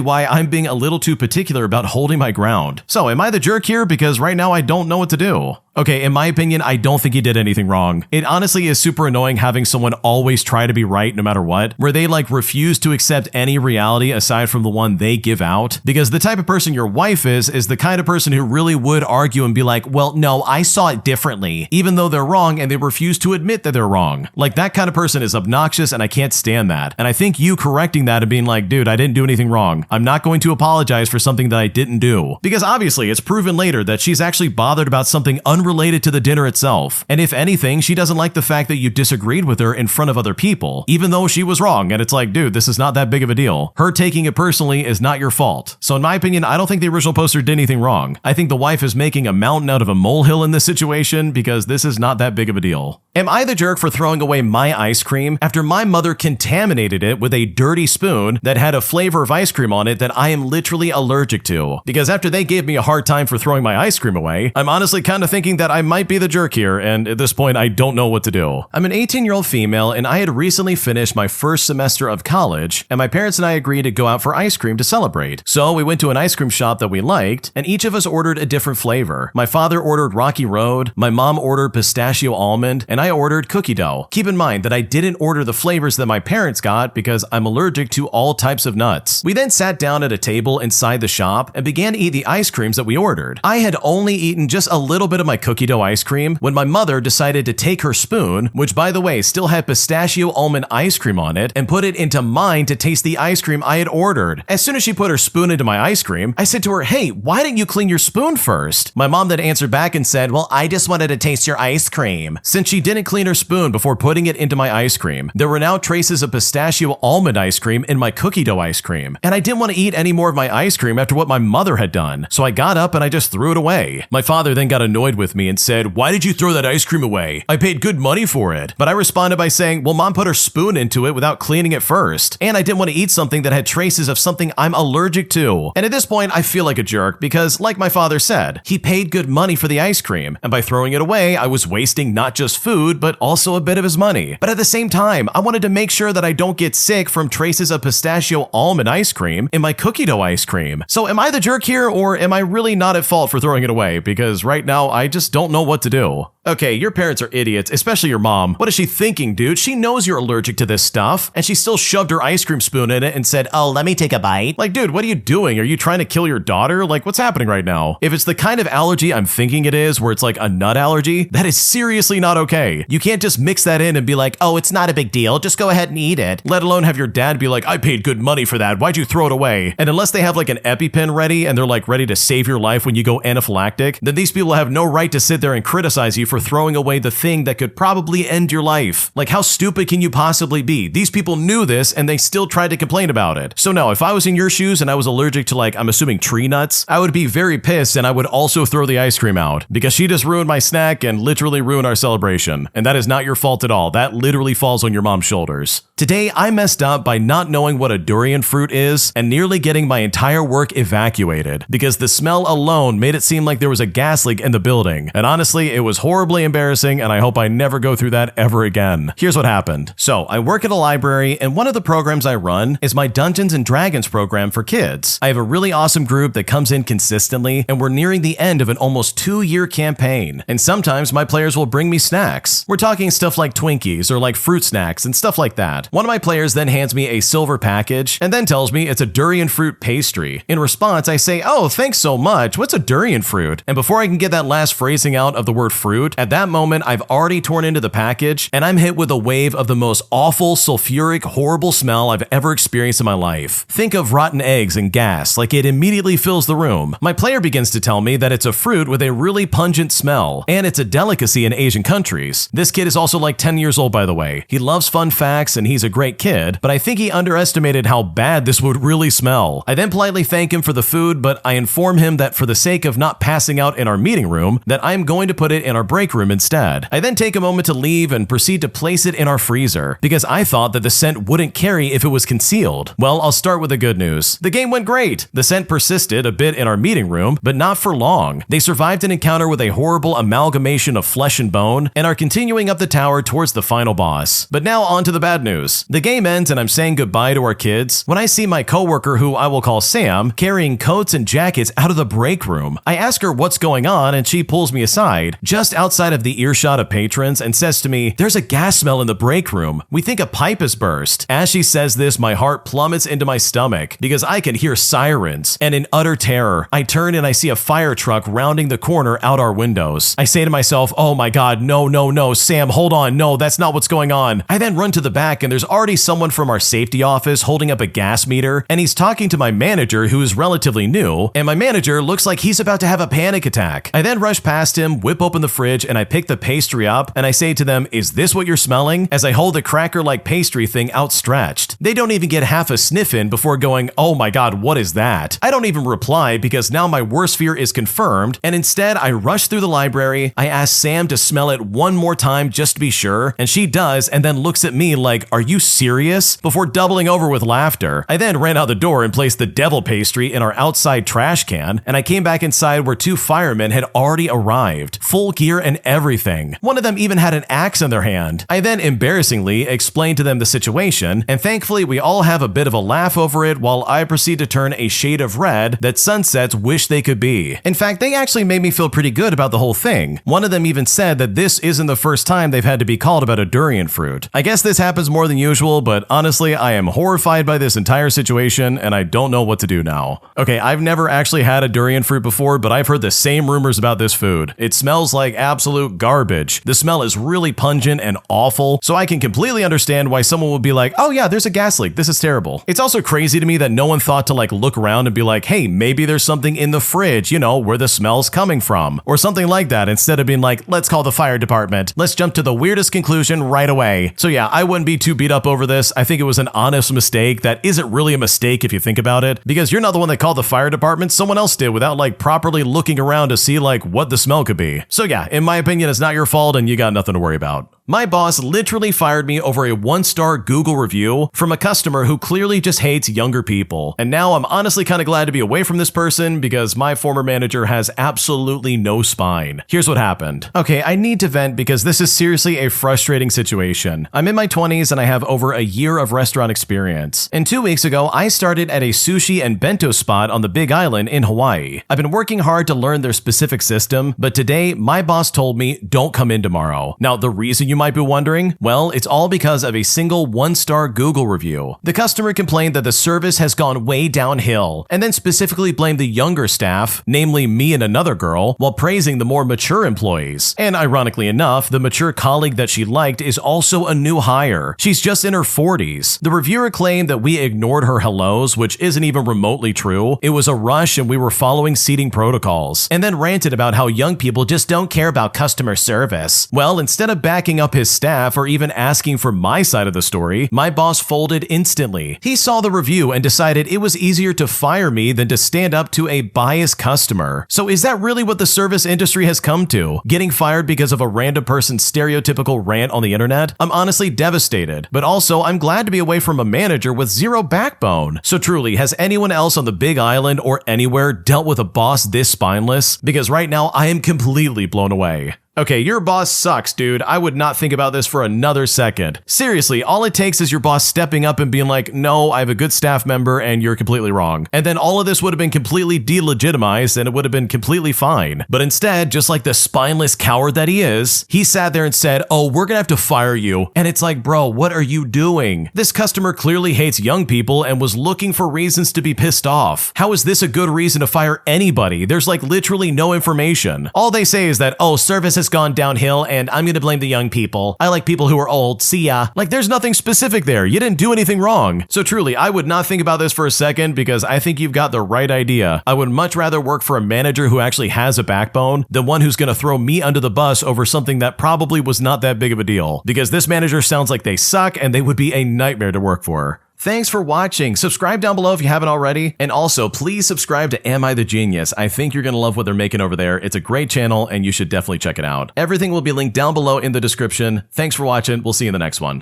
why I'm being a little too particular about holding my ground. So am I the jerk here? Because right now I don't know what to do. Okay, in my opinion, I don't think he did anything wrong. It honestly is super annoying having someone always try to be right no matter what, where they like refuse to accept any reality aside from the one they give out. Because the type of person your wife is the kind of person who really would argue and be like, "Well, no, I saw it differently," even though they're wrong and they refuse to admit that they're wrong. Like, that kind of person is obnoxious and I can't stand that. And I think think you correcting that and being like, dude, I didn't do anything wrong. I'm not going to apologize for something that I didn't do. Because obviously it's proven later that she's actually bothered about something unrelated to the dinner itself. And if anything, she doesn't like the fact that you disagreed with her in front of other people, even though she was wrong. And it's like, dude, this is not that big of a deal. Her taking it personally is not your fault. So in my opinion, I don't think the original poster did anything wrong. I think the wife is making a mountain out of a molehill in this situation because this is not that big of a deal. Am I the jerk for throwing away my ice cream after my mother contaminated it with a dirty spoon that had a flavor of ice cream on it that I am literally allergic to? Because after they gave me a hard time for throwing my ice cream away, I'm honestly kind of thinking that I might be the jerk here, and at this point I don't know what to do. I'm an 18-year-old female and I had recently finished my first semester of college, and my parents and I agreed to go out for ice cream to celebrate. So we went to an ice cream shop that we liked, and each of us ordered a different flavor. My father ordered Rocky Road, my mom ordered pistachio almond, and I ordered cookie dough. Keep in mind that I didn't order the flavors that my parents got because I'm allergic to all types of nuts. We then sat down at a table inside the shop and began to eat the ice creams that we ordered. I had only eaten just a little bit of my cookie dough ice cream when my mother decided to take her spoon, which by the way still had pistachio almond ice cream on it, and put it into mine to taste the ice cream I had ordered. As soon as she put her spoon into my ice cream, I said to her, "Hey, why didn't you clean your spoon first?" My mom then answered back and said, "Well, I just wanted to taste your ice cream." Since she didn't clean her spoon before putting it into my ice cream, there were now traces of pistachio almond ice cream in my cookie dough ice cream, and I didn't want to eat any more of my ice cream after what my mother had done, so I got up and I just threw it away. My father then got annoyed with me and said, "Why did you throw that ice cream away? I paid good money for it." But I responded by saying, "Well, mom put her spoon into it without cleaning it first, and I didn't want to eat something that had traces of something I'm allergic to." And at this point, I feel like a jerk because, like my father said, he paid good money for the ice cream, and by throwing it away, I was wasting not just food, but also a bit of his money. But at the same time, I wanted to make sure that I don't get sick from traces of pistachio almond ice cream in my cookie dough ice cream. So am I the jerk here, or am I really not at fault for throwing it away? Because right now, I just don't know what to do. Okay, your parents are idiots, especially your mom. What is she thinking, dude? She knows you're allergic to this stuff, and she still shoved her ice cream spoon in it and said, "Oh, let me take a bite." Like, dude, what are you doing? Are you trying to kill your daughter? Like, what's happening right now? If it's the kind of allergy I'm thinking it is, where it's like a nut allergy, that is seriously not okay. You can't just mix that in and be like, "Oh, it's not a big deal. Just go ahead and eat it." Let alone have your dad be like, "I paid good money for that. Why'd you throw it away?" And unless they have like an EpiPen ready and they're like ready to save your life when you go anaphylactic, then these people have no right to sit there and criticize you for throwing away the thing that could probably end your life. Like, how stupid can you possibly be? These people knew this and they still tried to complain about it. So no, if I was in your shoes and I was allergic to, like, I'm assuming tree nuts, I would be very pissed and I would also throw the ice cream out because she just ruined my snack and literally ruined our celebration. And that is not your fault at all. That literally falls on your mom's shoulders. Today, I messed up by not knowing what a durian fruit is and nearly getting my entire work evacuated because the smell alone made it seem like there was a gas leak in the building. And honestly, it was horribly embarrassing, and I hope I never go through that ever again. Here's what happened. So, I work at a library, and one of the programs I run is my Dungeons & Dragons program for kids. I have a really awesome group that comes in consistently, and we're nearing the end of an almost 2-year campaign. And sometimes my players will bring me snacks. We're talking stuff like Twinkies or like fruit snacks and stuff like that. One of my players then hands me a silver package and then tells me it's a durian fruit pastry. In response, I say, "Oh, thanks so much. What's a durian fruit?" And before I can get that last phrasing out of the word fruit, at that moment, I've already torn into the package and I'm hit with a wave of the most awful, sulfuric, horrible smell I've ever experienced in my life. Think of rotten eggs and gas, like it immediately fills the room. My player begins to tell me that it's a fruit with a really pungent smell, and it's a delicacy in Asian countries. This kid is also like 10 years old, by the way. He loves fun facts and he's a great kid, but I think he underestimated how bad this would really smell. I then politely thank him for the food, but I inform him that for the sake of not passing out in our meeting room, that I'm going to put it in our break room instead. I then take a moment to leave and proceed to place it in our freezer, because I thought that the scent wouldn't carry if it was concealed. Well, I'll start with the good news. The game went great. The scent persisted a bit in our meeting room, but not for long. They survived an encounter with a horrible amalgamation of flesh and bone, and are continuing up the tower towards the final boss. But now on to the bad news. The game ends and I'm saying goodbye to our kids when I see my coworker, who I will call Sam, carrying coats and jackets out of the break room. I ask her what's going on and she pulls me aside, just outside of the earshot of patrons, and says to me, "There's a gas smell in the break room. We think a pipe has burst." As she says this, my heart plummets into my stomach because I can hear sirens, and in utter terror, I turn and I see a fire truck rounding the corner out our windows. I say to myself, "Oh my God, no, Sam, hold on, no, that's not what's going on." I then run to the back and there's already someone from our safety office holding up a gas meter, and he's talking to my manager who is relatively new, and my manager looks like he's about to have a panic attack. I then rush past him, whip open the fridge, and I pick the pastry up, and I say to them, "Is this what you're smelling?" as I hold the cracker-like pastry thing outstretched. They don't even get half a sniff in before going, "Oh my god, what is that?" I don't even reply because now my worst fear is confirmed, and instead I rush through the library. I ask Sam to smell it one more time just to be sure, and she does, and then looks at me like, "Are you serious?" before doubling over with laughter. I then ran out the door and placed the devil pastry in our outside trash can, and I came back inside where 2 firemen had already arrived, full gear and everything. One of them even had an axe in their hand. I then embarrassingly explained to them the situation, and thankfully we all have a bit of a laugh over it while I proceed to turn a shade of red that sunsets wish they could be. In fact, they actually made me feel pretty good about the whole thing. One of them even said that this isn't the first time they've had to be called about a durian fruit. I guess this happens more than usual, but honestly, I am horrified by this entire situation and I don't know what to do now. Okay, I've never actually had a durian fruit before, but I've heard the same rumors about this food. It smells like absolute garbage. The smell is really pungent and awful, so I can completely understand why someone would be like, "Oh yeah, there's a gas leak. This is terrible." It's also crazy to me that no one thought to look around and be like, "Hey, maybe there's something in the fridge, where the smell's coming from," or something like that, instead of being like, "Let's call the fire department. Let's jump to the weirdest conclusion right away." So yeah, I wouldn't be too beat up over this. I think it was an honest mistake that isn't really a mistake if you think about it, because you're not the one that called the fire department, someone else did without properly looking around to see what the smell could be. So yeah, in my opinion, it's not your fault and you got nothing to worry about. My boss literally fired me over a 1-star Google review from a customer who clearly just hates younger people. And now I'm honestly kind of glad to be away from this person because my former manager has absolutely no spine. Here's what happened. Okay, I need to vent because this is seriously a frustrating situation. I'm in my 20s and I have over a year of restaurant experience. And 2 weeks ago, I started at a sushi and bento spot on the Big Island in Hawaii. I've been working hard to learn their specific system, but today my boss told me, "Don't come in tomorrow." Now, the reason you might be wondering? Well, it's all because of a single 1-star Google review. The customer complained that the service has gone way downhill, and then specifically blamed the younger staff, namely me and another girl, while praising the more mature employees. And ironically enough, the mature colleague that she liked is also a new hire. She's just in her 40s. The reviewer claimed that we ignored her hellos, which isn't even remotely true. It was a rush and we were following seating protocols, and then ranted about how young people just don't care about customer service. Well, instead of backing up his staff or even asking for my side of the story, my boss folded instantly. He saw the review and decided it was easier to fire me than to stand up to a biased customer. So is that really what the service industry has come to? Getting fired because of a random person's stereotypical rant on the internet? I'm honestly devastated, but also I'm glad to be away from a manager with zero backbone. So truly, has anyone else on the Big Island or anywhere dealt with a boss this spineless? Because right now I am completely blown away. Okay, your boss sucks, dude. I would not think about this for another second. Seriously, all it takes is your boss stepping up and being like, "No, I have a good staff member and you're completely wrong." And then all of this would have been completely delegitimized and it would have been completely fine. But instead, just like the spineless coward that he is, he sat there and said, "Oh, we're gonna have to fire you." And it's like, bro, what are you doing? This customer clearly hates young people and was looking for reasons to be pissed off. How is this a good reason to fire anybody? There's literally no information. All they say is that, "Oh, service has gone downhill and I'm gonna blame the young people. I like people who are old. See ya." There's nothing specific there. You didn't do anything wrong. So truly, I would not think about this for a second because I think you've got the right idea. I would much rather work for a manager who actually has a backbone than one who's gonna throw me under the bus over something that probably was not that big of a deal. Because this manager sounds like they suck and they would be a nightmare to work for. Thanks for watching. Subscribe down below if you haven't already. And also, please subscribe to Am I the Genius? I think you're going to love what they're making over there. It's a great channel and you should definitely check it out. Everything will be linked down below in the description. Thanks for watching. We'll see you in the next one.